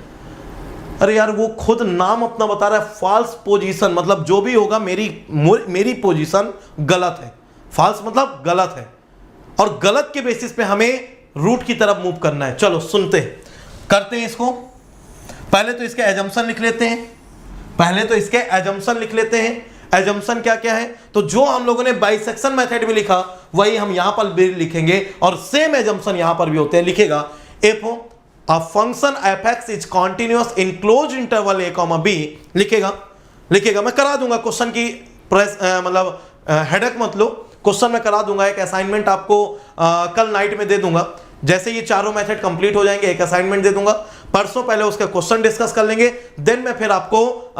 अरे यार वो खुद नाम अपना बता रहा है फॉल्स पोजीशन, मतलब जो भी होगा मेरी पोजीशन गलत है। फॉल्स मतलब गलत है, और गलत के बेसिस पे हमें रूट की तरफ मूव करना है। चलो सुनते हैं, करते हैं इसको। पहले तो इसके एजम्पशन लिख लेते हैं, पहले तो इसके एजम्पशन लिख लेते हैं। एजम्पशन क्या क्या है, तो जो हम लोगों ने बाइसेक्शन मेथड में लिखा वही हम यहां पर भी लिखेंगे, और सेम एजम्पशन यहां पर भी होते हैं। लिखेगा F a function F X is continuous in close interval A comma B, लिखेगा मैं करा दूंगा क्वेश्चन की मतलब हेडेक मत लो, क्वेश्चन मैं करा दूंगा, एक असाइनमेंट आपको कल नाइट में दे दूंगा। जैसे ये चारों मेथड कंप्लीट हो जाएंगे एक असाइनमेंट दे दूंगा, परसों पहले उसका क्वेश्चन डिस्कस कर लेंगे, देन मैं फिर आपको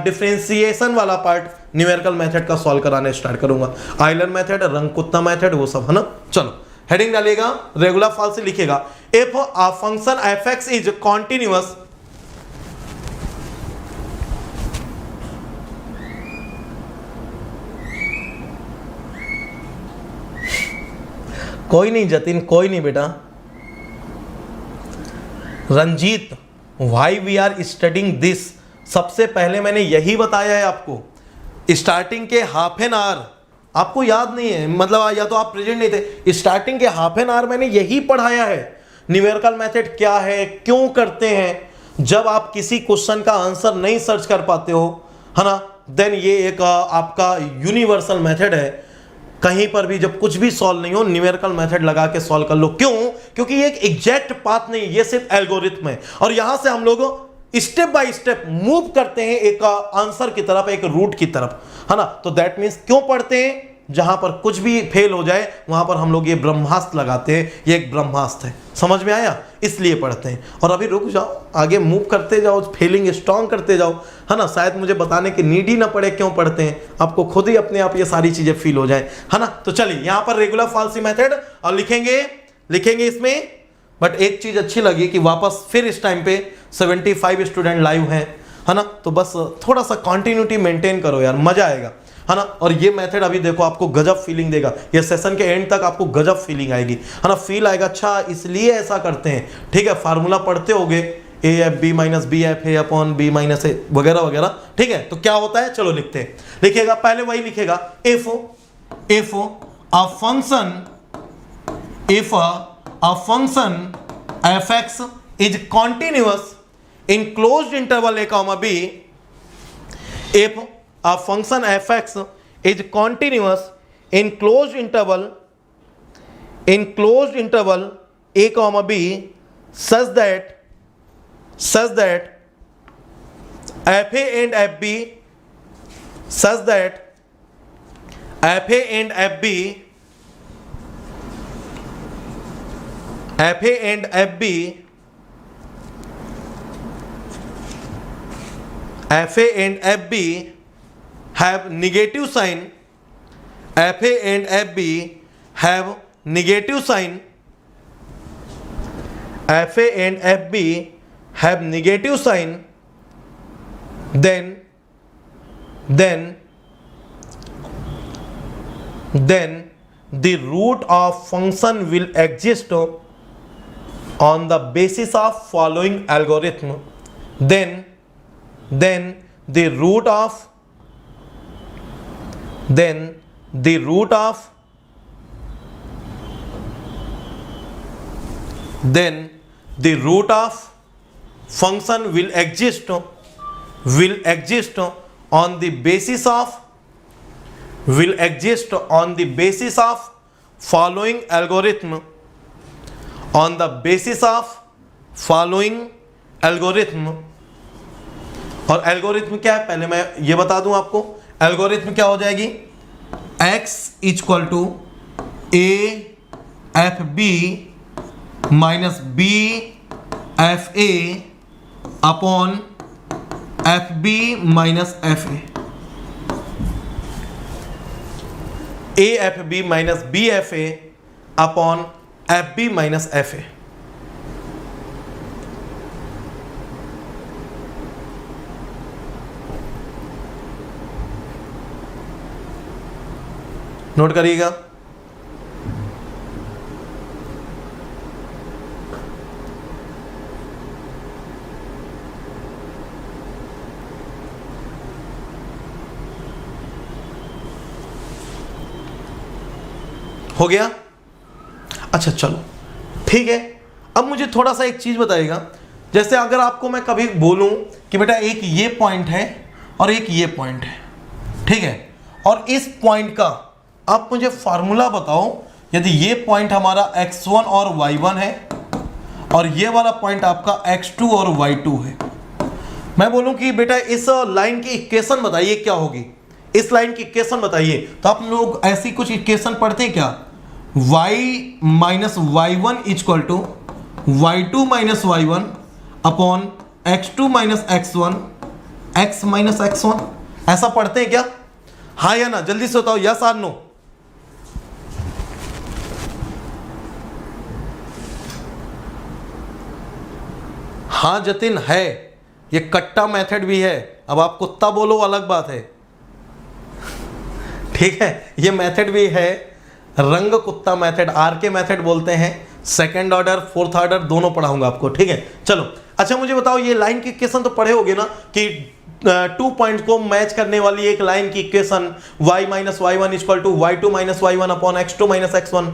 डिफरेंशिएशन वाला पार्ट न्यूमेरिकल मेथड का सॉल्व कराने स्टार्ट करूंगा, आइलर मेथड, रंगकुत्ता मेथड, वो सब है ना। चलो हेडिंग डालिएगा, रेगुलर फॉल से लिखेगा if a function F X is continuous कोई नहीं जतिन, कोई नहीं बेटा, Ranjit, why we are studying this, सबसे पहले मैंने यही बताया है आपको स्टार्टिंग के हाफ एन आवर, आपको याद नहीं है मतलब या तो आप प्रेजेंट नहीं थे, स्टार्टिंग के हाफ एन आवर मैंने यही पढ़ाया है न्यूमेरिकल मेथड क्या है, क्यों करते हैं। जब आप किसी क्वेश्चन का आंसर नहीं सर्च कर पाते हो है ना, देन ये एक आपका यूनिवर्सल मेथड है, कहीं पर भी जब कुछ भी सॉल्व नहीं हो न्यूमेरिकल मेथड लगा के सॉल्व कर लो। क्यों? क्योंकि ये एक एग्जैक्ट पाथ नहीं, ये सिर्फ एल्गोरिथम है और यहां से हम लोग स्टेप बाय स्टेप मूव करते हैं एक आंसर की तरफ, एक रूट की तरफ, है ना। तो दैट मीन्स क्यों पढ़ते हैं, जहां पर कुछ भी फेल हो जाए वहां पर हम लोग ये ब्रह्मास्त्र लगाते हैं, ये एक ब्रह्मास्त्र है, समझ में आया, इसलिए पढ़ते हैं। और अभी रुक जाओ, आगे मूव करते जाओ, फीलिंग स्ट्रांग करते जाओ, है ना, शायद मुझे बताने की नीड ही ना पड़े क्यों पढ़ते हैं, आपको खुद ही अपने आप ये सारी चीजें फील हो जाए, है ना। तो चलिए यहां पर रेगुलर फॉल्सी मेथड और लिखेंगे इसमें, बट एक चीज अच्छी लगी कि वापस फिर इस टाइम पे 75 स्टूडेंट लाइव हैं, है ना, तो बस थोड़ा सा कंटिन्यूटी मेंटेन करो यार, मजा आएगा, है ना। और ये मेथड अभी देखो आपको गजब फीलिंग देगा, ये सेशन के एंड तक आपको गजब फीलिंग आएगी, है ना, फील आएगा, अच्छा इसलिए ऐसा करते हैं, ठीक है। फार्मूला पढ़ते होगे a F B minus B F A upon b minus a वगैरह वगैरह, ठीक है। तो क्या होता है, चलो लिखते हैं, लिखिएगा पहले वही लिखेगा, if a function F X is continuous in closed interval A comma B, इफ a function f(x) is continuous in closed interval a comma b such that fa and fb have negative sign, fa and fb have negative sign, fa and fb have negative sign, then the root of function will exist on the basis of following algorithm, then the root of function will exist on the basis of following algorithm, और एल्गोरिथम क्या है पहले मैं ये बता दूं आपको, एल्गोरिथम क्या हो जाएगी, x equal to A F B minus B F A upon F B minus F A F B minus B F A upon F B minus F A. Note करिएगा, हो गया। अच्छा चलो ठीक है, अब मुझे थोड़ा सा एक चीज बताइएगा, जैसे अगर आपको मैं कभी बोलूं कि बेटा एक ये पॉइंट है और एक ये पॉइंट है, ठीक है, और इस पॉइंट का आप मुझे फार्मूला बताओ, यदि ये पॉइंट हमारा x1 और y1 है और ये वाला पॉइंट आपका x2 और y2 है। मैं बोलूं कि बेटा इस लाइन की इक्वेशन बताइए क्या होगी, इस लाइन की इक्वेशन बताइए, तो आप लोग ऐसी कुछ इक्वेशन पढ़ते हैं क्या, y minus y1 equal to y2 minus y1 upon x2 minus x1 x minus x1, ऐसा पढ़ते हैं क्या? हाँ या ना, जल्दी से बताओ, यस और नो। हाँ जतिन है, ये कट्टा मेथड भी है। अब आप कुत्ता बोलो अलग बात है, ठीक है, ये मेथड भी है, रंग कुत्ता मेथड, आरके मेथड बोलते हैं। सेकंड ऑर्डर फोर्थ ऑर्डर दोनों पढ़ाऊंगा आपको, ठीक है। चलो अच्छा मुझे बताओ, ये लाइन की इक्वेशन तो पढ़े होगे ना कि 2 पॉइंट को मैच करने वाली एक लाइन की equation y minus y1 equal to y2 minus y1 upon x2 minus x1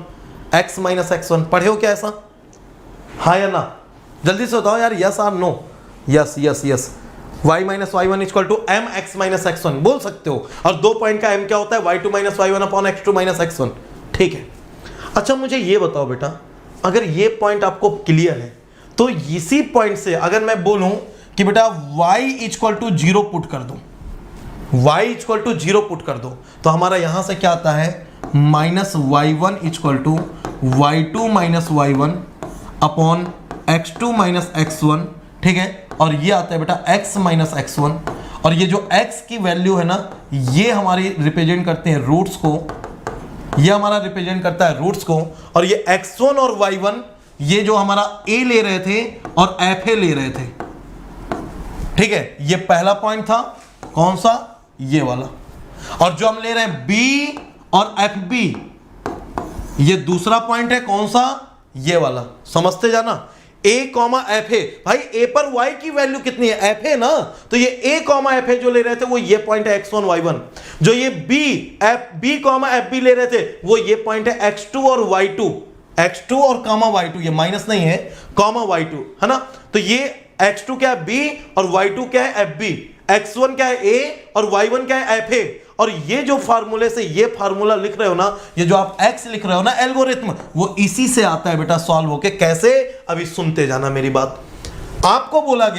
x minus x1, पढ़े हो क्या ऐसा? हाँ या ना, जल्दी से बताओ यार, यस और no. Yes yes yes, y minus y1 equal to m x minus x1 बोल सकते हो, और 2 पॉइंट का m क्या होता है, y2 minus y1 upon x2 minus x1, ठीक है। अच्छा मुझे ये बताओ बेटा, अगर ये पॉइंट आपको क्लियर है तो इसी पॉइंट से अगर मैं बोलूं कि बेटा y इक्वल टू 0 पुट कर दो, y इक्वल टू 0 पुट कर दो, तो हमारा यहां से क्या आता है, minus y1 equal to y2 minus y1 upon x2 minus x1, ठीक है, और ये आता है बेटा x माइनस x1, और ये जो x की वैल्यू है ना, ये हमारी रिप्रेजेंट करते हैं रूट्स को, ये हमारा रिप्रेजेंट करता है रूट्स को, और ये x1 और y1 ये जो हमारा a ले रहे थे और fa ले रहे थे, ठीक है, ये पहला पॉइंट था, कौन सा, ये वाला, और जो हम ले रहे हैं b और fb, ये दूसरा पॉइंट है, कौन सा, ये वाला, समझते जाना, a कॉमा fa, भाई a पर y की वैल्यू कितनी है, fa ना, तो ये a कॉमा fa जो ले रहे थे वो ये पॉइंट है x1 y1, जो ये b कॉमा fb ले रहे थे वो ये पॉइंट है x2 और y2, x2 और कॉमा y2, ये माइनस नहीं है, कॉमा y2 है ना, तो ये x2 क्या है b और y2 क्या है fb, x1 क्या है a और y1 क्या है fa, और ये जो फार्मूले से ये फार्मूला लिख रहे हो ना, ये जो आप x लिख रहे हो ना एल्गोरिथम, वो इसी से आता है बेटा सॉल्व होके। कैसे, अभी सुनते जाना मेरी बात। आपको बोला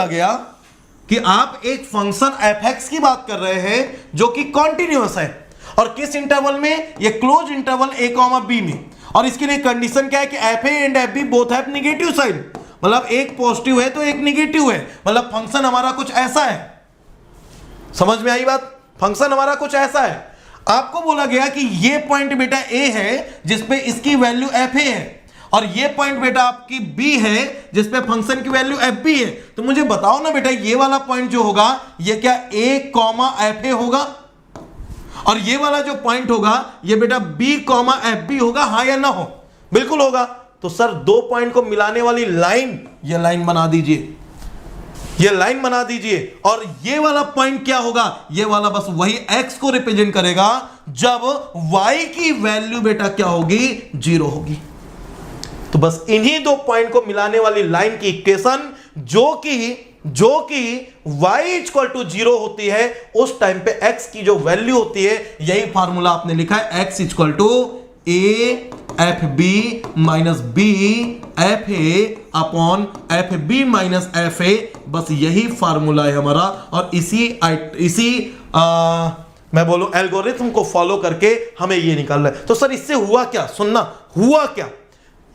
गया कि आप एक फंक्शन fx की बात कर रहे हैं जो कि कॉन्टिन्यूअस है, और किस इंटरवल में, ये close interval a comma b में, और इसके लिए कंडीशन क्या है कि fa and fb both have negative sign, मतलब एक पॉजिटिव है तो एक नेगेटिव है, मतलब फंक्शन हमारा कुछ ऐसा है, समझ में आई बात, फंक्शन हमारा कुछ ऐसा है। आपको बोला गया कि ये पॉइंट बेटा a है जिसपे इसकी वैल्यू fa है, और ये पॉइंट बेटा आपकी b है जिसपे फंक्शन की वैल्यू fb है, तो मुझे बताओ ना बेटा, ये वाला पॉइंट जो होगा ये क्या a कॉमा fa होगा, और ये वाला जो पॉइंट होगा ये बेटा b कॉमा fb होगा, हाँ या ना हो, बिल्कुल होगा। तो सर 2 पॉइंट को मिलाने वाली लाइन, ये लाइन बना दीजिए, ये लाइन बना दीजिए, और ये वाला पॉइंट क्या होगा, ये वाला बस वही x को रिप्रेजेंट करेगा जब y की वैल्यू बेटा क्या होगी, 0 होगी। तो बस इन्हीं 2 पॉइंट को मिलाने वाली लाइन की इक्वेशन जो कि y इक्वल टू 0 होती है, उस टाइम पे x की जो वैल्यू होती है, यही फार्मूला आपने लिखा है, x equal to a fb minus b fa upon fb minus fa, बस यही फार्मूला है हमारा, और इसी मैं बोलूं एल्गोरिथम को फॉलो करके हमें ये निकालना है। तो सर इससे हुआ क्या, सुनना, हुआ क्या,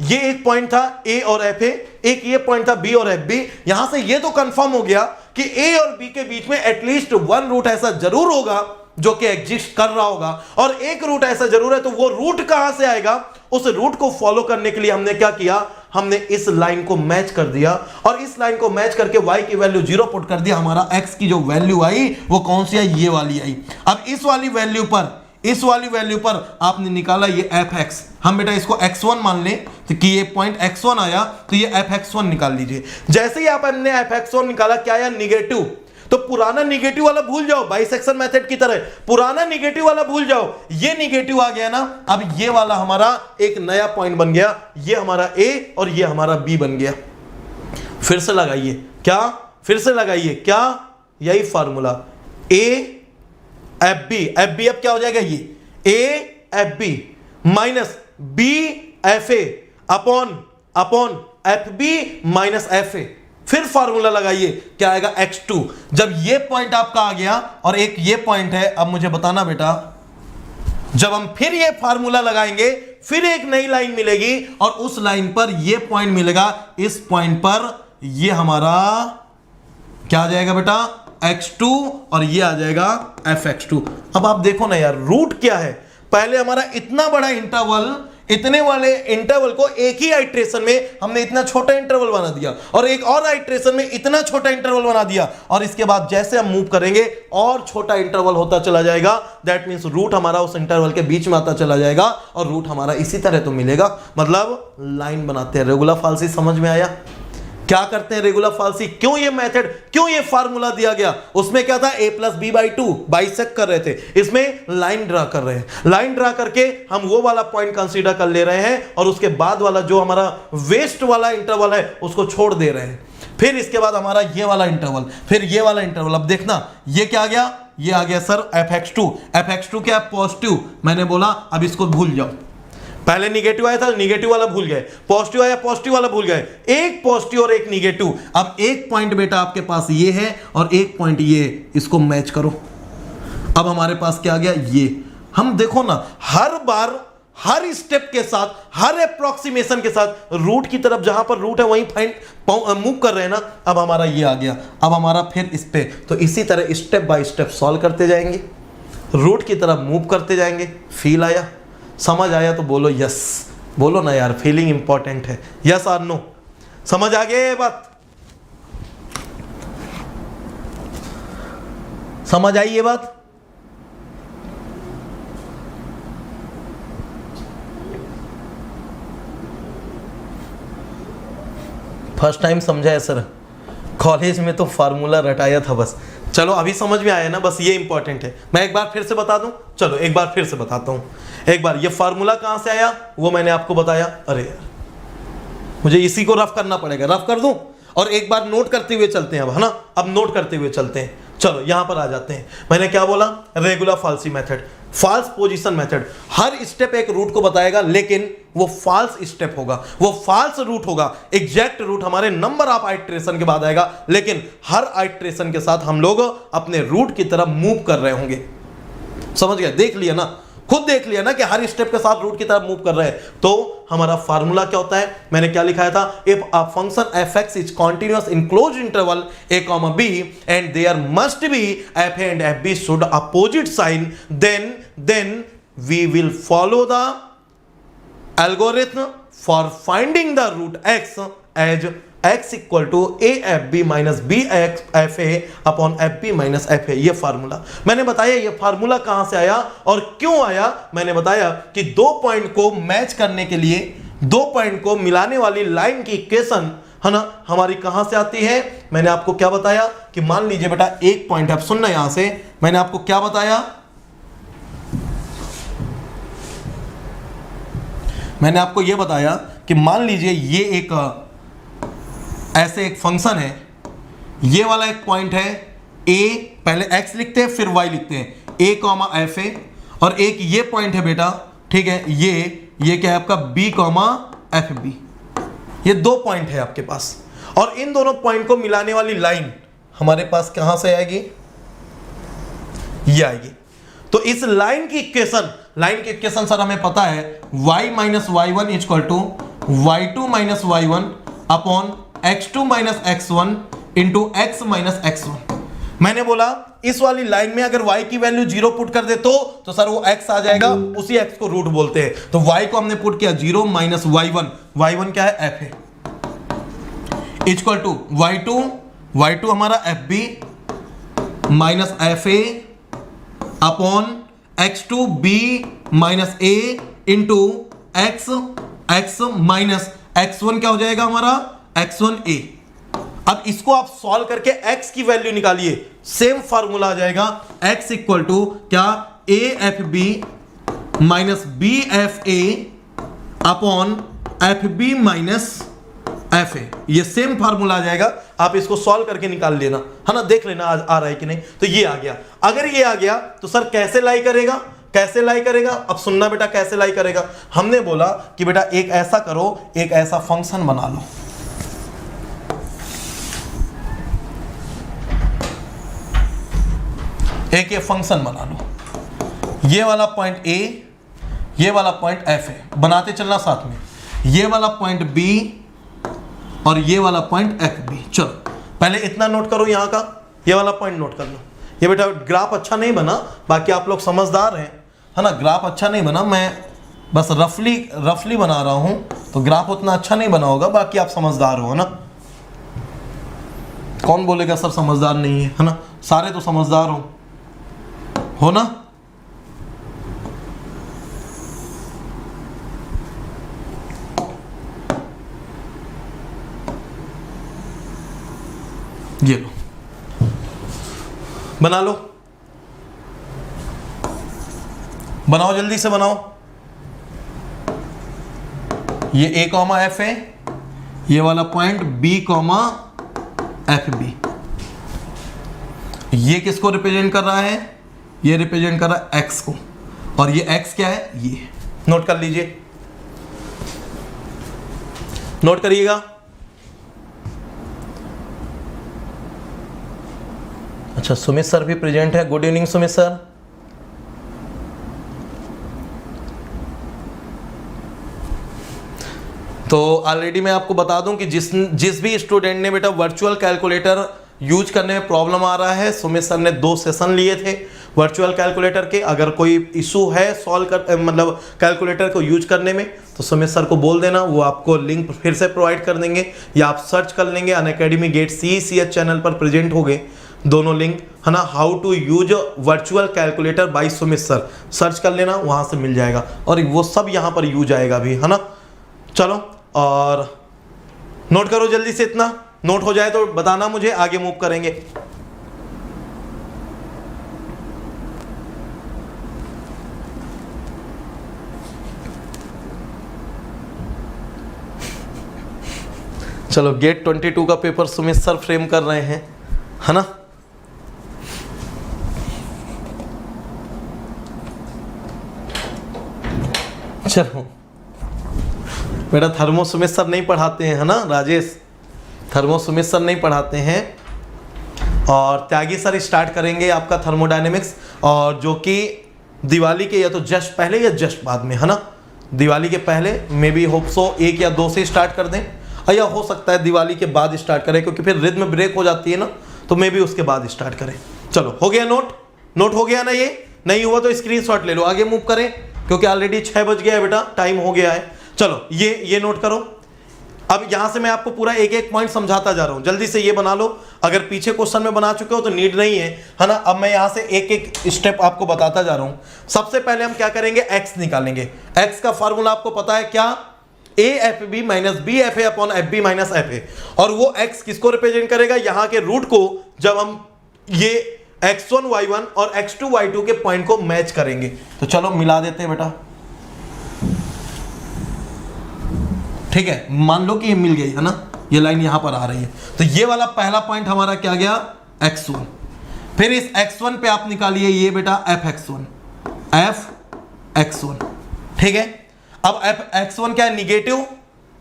ये एक पॉइंट था a और fa, एक ये पॉइंट था b और fb, यहां से ये तो कंफर्म हो गया कि a और b के बीच में एटलीस्ट 1 रूट ऐसा जरूर होगा जो कि एग्जिस्ट कर रहा होगा, और एक रूट ऐसा जरूर है, तो वो रूट कहां से आएगा, उस रूट को फॉलो करने के लिए हमने क्या किया, हमने इस लाइन को मैच कर दिया, और इस लाइन को मैच करके y की वैल्यू 0 पुट कर दिया, हमारा x की जो वैल्यू आई वो कौन सी आई, ये वाली आई। अब इस वाली वैल्यू पर आपने निकाला ये fx, हम बेटा इसको x1 मान लें, तो कि ये पॉइंट x1 आया, तो ये fx1 निकाल लीजिए। जैसे ही आपने fx1 निकाला, क्या आया, निगेटिव, तो पुराना निगेटिव वाला भूल जाओ, बाइसेक्शन मेथड की तरह पुराना निगेटिव वाला भूल जाओ, ये निगेटिव आ गया ना, अब ये वाला हमारा एक नया पॉइंट बन गया, ये हमारा a और ये हमारा b बन गया। फिर से लगाइए क्या, यही फार्मूला a fb अब क्या हो जाएगा, ये a fb minus b fa upon upon F B minus F A. फिर फार्मूला लगाइए, क्या आएगा x2। जब ये पॉइंट आपका आ गया और एक ये पॉइंट है, अब मुझे बताना बेटा, जब हम फिर ये फार्मूला लगाएंगे फिर एक नई लाइन मिलेगी और उस लाइन पर ये पॉइंट मिलेगा, इस पॉइंट पर ये हमारा क्या आ जाएगा बेटा, x2 और ये आ जाएगा fx2। अब आप देखो ना यार, रूट क्या है, पहले हमारा इतना बड़ा इंटरवल, इतने वाले इंटरवल को एक ही आइट्रेशन में हमने इतना छोटा इंटरवल बना दिया और एक और आइट्रेशन में इतना छोटा इंटरवल बना दिया, और इसके बाद जैसे हम मूव करेंगे और छोटा इंटरवल होता चला जाएगा। दैट मींस रूट हमारा उस इंटरवल के बीच में आता चला जाएगा और रूट हमारा इसी तरह तो मिलेगा। मतलब लाइन बनाते हैं। रेगुलर फाल्सी समझ में आया? क्या करते हैं रेगुलर फाल्सी, क्यों ये मेथड, क्यों ये फार्मूला दिया गया? उसमें क्या था, a plus B by 2 bisect कर रहे थे, इसमें लाइन ड्रा कर रहे हैं। लाइन ड्रा करके हम वो वाला पॉइंट कंसीडर कर ले रहे हैं और उसके बाद वाला जो हमारा वेस्ट वाला इंटरवल है उसको छोड़ दे रहे हैं। फिर इसके बाद हमारा ये वाला इंटरवल, फिर ये वाला इंटरवल। अब देखना ये क्या आ गया, ये आ गया सर fx2। fx2 क्या है, पॉजिटिव। मैंने बोला अब इसको भूल जाओ, पहले निगेटिव आया था, निगेटिव वाला भूल गए, पॉजिटिव आया, पॉजिटिव वाला भूल गए, एक पॉजिटिव और एक निगेटिव। अब एक पॉइंट बेटा आपके पास ये है और एक पॉइंट ये, इसको मैच करो। अब हमारे पास क्या आ गया, ये। हम देखो ना, हर बार हर स्टेप के साथ, हर अप्रोक्सीमेशन के साथ रूट की तरफ, जहां पर रूट है वहीं फाइंड मूव कर रहे हैं ना। अब हमारा ये आ गया, अब हमारा फिर इस पे, तो इसी तरह स्टेप बाय स्टेप सॉल्व करते जाएंगे, रूट की तरफ मूव करते जाएंगे। फील आया, समझ आया तो बोलो यस, बोलो ना यार, फीलिंग इंपॉर्टेंट है। यस और नो, समझ आ गया ये बात, समझ आई ये बात? फर्स्ट टाइम समझा है सर, कॉलेज में तो फार्मूला रटाया था बस। चलो अभी समझ में आया ना, बस ये इंपॉर्टेंट है। मैं एक बार फिर से बता दूं, चलो एक बार फिर से बताता हूं। एक बार ये फार्मूला कहां से आया वो मैंने आपको बताया। अरे यार मुझे इसी को रफ करना पड़ेगा, रफ कर दूं और एक बार नोट करते हुए चलते हैं अब, है ना। अब नोट करते हुए चलते हैं, चलो यहां पर आ जाते हैं। मैंने क्या बोला, regular falsi method, false position method. हर स्टेप एक रूट को बताएगा, लेकिन वो फॉल्स स्टेप होगा, वो फॉल्स रूट होगा। एग्जैक्ट रूट हमारे नंबर ऑफ आइट्रेशन के बाद आएगा, लेकिन हर आइट्रेशन के साथ हम लोग अपने रूट की तरफ मूव कर रहे होंगे। समझ गए? देख लिया ना, खुद देख लिया ना कि हर स्टेप के साथ रूट की तरफ मूव कर रहे हैं। तो हमारा फार्मूला क्या होता है, मैंने क्या लिखाया था, if a function fx is continuous in closed interval a, b and there must be f and fb should opposite sign, then we will follow the algorithm for finding the root x as x equal to A F B minus B F A upon F B minus F A. ये फार्मूला मैंने बताया। ये फार्मूला कहां से आया और क्यों आया, मैंने बताया कि दो पॉइंट को मैच करने के लिए, दो पॉइंट को मिलाने वाली लाइन की इक्वेशन है ना हमारी कहां से आती है। मैंने आपको क्या बताया कि मान लीजिए बेटा एक पॉइंट, अब सुनना यहां से, मैंने आपको क्या बताया, मैंने आपको यह बताया कि मान लीजिए ये एक ऐसे एक फंक्शन है, ये वाला एक पॉइंट है a, पहले x लिखते हैं फिर y लिखते हैं, a कॉमा एफ ए, और एक ये पॉइंट है बेटा, ठीक है, ये क्या है आपका b कॉमा एफ बी। ये दो पॉइंट है आपके पास, और इन दोनों पॉइंट को मिलाने वाली लाइन हमारे पास कहां से आएगी, ये आएगी। तो इस लाइन की इक्वेशन सर हमें पता है, y minus Y one equal to Y two minus Y one upon x2 minus x1 into x minus x1। मैंने बोला इस वाली लाइन में अगर y की वैल्यू 0 पुट कर दे तो सर वो x आ जाएगा, उसी x को रूट बोलते हैं। तो y को हमने पुट किया 0 माइनस y1 क्या है f है, इक्वल टू y2 हमारा fb minus f a upon x2b minus a into x minus x1 क्या हो जाएगा हमारा x1a। अब इसको आप सॉल्व करके x की वैल्यू निकालिए, सेम फार्मूला आ जाएगा, x इक्वल टू क्या, a F B minus B F A upon F B minus F A. ये सेम फार्मूला आ जाएगा, आप इसको सॉल्व करके निकाल लेना, है ना, देख लेना आ रहा है कि नहीं। तो ये आ गया, अगर ये आ गया तो सर कैसे लाई करेगा, कैसे लाई करेगा, अब सुनना बेटा कैसे लाई करेगा। हमने बोला कि बेटा एक ऐसा करो, एक ऐसा फंक्शन बना लो, एक ये फंक्शन बना लो, ये वाला पॉइंट ए, ये वाला पॉइंट एफ है, बनाते चलना साथ में, ये वाला पॉइंट बी और ये वाला पॉइंट एफ बी। चलो पहले इतना नोट करो, यहां का ये वाला पॉइंट नोट कर लो। ये बेटा ग्राफ अच्छा नहीं बना, बाकी आप लोग समझदार हैं, है ना। ग्राफ अच्छा नहीं बना, मैं बस रफली बना रहा हूं, तो ग्राफ उतना अच्छा नहीं बना होगा, बाकी आप समझदार हो ना। कौन बोलेगा सर समझदार नहीं है ना, सारे तो समझदार हो ना। ये लो, बना लो, बनाओ जल्दी से बनाओ। ये ए कॉमा एफ है, ये वाला point B comma F B. ये किसको रिप्रेजेंट कर रहा है, ये रिप्रेजेंट कर रहा है एक्स को, और ये एक्स क्या है, ये नोट कर लीजिए, नोट करिएगा। अच्छा सुमित सर भी प्रेजेंट है, गुड इवनिंग सुमित सर। तो ऑलरेडी मैं आपको बता दूं कि जिस भी स्टूडेंट ने बेटा वर्चुअल कैलकुलेटर यूज करने में प्रॉब्लम आ रहा है, सुमित सर ने 2 सेशन लिए थे वर्चुअल कैलकुलेटर के। अगर कोई इशू है सॉल्व कर मतलब कैलकुलेटर को यूज करने में, तो सुमित सर को बोल देना, वो आपको लिंक फिर से प्रोवाइड कर देंगे, या आप सर्च कर लेंगे अनअकैडमी गेट CECH चैनल पर प्रेजेंट हो गए दोनों लिंक, है ना। How to use virtual calculator by Sumit sir, search कर लेना, वहां से मिल जाएगा, और वो सब यहाँ पर यूज आएगा भी, है ना। चलो और नोट करो जल्दी से, इतना नोट हो जाए तो बताना मुझे, आगे मूव करेंगे। चलो गेट 22 का पेपर सुमित सर फ्रेम कर रहे हैं, है ना। चलो बेटा थर्मो सुमित सर नहीं पढ़ाते हैं, है ना राजेश, थर्मो सुमित सर नहीं पढ़ाते हैं, और त्यागी सर स्टार्ट करेंगे आपका थर्मोडायनेमिक्स, और जो कि दिवाली के या तो जस्ट पहले या जस्ट बाद में, है ना। दिवाली के पहले मे बी होप सो 1 या 2 से स्टार्ट कर दें, या हो सकता है दिवाली के बाद स्टार्ट करें, क्योंकि फिर रिद्म ब्रेक हो जाती है ना, तो मे बी उसके बाद स्टार्ट करें। चलो हो गया नोट हो गया ना, ये नहीं हुआ तो स्क्रीनशॉट ले लो, आगे मूव करें, क्योंकि ऑलरेडी 6 बज गया है बेटा, टाइम हो गया है। चलो ये नोट करो। अब यहां से मैं आपको पूरा एक पॉइंट समझाता जा रहा हूं, जल्दी से ये बना लो। अगर पीछे क्वेश्चन में बना चुके हो तो नीड नहीं है ना। अब मैं यहां से एक स्टेप आपको बताता जा रहा हूं। सबसे पहले हम क्या करेंगे, एक्स निकालेंगे। एक्स का फॉर्मूला आपको पता है क्या, A F B minus B F A upon F B minus F A, और वो एक्स किसको रिप्रेजेंट करेगा, यहां के रूट को, जब हम ये x1 y1 और x2 y2 के पॉइंट को मैच करेंगे। तो चलो मिला देते हैं बेटा, ठीक है। मान लो कि ये मिल गई है ना, ये लाइन यहां पर आ रही है, तो ये वाला पहला पॉइंट हमारा क्या गया, x1। फिर इस x1 पे आप निकालिए ये बेटा f(x1), ठीक है। अब f(x1) क्या है, निगेटिव,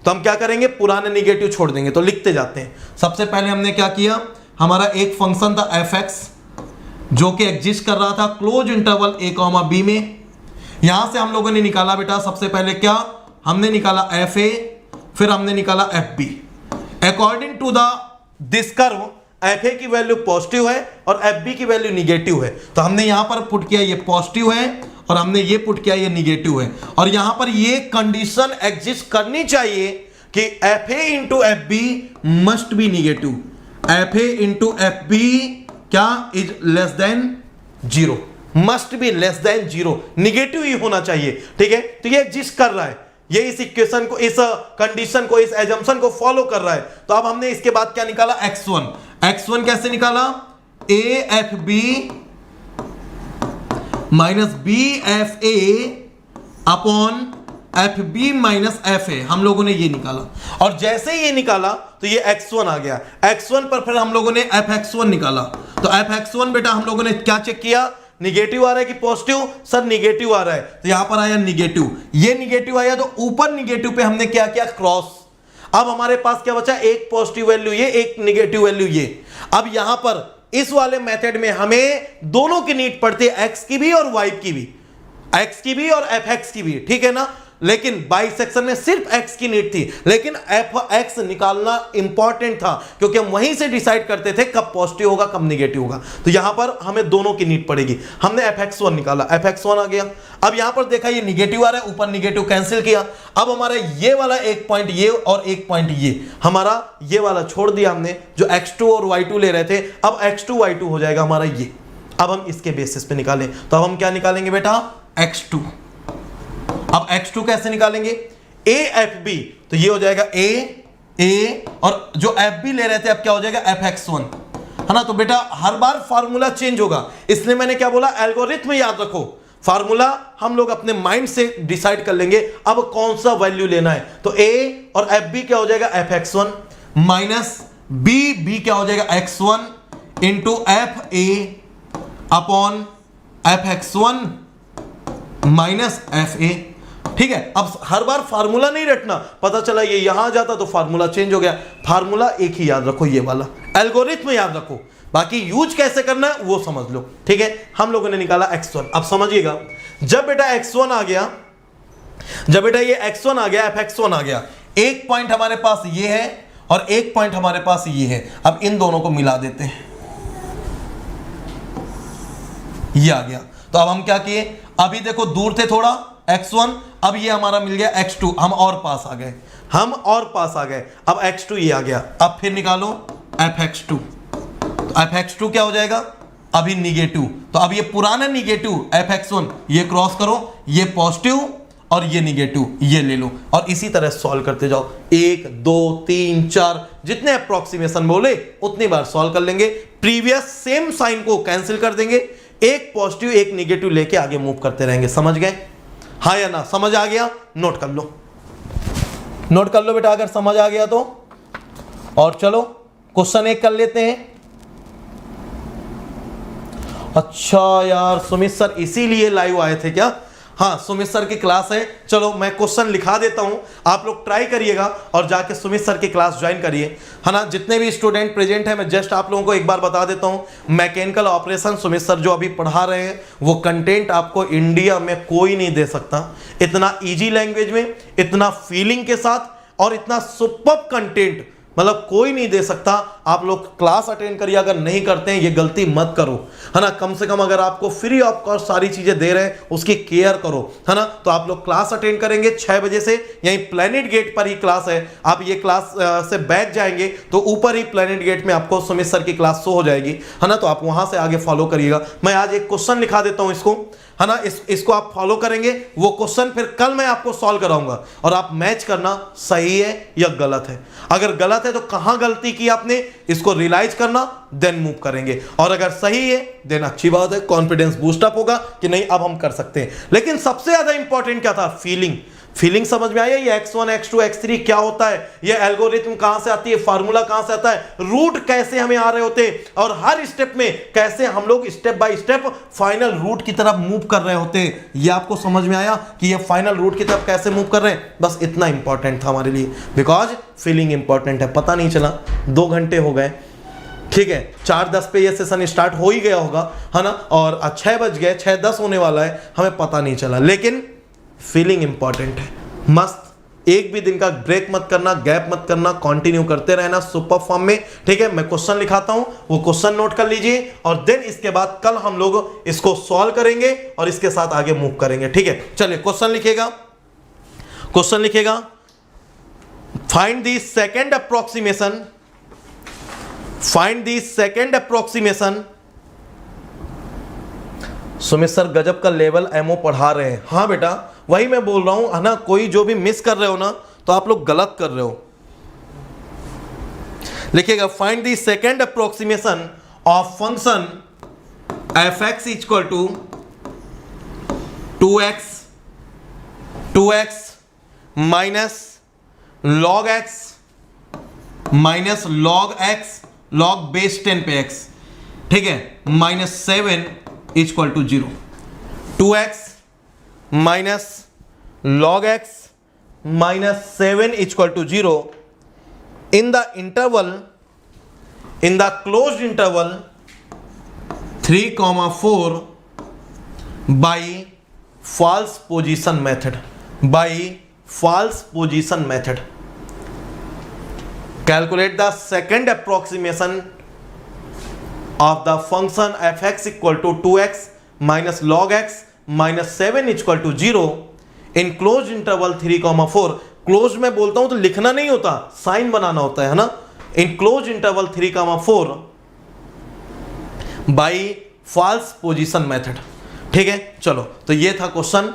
तो हम क्या करेंगे, पुराने निगेटिव छोड़ देंगे, तो लिखते जाते हैं। सबसे पहले हमने क्या किया, हमारा एक फंक्शन था fx जो कि एग्जिस्ट कर रहा था close interval a comma b में। यहां से हम लोगों ने निकाला बेटा सबसे पहले क्या, हमने निकाला fa, फिर हमने निकाला fb। According to this curve fa की वैल्यू पॉजिटिव है और fb की वैल्यू निगेटिव है, तो हमने यहां पर पुट किया ये पॉजिटिव है, और हमने ये पुट किया ये निगेटिव है, और यहां पर ये कंडीशन एग्जिस्ट करनी चाहिए कि fa into f b must be negative. fa into f b क्या, is less than 0, must be less than 0, negative ही होना चाहिए, ठीक है। तो ये एग्जिस्ट कर रहा है, ये इस इक्वेशन को, इस कंडीशन को, इस एजम्पशन को फॉलो कर रहा है। तो अब हमने इसके बाद क्या निकाला, x1 कैसे निकाला, a F B minus B F A upon F B minus F A, हम लोगों ने ये निकाला, और जैसे ही ये निकाला तो ये x1 आ गया। x1 पर फिर हम लोगों ने fx1 निकाला, तो fx1 बेटा हम लोगों ने क्या चेक किया, निगेटिव आ रहा है कि पॉजिटिव? सर निगेटिव आ रहा है, तो यहां पर आया निगेटिव, ये निगेटिव आया तो ऊपर निगेटिव पे हमने क्या किया, क्रॉस। अब हमारे पास क्या बचा, एक पॉजिटिव वैल्यू ये, एक निगेटिव वैल्यू ये। अब यहां पर इस वाले मेथड में हमें दोनों की नीड पड़ती है, एक्स की भी और वाई की भी, एक्स की भी और एफ एक्स की भी, ठीक है ना। लेकिन बाइसेक्शन में सिर्फ एक्स की नीड थी, लेकिन एफ एक्स निकालना इंपॉर्टेंट था क्योंकि हम वहीं से डिसाइड करते थे कब पॉजिटिव होगा कब निगेटिव होगा। तो यहां पर हमें दोनों की नीड पड़ेगी। हमने एफ एक्स वन निकाला, एफ एक्स वन आ गया। अब यहां पर देखा ये निगेटिव आ रहा है, ऊपर निगेटिव कैंसिल किया। अब हमारा ये वाला एक पॉइंट ये और एक पॉइंट ये, हमारा ये वाला छोड़ दिया हमने, जो x2 और y2 ले रहे थे। अब x2 y2 हो जाएगा हमारा ये। अब हम इसके बेसिस पे निकालें, तो अब हम क्या निकालेंगे बेटा, x2। अब x2 कैसे निकालेंगे, a एफ बी, तो ये हो जाएगा a और जो एफ बी ले रहे थे अब क्या हो जाएगा एफ एक्स वन, है ना। तो बेटा हर बार फार्मूला चेंज होगा, इसलिए मैंने क्या बोला, एल्गोरिथम याद रखो। फार्मूला हम लोग अपने माइंड से डिसाइड कर लेंगे अब कौन सा वैल्यू लेना है। तो a और एफ बी क्या हो जाएगा, F X one minus B क्या हो जाएगा, X one into F A upon F X one minus F A. ठीक है, अब हर बार फार्मूला नहीं रटना, पता चला ये यहां जाता तो फार्मूला चेंज हो गया। फार्मूला एक ही याद रखो, ये वाला एल्गोरिथम याद रखो, बाकी यूज कैसे करना है वो समझ लो। ठीक है, हम लोगों ने निकाला x1। अब समझिएगा, जब बेटा x1 आ गया, जब बेटा ये x1 आ गया, fx1 आ गया, एक पॉइंट हमारे पास ये है और एक पॉइंट हमारे पास ये है। अब इन दोनों को मिला देते हैं, ये आ गया। तो अब हम क्या किए, अभी देखो दूर थे थोड़ा x1, अब ये हमारा मिल गया x2, हम और पास आ गए, हम और पास आ गए। अब x2 ये आ गया, अब फिर निकालो fx2, तो fx2 क्या हो जाएगा, अभी निगेटिव, तो अब ये पुराना निगेटिव fx1 ये क्रॉस करो, ये पॉजिटिव और ये निगेटिव ये ले लो, और इसी तरह सॉल्व करते जाओ। 1 2 3 4 जितने अप्रोक्सीमेशन बोले उतनी बार सॉल्व कर लेंगे। प्रीवियस सेम साइन को कैंसिल कर देंगे, एक पॉजिटिव एक निगेटिव लेके आगे मूव करते रहेंगे। समझ गए, हाँ या ना? समझ आ गया? नोट कर लो, नोट कर लो बेटा अगर समझ आ गया तो। और चलो क्वेश्चन एक कर लेते हैं। अच्छा यार, सुमित सर इसीलिए लाइव आए थे क्या? हाँ, सुमित सर की क्लास है। चलो मैं क्वेश्चन लिखा देता हूं, आप लोग ट्राई करिएगा और जाके सुमित सर की क्लास ज्वाइन करिए, है ना। जितने भी स्टूडेंट प्रेजेंट हैं, मैं जस्ट आप लोगों को एक बार बता देता हूं, मैकेनिकल ऑपरेशन सुमित सर जो अभी पढ़ा रहे हैं वो कंटेंट आपको इंडिया में कोई नहीं दे सकता। इतना ईजी लैंग्वेज में, इतना फीलिंग के साथ और इतना सुपर्ब कंटेंट, मतलब कोई नहीं दे सकता। आप लोग क्लास अटेंड करिए, अगर नहीं करते हैं ये गलती मत करो, है ना। कम से कम अगर आपको फ्री ऑफ कॉस्ट सारी चीजें दे रहे हैं उसकी केयर करो, है ना। तो आप लोग क्लास अटेंड करेंगे 6 बजे से, यहीं प्लेनेट गेट पर ही क्लास है। आप ये क्लास से बैठ जाएंगे तो ऊपर ही प्लेनेट गेट में आपको सुमित सर की क्लास शो हो जाएगी, है ना। तो आप वहां से आगे फॉलो करिएगा। मैं आज एक क्वेश्चन लिखा देता हूं इसको, है ना, इसको आप फॉलो करेंगे, वो क्वेश्चन फिर कल मैं आपको सॉल्व कराऊंगा और आप मैच करना सही है या गलत है। अगर गलत है तो कहां गलती की आपने, इसको रियलाइज करना, देन मूव करेंगे। और अगर सही है देन अच्छी बात है, कॉन्फिडेंस बूस्ट अप होगा कि नहीं अब हम कर सकते हैं। लेकिन सबसे ज्यादा इंपॉर्टेंट क्या था, फीलिंग। फीलिंग समझ में आया, ये x1 x2 x3 क्या होता है, ये एल्गोरिथम कहां से आती है, फार्मूला कहां से आता है, रूट कैसे हमें आ रहे होते हैं, और हर स्टेप में कैसे हम लोग step by step final root की तरफ मूव कर रहे होते हैं। ये आपको समझ में आया कि ये फाइनल रूट की तरफ कैसे मूव कर रहे हैं? बस इतना इंपॉर्टेंट था हमारे लिए, बिकॉज फीलिंग इंपॉर्टेंट है। पता नहीं चला 2 घंटे हो गए, ठीक है, 4:10 पे ये सेशन स्टार्ट हो ही गया होगा, है ना, और 6 बज गए, 6:10 होने वाला है, हमें पता नहीं चला। लेकिन फीलिंग इंपॉर्टेंट है, मस्त। एक भी दिन का ब्रेक मत करना, गैप मत करना, कंटिन्यू करते रहना सुपर फॉर्म में। ठीक है, मैं क्वेश्चन लिखाता हूं, वो क्वेश्चन नोट कर लीजिए और देन इसके बाद कल हम लोग इसको सॉल्व करेंगे और इसके साथ आगे मूव करेंगे। ठीक है, चलिए क्वेश्चन लिखेगा, क्वेश्चन लिखेगा, find the second approximation, find the second approximation. Sumit sir गजब का लेवल एमओ पढ़ा रहे हैं। हाँ बेटा, वही मैं बोल रहा हूं, है ना। कोई जो भी मिस कर रहे हो ना तो आप लोग गलत कर रहे हो। लिखिएगा, find the second approximation of function F X equal to 2x minus log X minus log X log base 10 पे x, ठीक है, -7 equal to 0, 2x minus log x minus 7 equal to 0 in the interval, in the closed interval 3,4 by false position method, by false position method. Calculate the second approximation of the function fx equal to 2x minus log x minus 7 equal to 0 in close interval 3,4। Close में बोलता हूं तो लिखना नहीं होता, साइन बनाना होता है ना। In close interval 3,4 by false position method. ठीक है, चलो तो ये था क्वेश्चन।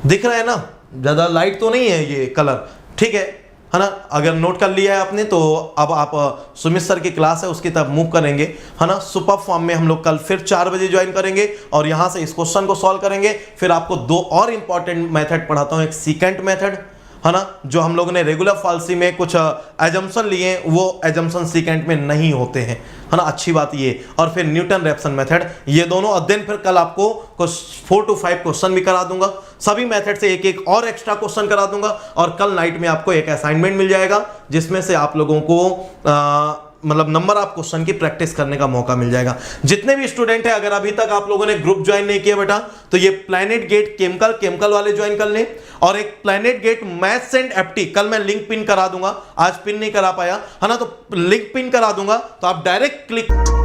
दिख रहा है ना, ज्यादा लाइट तो नहीं है ये कलर, ठीक है ना। अगर नोट कर लिया है आपने तो अब आप सुमित सर की क्लास है उसकी तरफ मूव करेंगे, है ना। सुपर फॉर्म में हम लोग कल फिर 4 बजे ज्वाइन करेंगे और यहां से इस क्वेश्चन को सॉल्व करेंगे। फिर आपको 2 और इंपॉर्टेंट मेथड पढ़ाता हूं, एक सीकेंट मेथड, है ना, जो हम लोगों ने रेगुलर फाल्सी में कुछ एजम्पशन लिए, वो एजम्पशन सीकेंट में नहीं होते हैं, है ना। अच्छी बात ये। और फिर न्यूटन रैप्सन मेथड, ये दोनों अध्ययन। फिर कल आपको कुछ 4 to 5 क्वेश्चन भी करा दूंगा, सभी मेथड से एक एक और एक्स्ट्रा क्वेश्चन करा दूंगा। और कल नाइट में आपको एक असाइनमेंट मिल जाएगा जिसमें से आप लोगों को मतलब नंबर ऑफ क्वेश्चन की प्रैक्टिस करने का मौका मिल जाएगा। जितने भी स्टूडेंट हैं, अगर अभी तक आप लोगों ने ग्रुप ज्वाइन नहीं किया बेटा, तो ये प्लैनेट गेट केमिकल वाले ज्वाइन कर लें। और एक प्लैनेट गेट मैथ्स एंड एप्टी, कल मैं लिंक पिन करा दूंगा, आज पिन नहीं करा पाया, है ना, तो लिंक पिन करा दूंगा, तो आप डायरेक्ट क्लिक